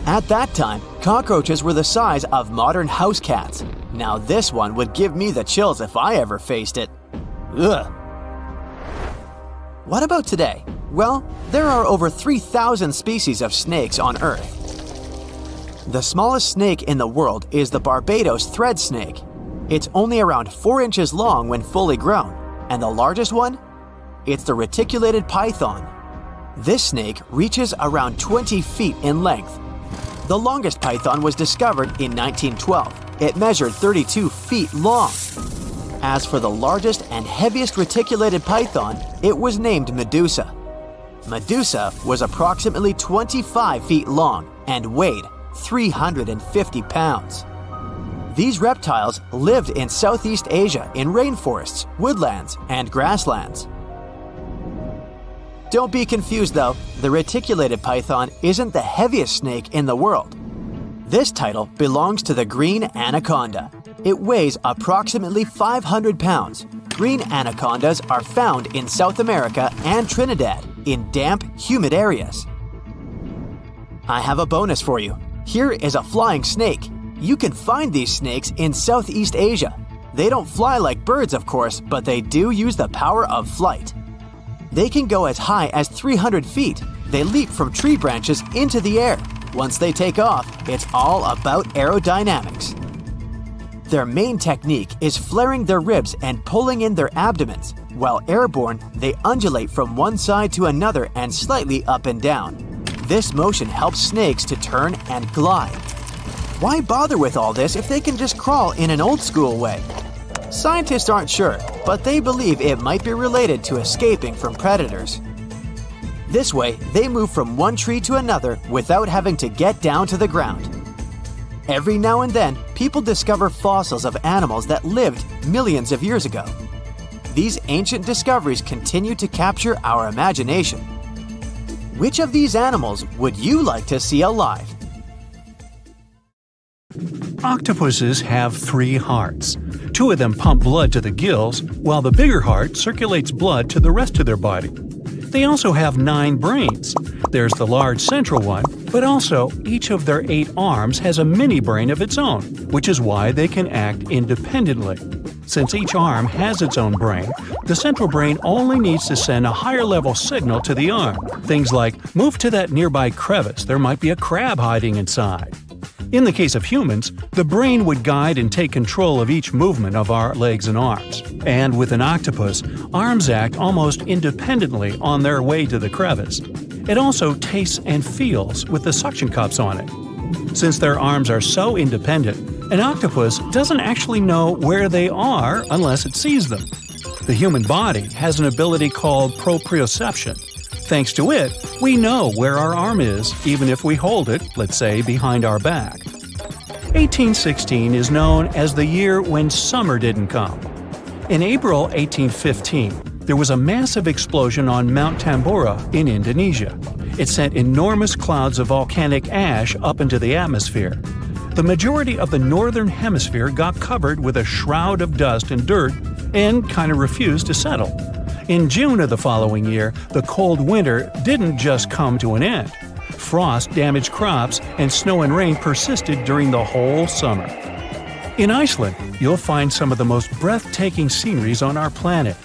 At that time, cockroaches were the size of modern house cats. Now this one would give me the chills if I ever faced it. Ugh. What about today? Well, there are over 3,000 species of snakes on Earth. The smallest snake in the world is the Barbados thread snake. It's only around 4 inches long when fully grown, and the largest one? It's the reticulated python. This snake reaches around 20 feet in length. The longest python was discovered in 1912. It measured 32 feet long. As for the largest and heaviest reticulated python, it was named Medusa. Medusa was approximately 25 feet long and weighed 350 pounds. These reptiles lived in Southeast Asia in rainforests, woodlands, and grasslands. Don't be confused though, the reticulated python isn't the heaviest snake in the world. This title belongs to the green anaconda. It weighs approximately 500 pounds. Green anacondas are found in South America and Trinidad in damp, humid areas. I have a bonus for you. Here is a flying snake. You can find these snakes in Southeast Asia. They don't fly like birds, of course, but they do use the power of flight. They can go as high as 300 feet. They leap from tree branches into the air. Once they take off, it's all about aerodynamics. Their main technique is flaring their ribs and pulling in their abdomens. While airborne, they undulate from one side to another and slightly up and down. This motion helps snakes to turn and glide. Why bother with all this if they can just crawl in an old-school way? Scientists aren't sure, but they believe it might be related to escaping from predators. This way, they move from one tree to another without having to get down to the ground. Every now and then, people discover fossils of animals that lived millions of years ago. These ancient discoveries continue to capture our imagination. Which of these animals would you like to see alive? Octopuses have 3 hearts. 2 of them pump blood to the gills, while the bigger heart circulates blood to the rest of their body. They also have 9 brains. There's the large central one, but also each of their 8 arms has a mini brain of its own, which is why they can act independently. Since each arm has its own brain, the central brain only needs to send a higher level signal to the arm. Things like, move to that nearby crevice, there might be a crab hiding inside. In the case of humans, the brain would guide and take control of each movement of our legs and arms. And with an octopus, arms act almost independently on their way to the crevice. It also tastes and feels with the suction cups on it. Since their arms are so independent, an octopus doesn't actually know where they are unless it sees them. The human body has an ability called proprioception. Thanks to it, we know where our arm is, even if we hold it, let's say, behind our back. 1816 is known as the year when summer didn't come. In April 1815, there was a massive explosion on Mount Tambora in Indonesia. It sent enormous clouds of volcanic ash up into the atmosphere. The majority of the northern hemisphere got covered with a shroud of dust and dirt and kind of refused to settle. In June of the following year, the cold winter didn't just come to an end. Frost damaged crops and snow and rain persisted during the whole summer. In Iceland, you'll find some of the most breathtaking sceneries on our planet.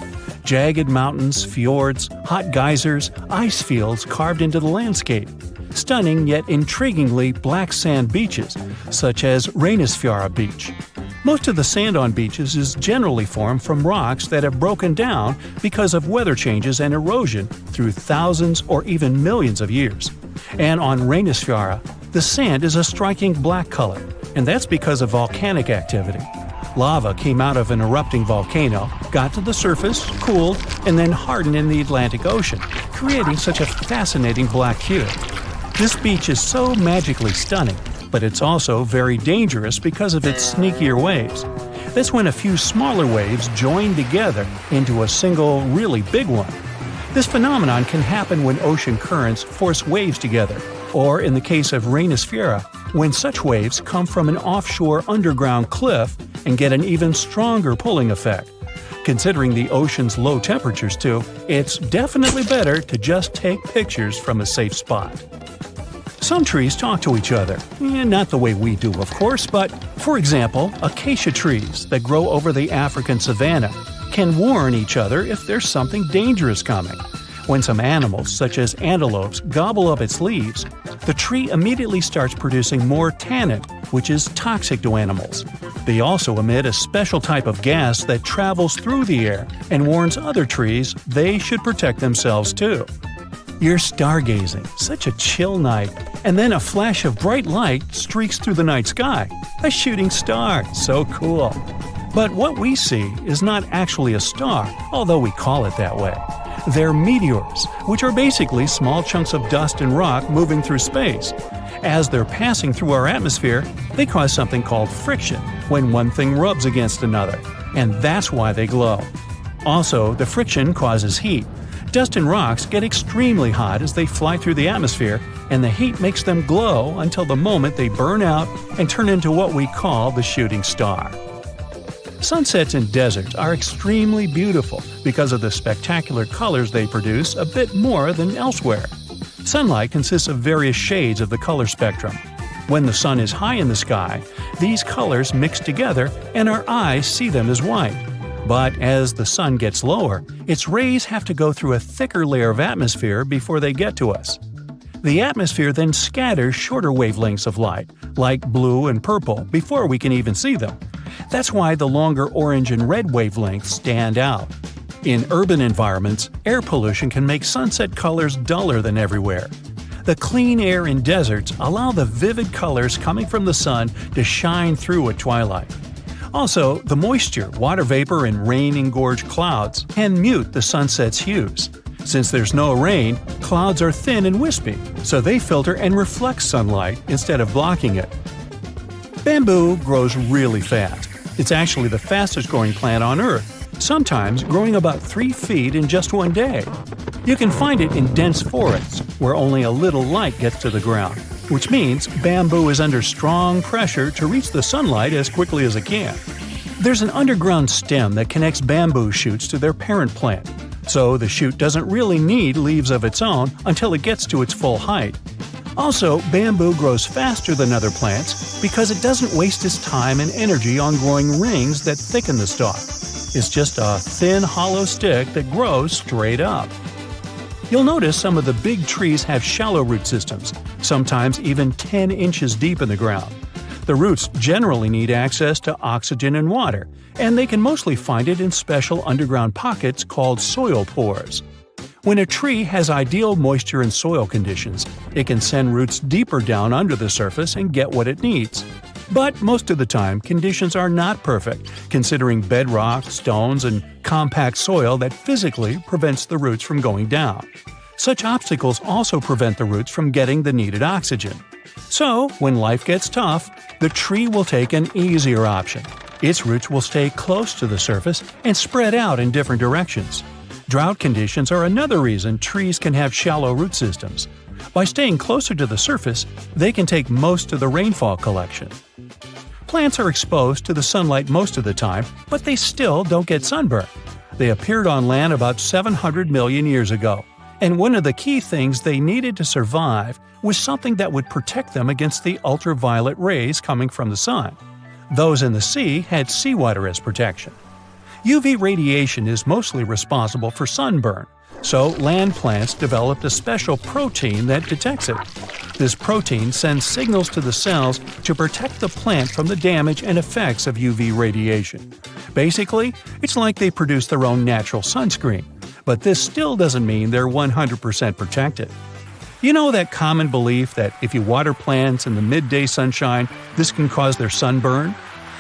Jagged mountains, fjords, hot geysers, ice fields carved into the landscape. Stunning yet intriguingly black sand beaches, such as Reynisfjara Beach. Most of the sand on beaches is generally formed from rocks that have broken down because of weather changes and erosion through thousands or even millions of years. And on Reynisfjara, the sand is a striking black color, and that's because of volcanic activity. Lava came out of an erupting volcano, got to the surface, cooled, and then hardened in the Atlantic Ocean, creating such a fascinating black hue. This beach is so magically stunning, but it's also very dangerous because of its sneakier waves. That's when a few smaller waves join together into a single, really big one. This phenomenon can happen when ocean currents force waves together, or in the case of Reynisfjara, when such waves come from an offshore underground cliff and get an even stronger pulling effect. Considering the ocean's low temperatures too, it's definitely better to just take pictures from a safe spot. Some trees talk to each other. Not the way we do, of course, but, for example, acacia trees that grow over the African savanna can warn each other if there's something dangerous coming. When some animals, such as antelopes, gobble up its leaves, the tree immediately starts producing more tannin, which is toxic to animals. They also emit a special type of gas that travels through the air and warns other trees they should protect themselves too. You're stargazing, such a chill night, and then a flash of bright light streaks through the night sky. A shooting star, so cool. But what we see is not actually a star, although we call it that way. They're meteors, which are basically small chunks of dust and rock moving through space. As they're passing through our atmosphere, they cause something called friction when one thing rubs against another, and that's why they glow. Also, the friction causes heat. Dust and rocks get extremely hot as they fly through the atmosphere, and the heat makes them glow until the moment they burn out and turn into what we call the shooting star. Sunsets in deserts are extremely beautiful because of the spectacular colors they produce a bit more than elsewhere. Sunlight consists of various shades of the color spectrum. When the sun is high in the sky, these colors mix together and our eyes see them as white. But as the sun gets lower, its rays have to go through a thicker layer of atmosphere before they get to us. The atmosphere then scatters shorter wavelengths of light, like blue and purple, before we can even see them. That's why the longer orange and red wavelengths stand out. In urban environments, air pollution can make sunset colors duller than everywhere. The clean air in deserts allow the vivid colors coming from the sun to shine through at twilight. Also, the moisture, water vapor, and rain-engorged clouds can mute the sunset's hues. Since there's no rain, clouds are thin and wispy, so they filter and reflect sunlight instead of blocking it. Bamboo grows really fast. It's actually the fastest growing plant on Earth, sometimes growing about 3 feet in just one day. You can find it in dense forests, where only a little light gets to the ground, which means bamboo is under strong pressure to reach the sunlight as quickly as it can. There's an underground stem that connects bamboo shoots to their parent plant, so the shoot doesn't really need leaves of its own until it gets to its full height. Also, bamboo grows faster than other plants because it doesn't waste its time and energy on growing rings that thicken the stalk. It's just a thin, hollow stick that grows straight up. You'll notice some of the big trees have shallow root systems, sometimes even 10 inches deep in the ground. The roots generally need access to oxygen and water, and they can mostly find it in special underground pockets called soil pores. When a tree has ideal moisture and soil conditions, it can send roots deeper down under the surface and get what it needs. But most of the time, conditions are not perfect, considering bedrock, stones, and compact soil that physically prevents the roots from going down. Such obstacles also prevent the roots from getting the needed oxygen. So, when life gets tough, the tree will take an easier option. Its roots will stay close to the surface and spread out in different directions. Drought conditions are another reason trees can have shallow root systems. By staying closer to the surface, they can take most of the rainfall collection. Plants are exposed to the sunlight most of the time, but they still don't get sunburn. They appeared on land about 700 million years ago, and one of the key things they needed to survive was something that would protect them against the ultraviolet rays coming from the sun. Those in the sea had seawater as protection. UV radiation is mostly responsible for sunburn, so land plants developed a special protein that detects it. This protein sends signals to the cells to protect the plant from the damage and effects of UV radiation. Basically, it's like they produce their own natural sunscreen, but this still doesn't mean they're 100% protected. You know that common belief that if you water plants in the midday sunshine, this can cause their sunburn?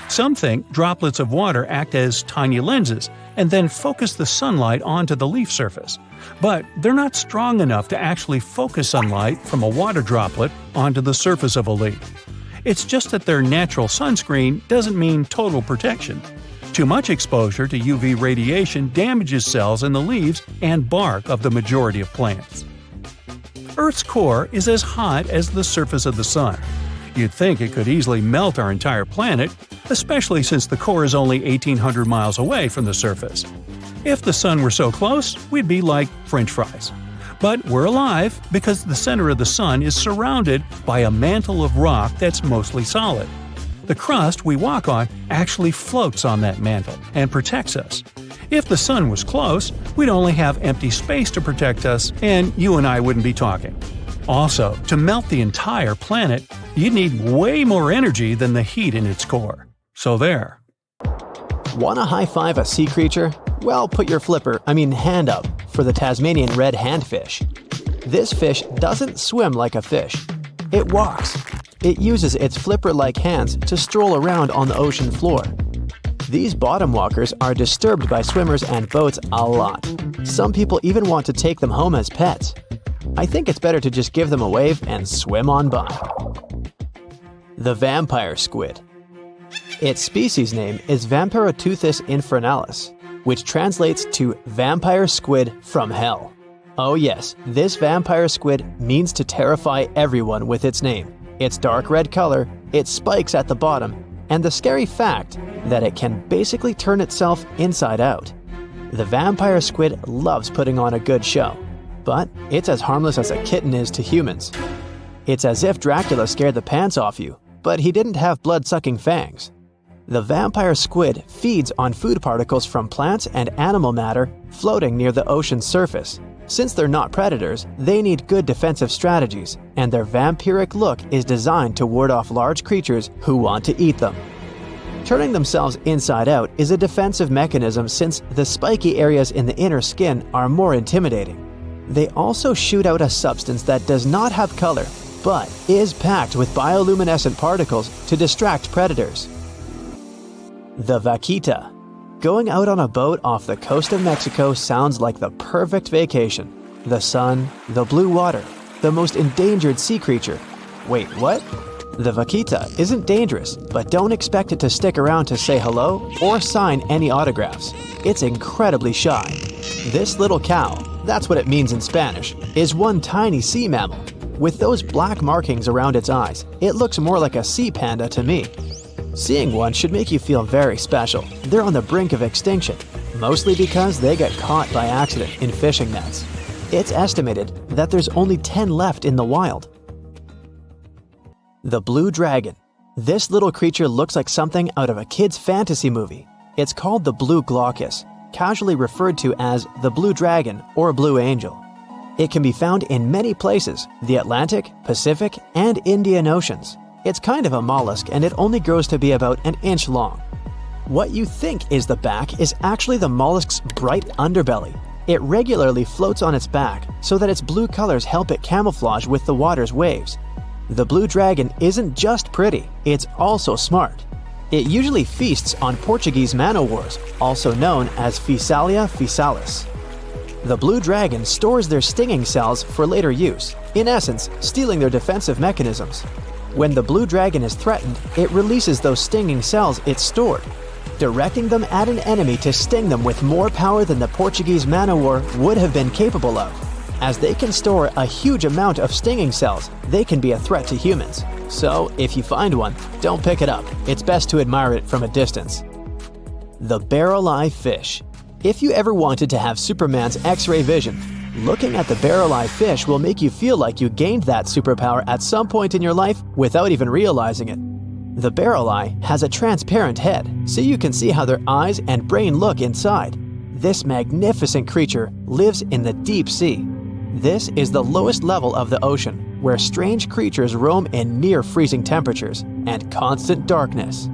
Some think droplets of water act as tiny lenses and then focus the sunlight onto the leaf surface. But they're not strong enough to actually focus sunlight from a water droplet onto the surface of a leaf. It's just that their natural sunscreen doesn't mean total protection. Too much exposure to UV radiation damages cells in the leaves and bark of the majority of plants. Earth's core is as hot as the surface of the sun. You'd think it could easily melt our entire planet, especially since the core is only 1,800 miles away from the surface. If the sun were so close, we'd be like French fries. But we're alive because the center of the sun is surrounded by a mantle of rock that's mostly solid. The crust we walk on actually floats on that mantle and protects us. If the sun was close, we'd only have empty space to protect us, and you and I wouldn't be talking. Also, to melt the entire planet, you'd need way more energy than the heat in its core. So there. Wanna high-five a sea creature? Well, put your hand up for the Tasmanian red handfish. This fish doesn't swim like a fish. It walks. It uses its flipper-like hands to stroll around on the ocean floor. These bottom walkers are disturbed by swimmers and boats a lot. Some people even want to take them home as pets. I think it's better to just give them a wave and swim on by. The vampire squid. Its species name is Vampiroteuthis infernalis, which translates to vampire squid from hell. Oh yes, this vampire squid means to terrify everyone with its name, its dark red color, its spikes at the bottom, and the scary fact that it can basically turn itself inside out. The vampire squid loves putting on a good show, but it's as harmless as a kitten is to humans. It's as if Dracula scared the pants off you, but he didn't have blood-sucking fangs. The vampire squid feeds on food particles from plants and animal matter floating near the ocean's surface. Since they're not predators, they need good defensive strategies, and their vampiric look is designed to ward off large creatures who want to eat them. Turning themselves inside out is a defensive mechanism since the spiky areas in the inner skin are more intimidating. They also shoot out a substance that does not have color, but is packed with bioluminescent particles to distract predators. The vaquita. Going out on a boat off the coast of Mexico sounds like the perfect vacation. The sun, the blue water, the most endangered sea creature. Wait, what? The vaquita isn't dangerous, but don't expect it to stick around to say hello or sign any autographs. It's incredibly shy. This little cow, that's what it means in Spanish, is one tiny sea mammal. With those black markings around its eyes, it looks more like a sea panda to me. Seeing one should make you feel very special. They're on the brink of extinction, mostly because they got caught by accident in fishing nets. It's estimated that there's only 10 left in the wild. The blue dragon. This little creature looks like something out of a kid's fantasy movie. It's called the blue glaucus, casually referred to as the blue dragon or blue angel. It can be found in many places, the Atlantic, Pacific, and Indian Oceans. It's kind of a mollusk and it only grows to be about an inch long. What you think is the back is actually the mollusk's bright underbelly. It regularly floats on its back so that its blue colors help it camouflage with the water's waves. The blue dragon isn't just pretty, it's also smart. It usually feasts on Portuguese man-o'-wars, also known as Physalia physalis. The blue dragon stores their stinging cells for later use, in essence, stealing their defensive mechanisms. When the blue dragon is threatened, it releases those stinging cells it stored, directing them at an enemy to sting them with more power than the Portuguese man-o'-war would have been capable of. As they can store a huge amount of stinging cells, they can be a threat to humans. So, if you find one, don't pick it up. It's best to admire it from a distance. The barrel-eye fish. If you ever wanted to have Superman's X-ray vision, looking at the barrel-eye fish will make you feel like you gained that superpower at some point in your life without even realizing it. The barrel eye has a transparent head, so you can see how their eyes and brain look inside. This magnificent creature lives in the deep sea. This is the lowest level of the ocean, where strange creatures roam in near-freezing temperatures and constant darkness.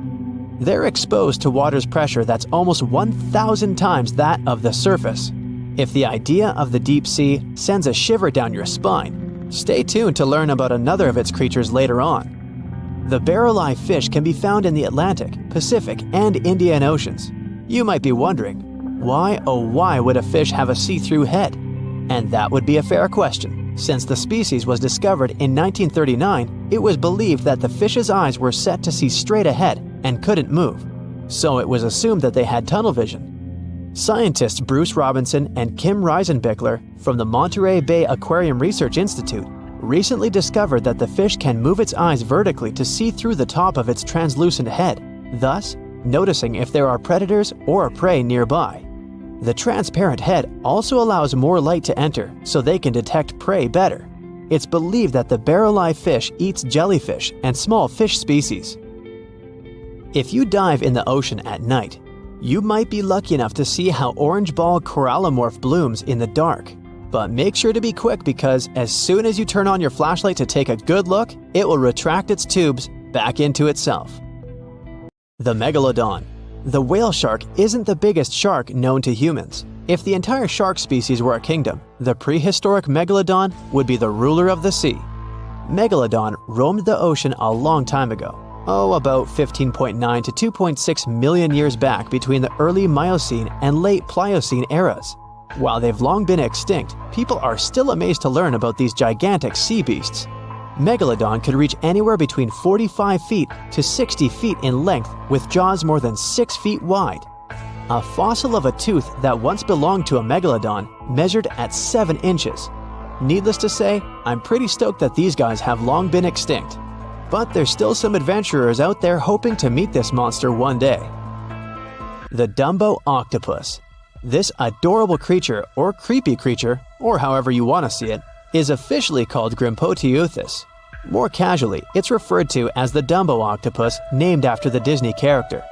They're exposed to water's pressure that's almost 1,000 times that of the surface. If the idea of the deep sea sends a shiver down your spine, stay tuned to learn about another of its creatures later on. The barrel-eye fish can be found in the Atlantic, Pacific, and Indian Oceans. You might be wondering, why oh why would a fish have a see-through head? And that would be a fair question. Since the species was discovered in 1939, it was believed that the fish's eyes were set to see straight ahead and couldn't move. So it was assumed that they had tunnel vision. Scientists Bruce Robinson and Kim Reisenbichler from the Monterey Bay Aquarium Research Institute recently discovered that the fish can move its eyes vertically to see through the top of its translucent head, thus noticing if there are predators or prey nearby. The transparent head also allows more light to enter so they can detect prey better. It's believed that the barrel-eye fish eats jellyfish and small fish species. If you dive in the ocean at night, you might be lucky enough to see how orange ball corallimorph blooms in the dark. But make sure to be quick because as soon as you turn on your flashlight to take a good look, it will retract its tubes back into itself. The megalodon. The whale shark isn't the biggest shark known to humans. If the entire shark species were a kingdom, the prehistoric megalodon would be the ruler of the sea. Megalodon roamed the ocean a long time ago. About 15.9 to 2.6 million years back between the early Miocene and late Pliocene eras. While they've long been extinct, people are still amazed to learn about these gigantic sea beasts. Megalodon could reach anywhere between 45 feet to 60 feet in length with jaws more than 6 feet wide. A fossil of a tooth that once belonged to a megalodon measured at 7 inches. Needless to say, I'm pretty stoked that these guys have long been extinct. But there's still some adventurers out there hoping to meet this monster one day. The Dumbo octopus. This adorable creature, or creepy creature, or however you want to see it, is officially called Grimpoteuthis. More casually, it's referred to as the Dumbo octopus, named after the Disney character.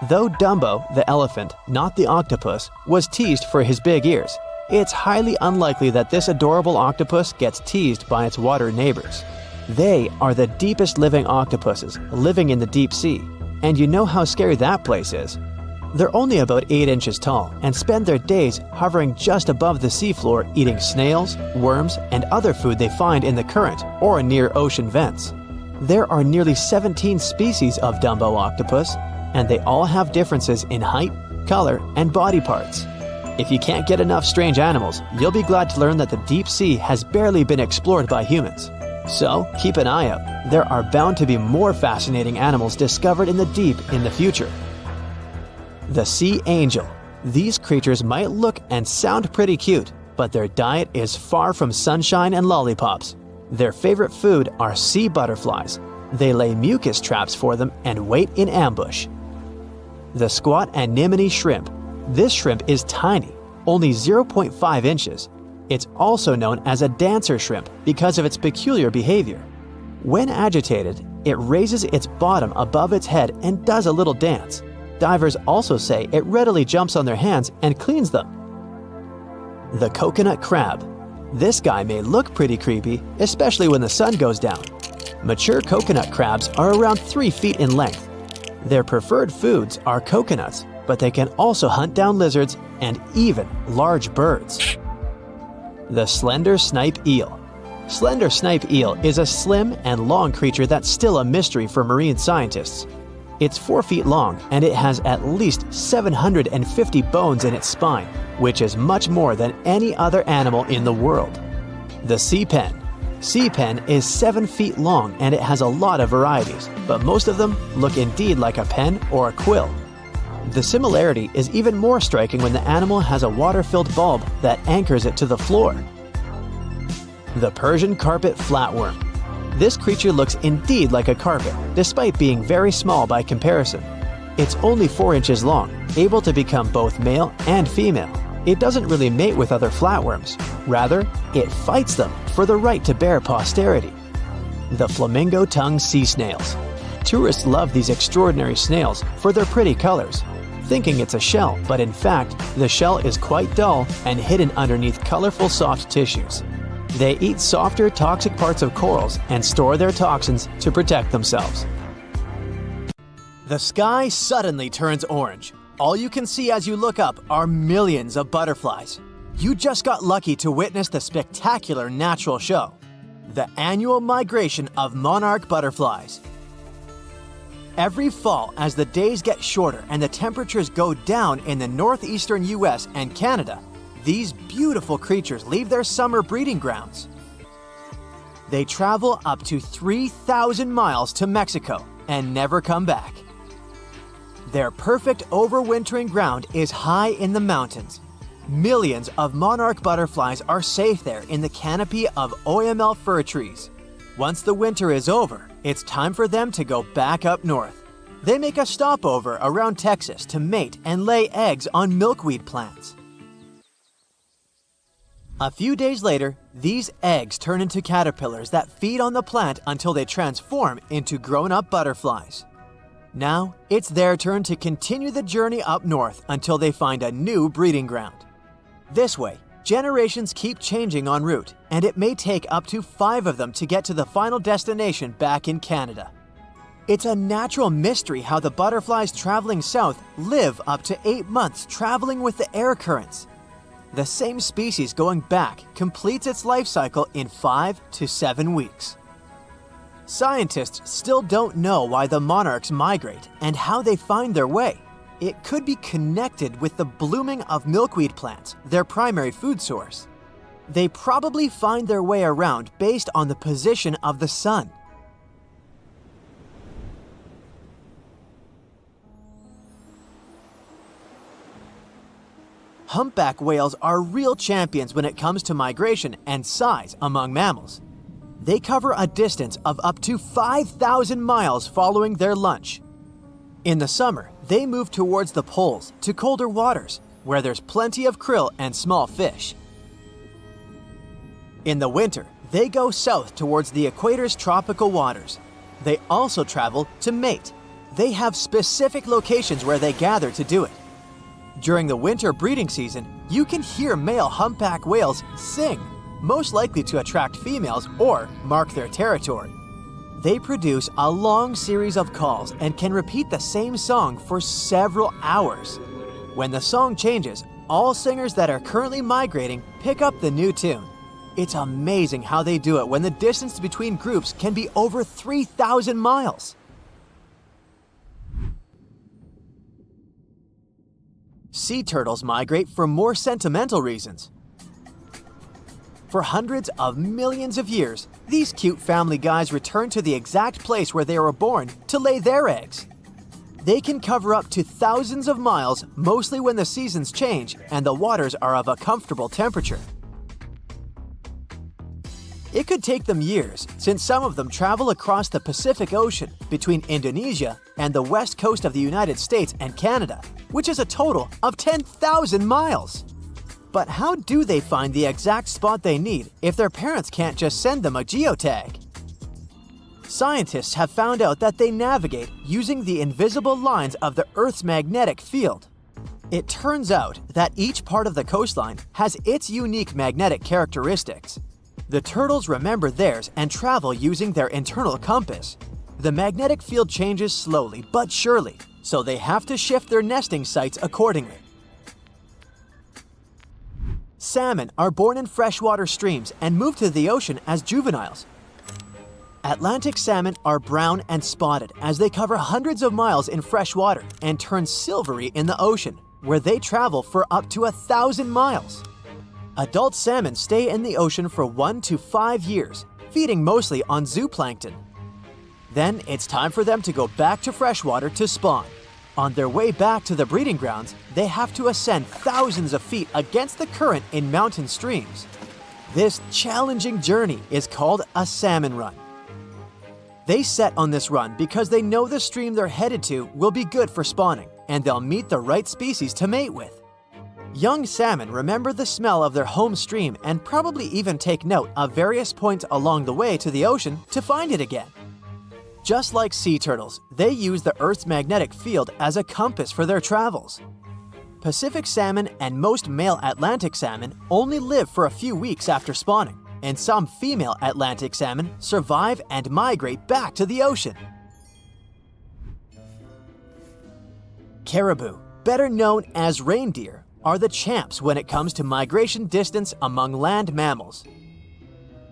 Though Dumbo, the elephant, not the octopus, was teased for his big ears, it's highly unlikely that this adorable octopus gets teased by its water neighbors. They are the deepest living octopuses, living in the deep sea, and you know how scary that place is. They're only about 8 inches tall and spend their days hovering just above the seafloor eating snails, worms, and other food they find in the current or near ocean vents. There are nearly 17 species of Dumbo octopus, and they all have differences in height, color, and body parts. If you can't get enough strange animals, you'll be glad to learn that the deep sea has barely been explored by humans. So, keep an eye out. There are bound to be more fascinating animals discovered in the deep in the future. The sea angel. These creatures might look and sound pretty cute, but their diet is far from sunshine and lollipops. Their favorite food are sea butterflies. They lay mucus traps for them and wait in ambush. The squat anemone shrimp. This shrimp is tiny, only 0.5 inches. It's also known as a dancer shrimp because of its peculiar behavior. When agitated, it raises its bottom above its head and does a little dance. Divers also say it readily jumps on their hands and cleans them. The coconut crab. This guy may look pretty creepy, especially when the sun goes down. Mature coconut crabs are around 3 feet in length. Their preferred foods are coconuts, but they can also hunt down lizards and even large birds. The slender snipe eel. Slender snipe eel is a slim and long creature that's still a mystery for marine scientists. It's 4 feet long and it has at least 750 bones in its spine, which is much more than any other animal in the world. The sea pen. Sea pen is 7 feet long and it has a lot of varieties, but most of them look indeed like a pen or a quill. The similarity is even more striking when the animal has a water-filled bulb that anchors it to the floor. The Persian carpet flatworm. This creature looks indeed like a carpet, despite being very small by comparison. It's only 4 inches long, able to become both male and female. It doesn't really mate with other flatworms. Rather, it fights them for the right to bear posterity. The flamingo-tongued sea snails. Tourists love these extraordinary snails for their pretty colors, thinking it's a shell, but in fact, the shell is quite dull and hidden underneath colorful soft tissues. They eat softer, toxic parts of corals and store their toxins to protect themselves. The sky suddenly turns orange. All you can see as you look up are millions of butterflies. You just got lucky to witness the spectacular natural show, the annual migration of monarch butterflies. Every fall, as the days get shorter and the temperatures go down in the northeastern US and Canada, these beautiful creatures leave their summer breeding grounds. They travel up to 3,000 miles to Mexico and never come back. Their perfect overwintering ground is high in the mountains. Millions of monarch butterflies are safe there in the canopy of OML fir trees. Once the winter is over, it's time for them to go back up north. They make a stopover around Texas to mate and lay eggs on milkweed plants. A few days later, these eggs turn into caterpillars that feed on the plant until they transform into grown-up butterflies. Now, it's their turn to continue the journey up north until they find a new breeding ground. This way, generations keep changing en route, and it may take up to 5 of them to get to the final destination back in Canada. It's a natural mystery how the butterflies traveling south live up to 8 months traveling with the air currents. The same species going back completes its life cycle in 5 to 7 weeks. Scientists still don't know why the monarchs migrate and how they find their way. It could be connected with the blooming of milkweed plants, their primary food source. They probably find their way around based on the position of the sun. Humpback whales are real champions when it comes to migration and size among mammals. They cover a distance of up to 5,000 miles following their lunch. In the summer, they move towards the poles to colder waters, where there's plenty of krill and small fish. In the winter, they go south towards the equator's tropical waters. They also travel to mate. They have specific locations where they gather to do it. During the winter breeding season, you can hear male humpback whales sing, most likely to attract females or mark their territory. They produce a long series of calls and can repeat the same song for several hours. When the song changes, all singers that are currently migrating pick up the new tune. It's amazing how they do it when the distance between groups can be over 3,000 miles. Sea turtles migrate for more sentimental reasons. For hundreds of millions of years, these cute family guys return to the exact place where they were born to lay their eggs. They can cover up to thousands of miles, mostly when the seasons change and the waters are of a comfortable temperature. It could take them years, since some of them travel across the Pacific Ocean between Indonesia and the west coast of the United States and Canada, which is a total of 10,000 miles. But how do they find the exact spot they need if their parents can't just send them a geotag? Scientists have found out that they navigate using the invisible lines of the Earth's magnetic field. It turns out that each part of the coastline has its unique magnetic characteristics. The turtles remember theirs and travel using their internal compass. The magnetic field changes slowly but surely, so they have to shift their nesting sites accordingly. Salmon are born in freshwater streams and move to the ocean as juveniles. Atlantic salmon are brown and spotted as they cover hundreds of miles in fresh water and turn silvery in the ocean, where they travel for up to 1,000 miles. Adult salmon stay in the ocean for 1 to 5 years, feeding mostly on zooplankton. Then it's time for them to go back to freshwater to spawn. On their way back to the breeding grounds, they have to ascend thousands of feet against the current in mountain streams. This challenging journey is called a salmon run. They set on this run because they know the stream they're headed to will be good for spawning, and they'll meet the right species to mate with. Young salmon remember the smell of their home stream and probably even take note of various points along the way to the ocean to find it again. Just like sea turtles, they use the Earth's magnetic field as a compass for their travels. Pacific salmon and most male Atlantic salmon only live for a few weeks after spawning, and some female Atlantic salmon survive and migrate back to the ocean. Caribou, better known as reindeer, are the champs when it comes to migration distance among land mammals.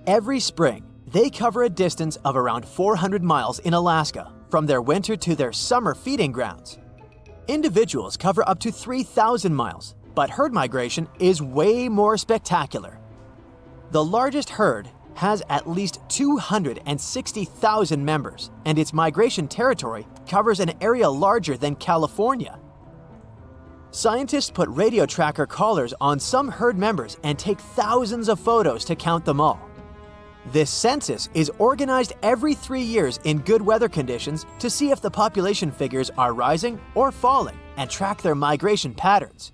Every spring, they cover a distance of around 400 miles in Alaska, from their winter to their summer feeding grounds. Individuals cover up to 3,000 miles, but herd migration is way more spectacular. The largest herd has at least 260,000 members, and its migration territory covers an area larger than California. Scientists put radio tracker collars on some herd members and take thousands of photos to count them all. This census is organized every 3 years in good weather conditions to see if the population figures are rising or falling and track their migration patterns.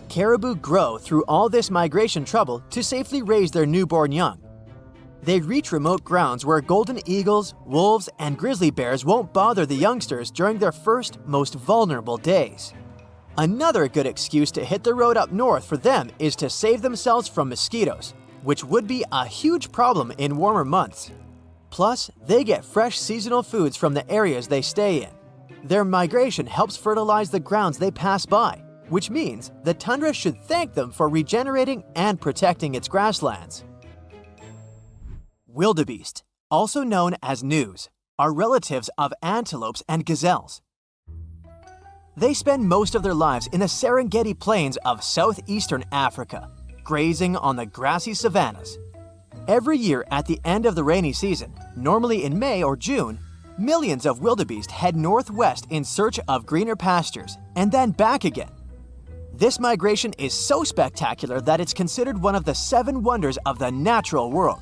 Caribou grow through all this migration trouble to safely raise their newborn young. They reach remote grounds where golden eagles, wolves, and grizzly bears won't bother the youngsters during their first, most vulnerable days. Another good excuse to hit the road up north for them is to save themselves from mosquitoes, which would be a huge problem in warmer months. Plus, they get fresh seasonal foods from the areas they stay in. Their migration helps fertilize the grounds they pass by, which means the tundra should thank them for regenerating and protecting its grasslands. Wildebeest, also known as gnus, are relatives of antelopes and gazelles. They spend most of their lives in the Serengeti plains of southeastern Africa, grazing on the grassy savannas. Every year at the end of the rainy season, normally in May or June, millions of wildebeest head northwest in search of greener pastures and then back again. This migration is so spectacular that it's considered one of the 7 wonders of the natural world.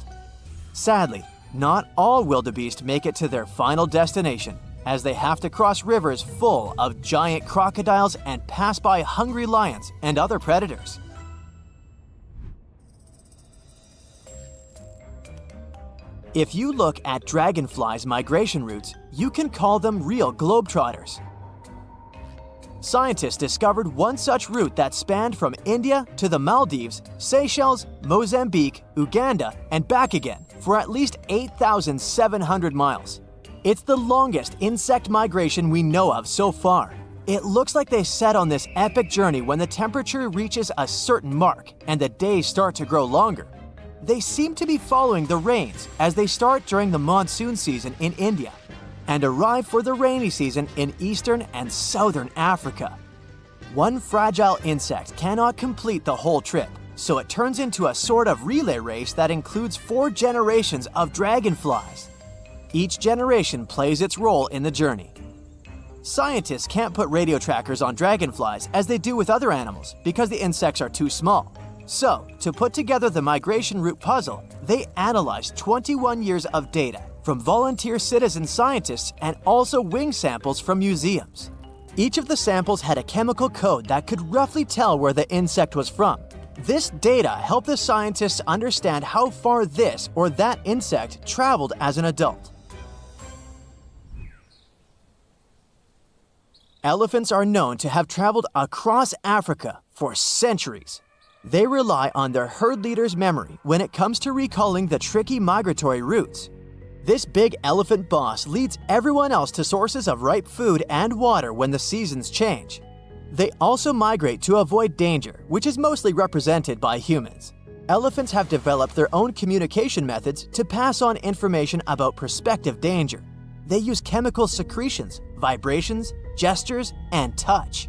Sadly, not all wildebeest make it to their final destination, as they have to cross rivers full of giant crocodiles and pass by hungry lions and other predators. If you look at dragonflies' migration routes, you can call them real globetrotters. Scientists discovered one such route that spanned from India to the Maldives, Seychelles, Mozambique, Uganda, and back again for at least 8,700 miles. It's the longest insect migration we know of so far. It looks like they set on this epic journey when the temperature reaches a certain mark and the days start to grow longer. They seem to be following the rains as they start during the monsoon season in India and arrive for the rainy season in eastern and southern Africa. One fragile insect cannot complete the whole trip, so it turns into a sort of relay race that includes 4 generations of dragonflies. Each generation plays its role in the journey. Scientists can't put radio trackers on dragonflies as they do with other animals because the insects are too small. So, to put together the migration route puzzle, they analyzed 21 years of data from volunteer citizen scientists and also wing samples from museums. Each of the samples had a chemical code that could roughly tell where the insect was from. This data helped the scientists understand how far this or that insect traveled as an adult. Elephants are known to have traveled across Africa for centuries. They rely on their herd leader's memory when it comes to recalling the tricky migratory routes. This big elephant boss leads everyone else to sources of ripe food and water when the seasons change. They also migrate to avoid danger, which is mostly represented by humans. Elephants have developed their own communication methods to pass on information about prospective danger. They use chemical secretions, vibrations, gestures, and touch.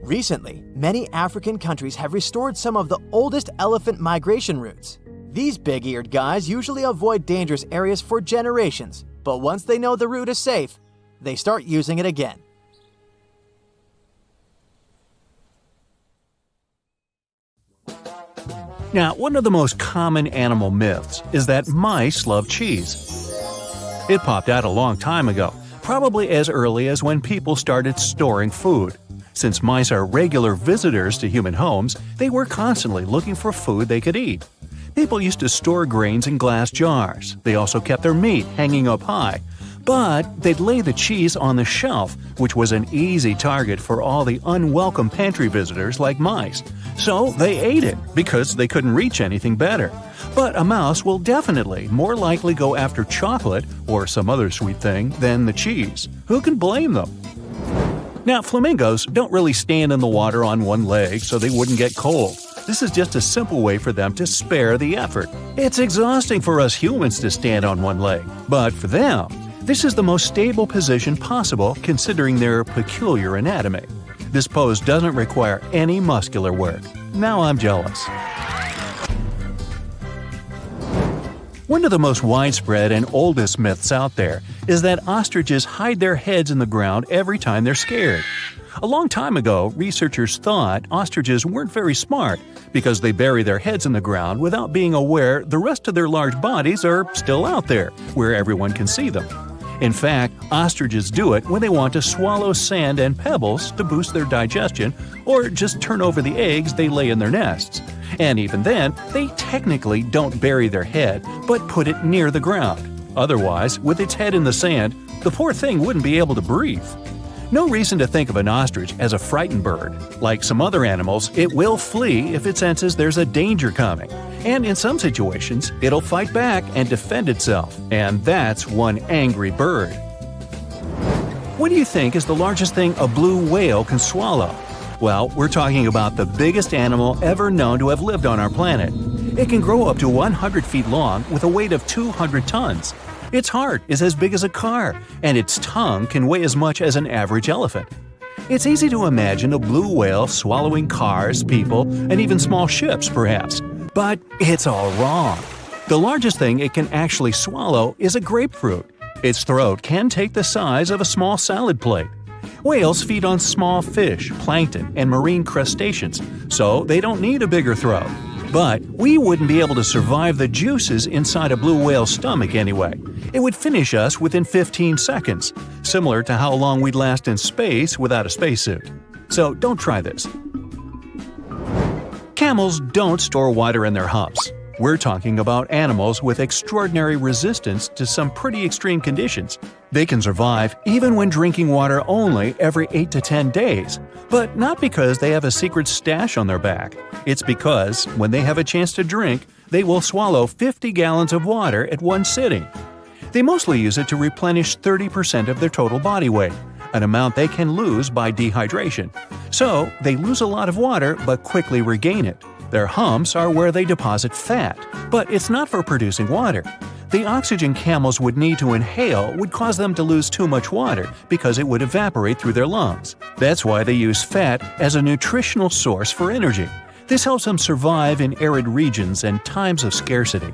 Recently, many African countries have restored some of the oldest elephant migration routes. These big-eared guys usually avoid dangerous areas for generations, but once they know the route is safe, they start using it again. Now, one of the most common animal myths is that mice love cheese. It popped out a long time ago, probably as early as when people started storing food. Since mice are regular visitors to human homes, they were constantly looking for food they could eat. People used to store grains in glass jars. They also kept their meat hanging up high. But they'd lay the cheese on the shelf, which was an easy target for all the unwelcome pantry visitors like mice. So they ate it because they couldn't reach anything better. But a mouse will definitely more likely go after chocolate or some other sweet thing than the cheese. Who can blame them? Now, flamingos don't really stand in the water on one leg so they wouldn't get cold. This is just a simple way for them to spare the effort. It's exhausting for us humans to stand on one leg, but for them, this is the most stable position possible considering their peculiar anatomy. This pose doesn't require any muscular work. Now I'm jealous. One of the most widespread and oldest myths out there is that ostriches hide their heads in the ground every time they're scared. A long time ago, researchers thought ostriches weren't very smart because they bury their heads in the ground without being aware the rest of their large bodies are still out there, where everyone can see them. In fact, ostriches do it when they want to swallow sand and pebbles to boost their digestion or just turn over the eggs they lay in their nests. And even then, they technically don't bury their head, but put it near the ground. Otherwise, with its head in the sand, the poor thing wouldn't be able to breathe. No reason to think of an ostrich as a frightened bird. Like some other animals, it will flee if it senses there's a danger coming. And in some situations, it'll fight back and defend itself. And that's one angry bird. What do you think is the largest thing a blue whale can swallow? Well, we're talking about the biggest animal ever known to have lived on our planet. It can grow up to 100 feet long with a weight of 200 tons. Its heart is as big as a car, and its tongue can weigh as much as an average elephant. It's easy to imagine a blue whale swallowing cars, people, and even small ships, perhaps. But it's all wrong. The largest thing it can actually swallow is a grapefruit. Its throat can take the size of a small salad plate. Whales feed on small fish, plankton, and marine crustaceans, so they don't need a bigger throat. But we wouldn't be able to survive the juices inside a blue whale's stomach anyway. It would finish us within 15 seconds, similar to how long we'd last in space without a spacesuit. So don't try this. Camels don't store water in their humps. We're talking about animals with extraordinary resistance to some pretty extreme conditions. They can survive even when drinking water only every 8 to 10 days. But not because they have a secret stash on their back. It's because, when they have a chance to drink, they will swallow 50 gallons of water at one sitting. They mostly use it to replenish 30% of their total body weight, an amount they can lose by dehydration. So, they lose a lot of water but quickly regain it. Their humps are where they deposit fat, but it's not for producing water. The oxygen camels would need to inhale would cause them to lose too much water because it would evaporate through their lungs. That's why they use fat as a nutritional source for energy. This helps them survive in arid regions and times of scarcity.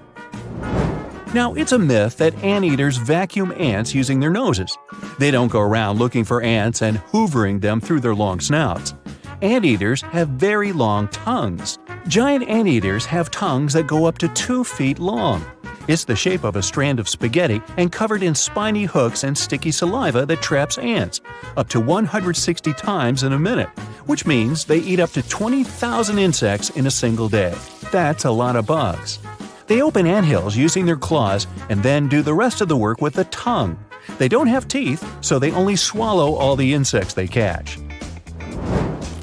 Now, it's a myth that anteaters vacuum ants using their noses. They don't go around looking for ants and hoovering them through their long snouts. Anteaters have very long tongues. Giant anteaters have tongues that go up to 2 feet long. It's the shape of a strand of spaghetti and covered in spiny hooks and sticky saliva that traps ants, up to 160 times in a minute, which means they eat up to 20,000 insects in a single day. That's a lot of bugs. They open anthills using their claws and then do the rest of the work with the tongue. They don't have teeth, so they only swallow all the insects they catch.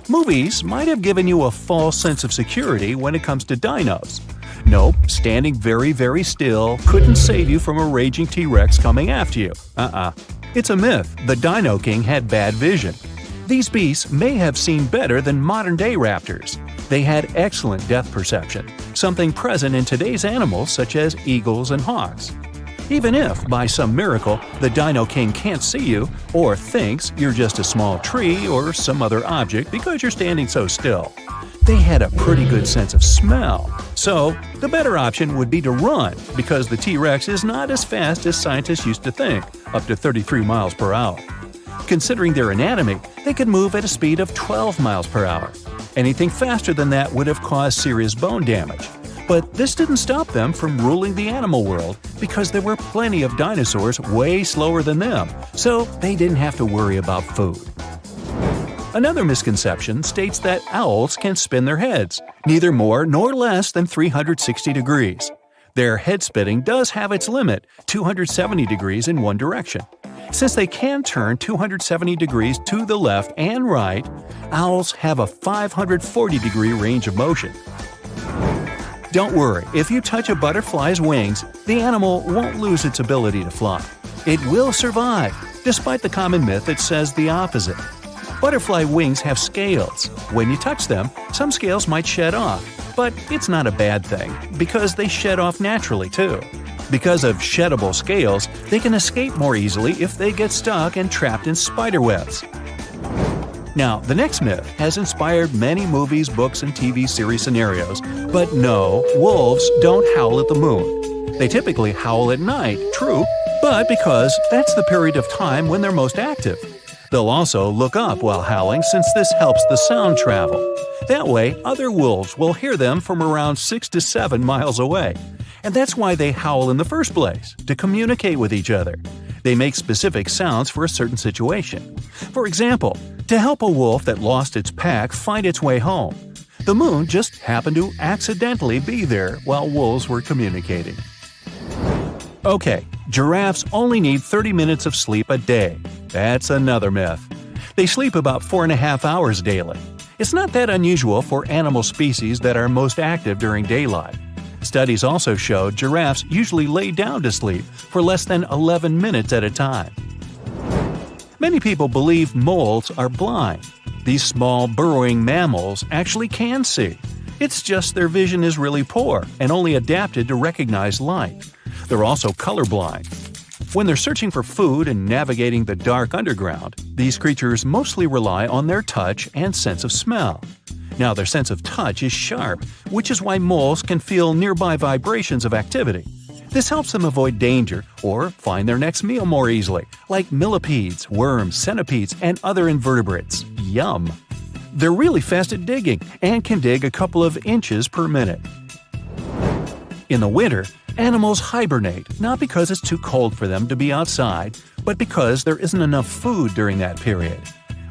Movies might have given you a false sense of security when it comes to dinos. Nope, standing very, very still couldn't save you from a raging T-Rex coming after you. It's a myth. The Dino King had bad vision. These beasts may have seen better than modern-day raptors. They had excellent depth perception, something present in today's animals such as eagles and hawks. Even if, by some miracle, the Dino King can't see you or thinks you're just a small tree or some other object because you're standing so still, they had a pretty good sense of smell. So, the better option would be to run because the T-Rex is not as fast as scientists used to think, up to 33 miles per hour. Considering their anatomy, they could move at a speed of 12 miles per hour. Anything faster than that would have caused serious bone damage. But this didn't stop them from ruling the animal world because there were plenty of dinosaurs way slower than them, so they didn't have to worry about food. Another misconception states that owls can spin their heads, neither more nor less than 360 degrees. Their head spinning does have its limit, 270 degrees in one direction. Since they can turn 270 degrees to the left and right, owls have a 540-degree range of motion. Don't worry, if you touch a butterfly's wings, the animal won't lose its ability to fly. It will survive, despite the common myth that says the opposite. Butterfly wings have scales. When you touch them, some scales might shed off, but it's not a bad thing, because they shed off naturally too. Because of sheddable scales, they can escape more easily if they get stuck and trapped in spider webs. Now, the next myth has inspired many movies, books, and TV series scenarios, but no, wolves don't howl at the moon. They typically howl at night, true, but because that's the period of time when they're most active. They'll also look up while howling since this helps the sound travel. That way, other wolves will hear them from around 6 to 7 miles away. And that's why they howl in the first place, to communicate with each other. They make specific sounds for a certain situation. For example, to help a wolf that lost its pack find its way home. The moon just happened to accidentally be there while wolves were communicating. Okay, giraffes only need 30 minutes of sleep a day. That's another myth. They sleep about 4.5 hours daily. It's not that unusual for animal species that are most active during daylight. Studies also show giraffes usually lay down to sleep for less than 11 minutes at a time. Many people believe moles are blind. These small, burrowing mammals actually can see. It's just their vision is really poor and only adapted to recognize light. They're also colorblind. When they're searching for food and navigating the dark underground, these creatures mostly rely on their touch and sense of smell. Now, their sense of touch is sharp, which is why moles can feel nearby vibrations of activity. This helps them avoid danger or find their next meal more easily, like millipedes, worms, centipedes, and other invertebrates. Yum! They're really fast at digging and can dig a couple of inches per minute. In the winter, animals hibernate, not because it's too cold for them to be outside, but because there isn't enough food during that period.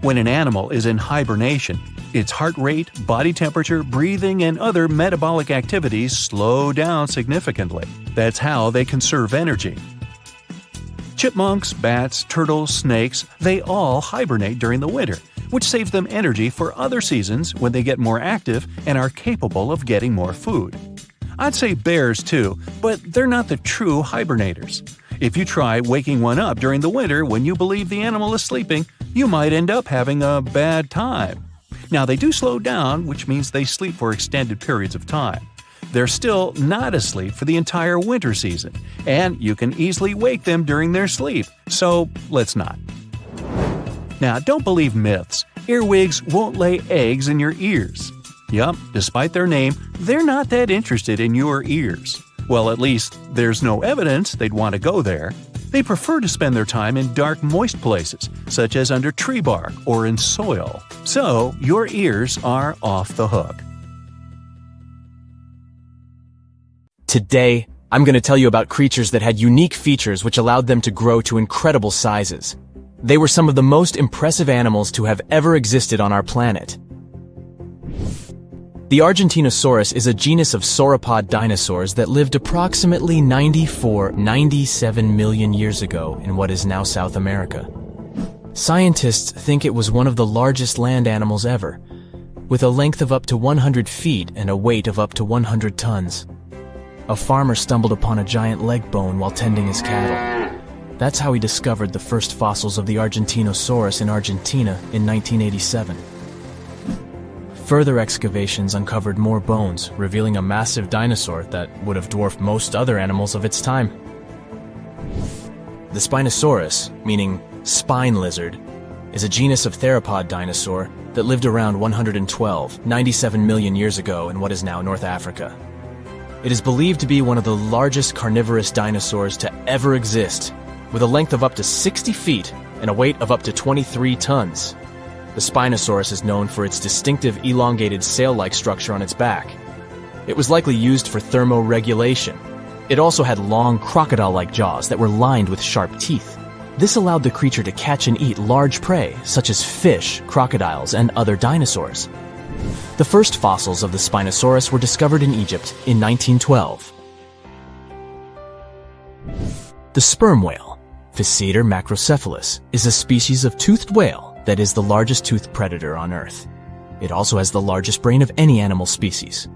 When an animal is in hibernation, its heart rate, body temperature, breathing, and other metabolic activities slow down significantly. That's how they conserve energy. Chipmunks, bats, turtles, snakes, they all hibernate during the winter, which saves them energy for other seasons when they get more active and are capable of getting more food. I'd say bears too, but they're not the true hibernators. If you try waking one up during the winter when you believe the animal is sleeping, you might end up having a bad time. Now, they do slow down, which means they sleep for extended periods of time. They're still not asleep for the entire winter season, and you can easily wake them during their sleep, so let's not. Now, don't believe myths. Earwigs won't lay eggs in your ears. Yup, despite their name, they're not that interested in your ears. Well, at least there's no evidence they'd want to go there. They prefer to spend their time in dark, moist places, such as under tree bark or in soil. So, your ears are off the hook. Today, I'm going to tell you about creatures that had unique features which allowed them to grow to incredible sizes. They were some of the most impressive animals to have ever existed on our planet. The Argentinosaurus is a genus of sauropod dinosaurs that lived approximately 97 million years ago in what is now South America. Scientists think it was one of the largest land animals ever, with a length of up to 100 feet and a weight of up to 100 tons. A farmer stumbled upon a giant leg bone while tending his cattle. That's how he discovered the first fossils of the Argentinosaurus in Argentina in 1987. Further excavations uncovered more bones, revealing a massive dinosaur that would have dwarfed most other animals of its time. The Spinosaurus, meaning spine lizard, is a genus of theropod dinosaur that lived around 97 million years ago in what is now North Africa. It is believed to be one of the largest carnivorous dinosaurs to ever exist, with a length of up to 60 feet and a weight of up to 23 tons. The Spinosaurus is known for its distinctive elongated sail-like structure on its back. It was likely used for thermoregulation. It also had long crocodile-like jaws that were lined with sharp teeth. This allowed the creature to catch and eat large prey, such as fish, crocodiles, and other dinosaurs. The first fossils of the Spinosaurus were discovered in Egypt in 1912. The sperm whale, Physeter macrocephalus, is a species of toothed whale that is the largest toothed predator on Earth. It also has the largest brain of any animal species.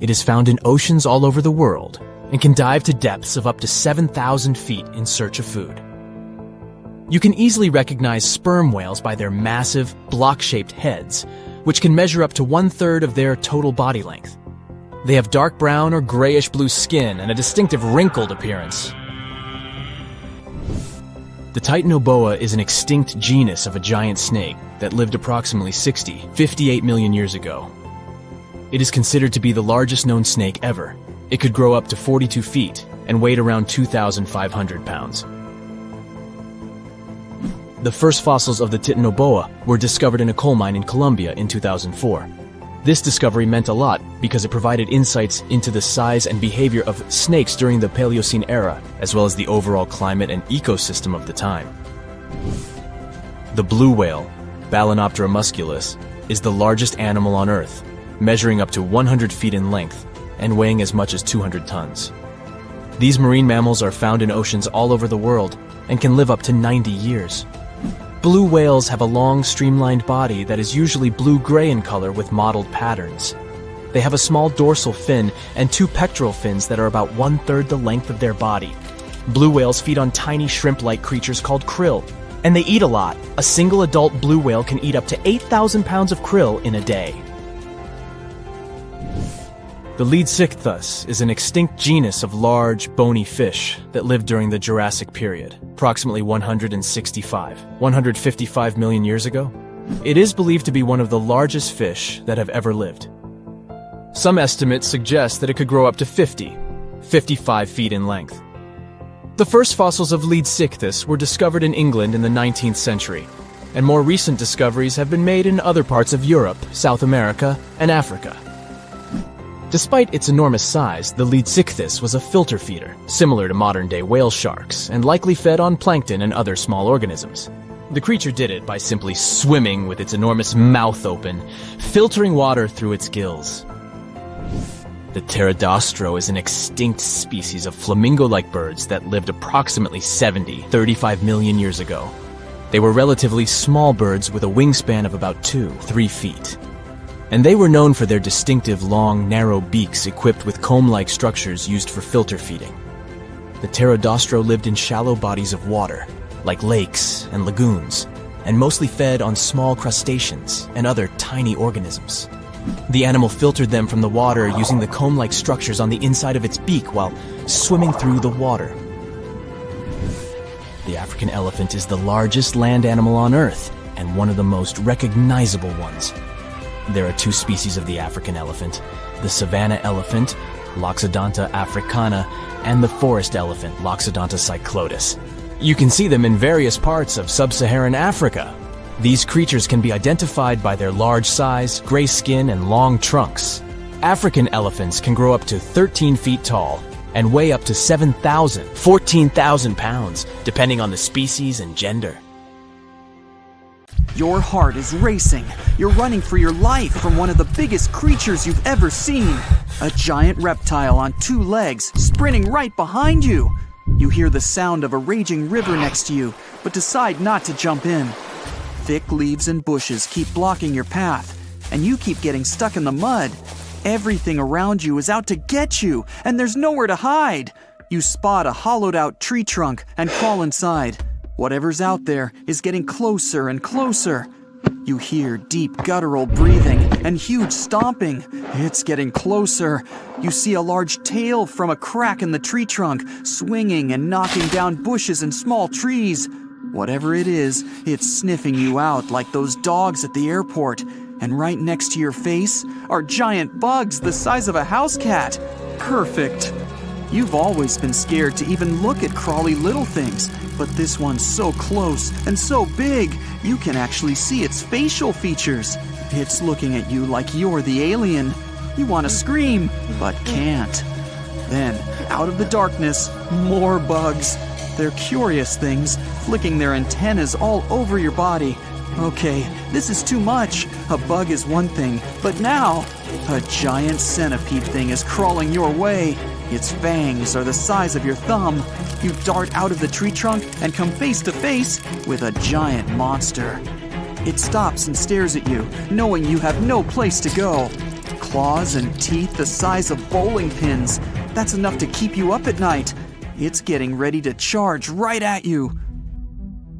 It is found in oceans all over the world and can dive to depths of up to 7,000 feet in search of food. You can easily recognize sperm whales by their massive, block-shaped heads, which can measure up to 1/3 of their total body length. They have dark brown or grayish-blue skin and a distinctive wrinkled appearance. The Titanoboa is an extinct genus of a giant snake that lived approximately 58 million years ago. It is considered to be the largest known snake ever. It could grow up to 42 feet and weighed around 2,500 pounds. The first fossils of the Titanoboa were discovered in a coal mine in Colombia in 2004. This discovery meant a lot because it provided insights into the size and behavior of snakes during the Paleocene era, as well as the overall climate and ecosystem of the time. The blue whale, Balænoptera musculus, is the largest animal on Earth, measuring up to 100 feet in length and weighing as much as 200 tons. These marine mammals are found in oceans all over the world and can live up to 90 years. Blue whales have a long, streamlined body that is usually blue-gray in color with mottled patterns. They have a small dorsal fin and 2 pectoral fins that are about 1/3 the length of their body. Blue whales feed on tiny shrimp-like creatures called krill, and they eat a lot. A single adult blue whale can eat up to 8,000 pounds of krill in a day. The Leadsichthus is an extinct genus of large, bony fish that lived during the Jurassic period, approximately 155 million years ago. It is believed to be one of the largest fish that have ever lived. Some estimates suggest that it could grow up to 55 feet in length. The first fossils of Leadsichthus were discovered in England in the 19th century, and more recent discoveries have been made in other parts of Europe, South America, and Africa. Despite its enormous size, the Leadsichthus was a filter feeder, similar to modern-day whale sharks, and likely fed on plankton and other small organisms. The creature did it by simply swimming with its enormous mouth open, filtering water through its gills. The pterodostro is an extinct species of flamingo-like birds that lived approximately 35 million years ago. They were relatively small birds with a wingspan of about 2-3 feet. And they were known for their distinctive long, narrow beaks equipped with comb-like structures used for filter feeding. The pterodostro lived in shallow bodies of water, like lakes and lagoons, and mostly fed on small crustaceans and other tiny organisms. The animal filtered them from the water using the comb-like structures on the inside of its beak while swimming through the water. The African elephant is the largest land animal on Earth and one of the most recognizable ones. There are two species of the African elephant, the savanna elephant, Loxodonta africana, and the forest elephant, Loxodonta cyclotis. You can see them in various parts of sub-Saharan Africa. These creatures can be identified by their large size, gray skin, and long trunks. African elephants can grow up to 13 feet tall and weigh up to 14,000 pounds, depending on the species and gender. Your heart is racing. You're running for your life from one of the biggest creatures you've ever seen. A giant reptile on 2 legs, sprinting right behind you. You hear the sound of a raging river next to you, but decide not to jump in. Thick leaves and bushes keep blocking your path, and you keep getting stuck in the mud. Everything around you is out to get you, and there's nowhere to hide. You spot a hollowed-out tree trunk and crawl inside. Whatever's out there is getting closer and closer. You hear deep guttural breathing and huge stomping. It's getting closer. You see a large tail from a crack in the tree trunk, swinging and knocking down bushes and small trees. Whatever it is, it's sniffing you out like those dogs at the airport. And right next to your face are giant bugs the size of a house cat. Perfect. You've always been scared to even look at crawly little things, but this one's so close and so big, you can actually see its facial features. It's looking at you like you're the alien. You want to scream, but can't. Then, out of the darkness, more bugs. They're curious things, flicking their antennas all over your body. Okay, this is too much. A bug is one thing, but now, a giant centipede thing is crawling your way. Its fangs are the size of your thumb. You dart out of the tree trunk and come face to face with a giant monster. It stops and stares at you, knowing you have no place to go. Claws and teeth the size of bowling pins. That's enough to keep you up at night. It's getting ready to charge right at you.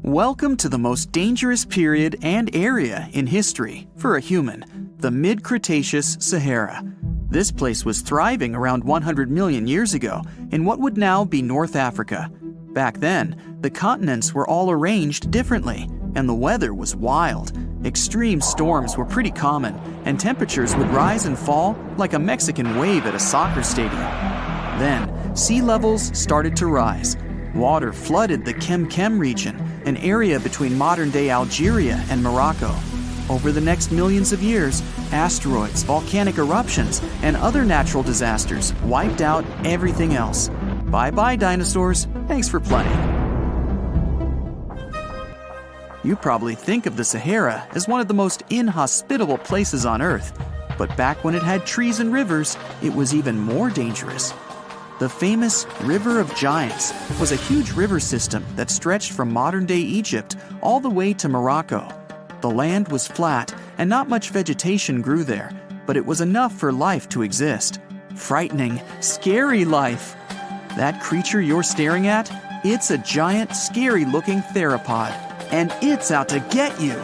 Welcome to the most dangerous period and area in history for a human, the mid-Cretaceous Sahara. This place was thriving around 100 million years ago in what would now be North Africa. Back then, the continents were all arranged differently, and the weather was wild. Extreme storms were pretty common, and temperatures would rise and fall like a Mexican wave at a soccer stadium. Then, sea levels started to rise. Water flooded the Kem region, an area between modern-day Algeria and Morocco. Over the next millions of years, asteroids, volcanic eruptions, and other natural disasters wiped out everything else. Bye-bye, dinosaurs. Thanks for playing. You probably think of the Sahara as one of the most inhospitable places on Earth, but back when it had trees and rivers, it was even more dangerous. The famous River of Giants was a huge river system that stretched from modern-day Egypt all the way to Morocco. The land was flat and not much vegetation grew there, but it was enough for life to exist. Frightening, scary life. That creature you're staring at, it's a giant, scary-looking theropod, and it's out to get you.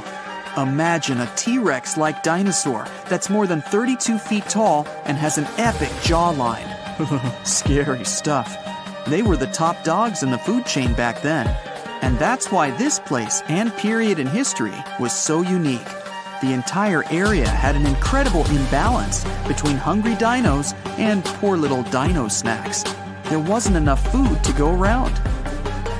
Imagine a T-Rex-like dinosaur that's more than 32 feet tall and has an epic jawline. Scary stuff. They were the top dogs in the food chain back then. And that's why this place and period in history was so unique. The entire area had an incredible imbalance between hungry dinos and poor little dino snacks. There wasn't enough food to go around.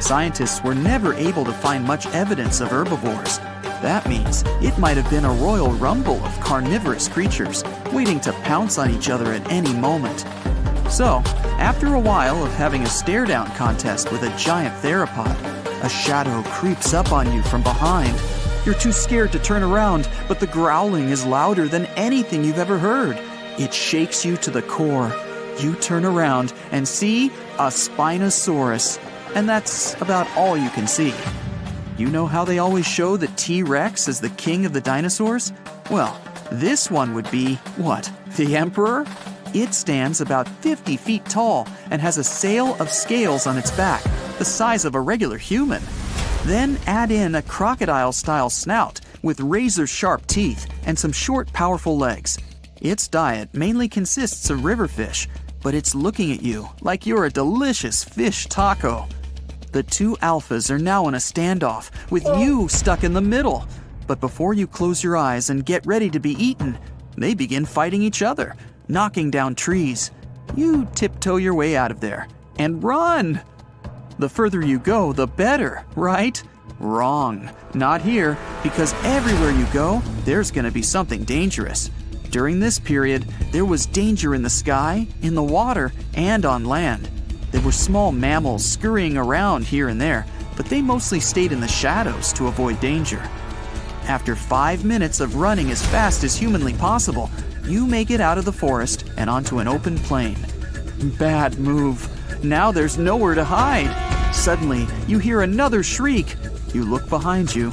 Scientists were never able to find much evidence of herbivores. That means it might have been a royal rumble of carnivorous creatures waiting to pounce on each other at any moment. So, after a while of having a stare-down contest with a giant theropod, a shadow creeps up on you from behind. You're too scared to turn around, but the growling is louder than anything you've ever heard. It shakes you to the core. You turn around and see a Spinosaurus, and that's about all you can see. You know how they always show the T-Rex as the king of the dinosaurs? Well, this one would be, what, the emperor? It stands about 50 feet tall and has a sail of scales on its back, the size of a regular human. Then add in a crocodile-style snout with razor-sharp teeth and some short, powerful legs. Its diet mainly consists of river fish, but it's looking at you like you're a delicious fish taco. The two alphas are now in a standoff, with you stuck in the middle. But before you close your eyes and get ready to be eaten, they begin fighting each other, knocking down trees. You tiptoe your way out of there and run. The further you go, the better, right? Wrong. Not here, because everywhere you go, there's gonna be something dangerous. During this period, there was danger in the sky, in the water, and on land. There were small mammals scurrying around here and there, but they mostly stayed in the shadows to avoid danger. After 5 minutes of running as fast as humanly possible, you make it out of the forest and onto an open plain. Bad move. Now there's nowhere to hide. Suddenly, you hear another shriek. You look behind you,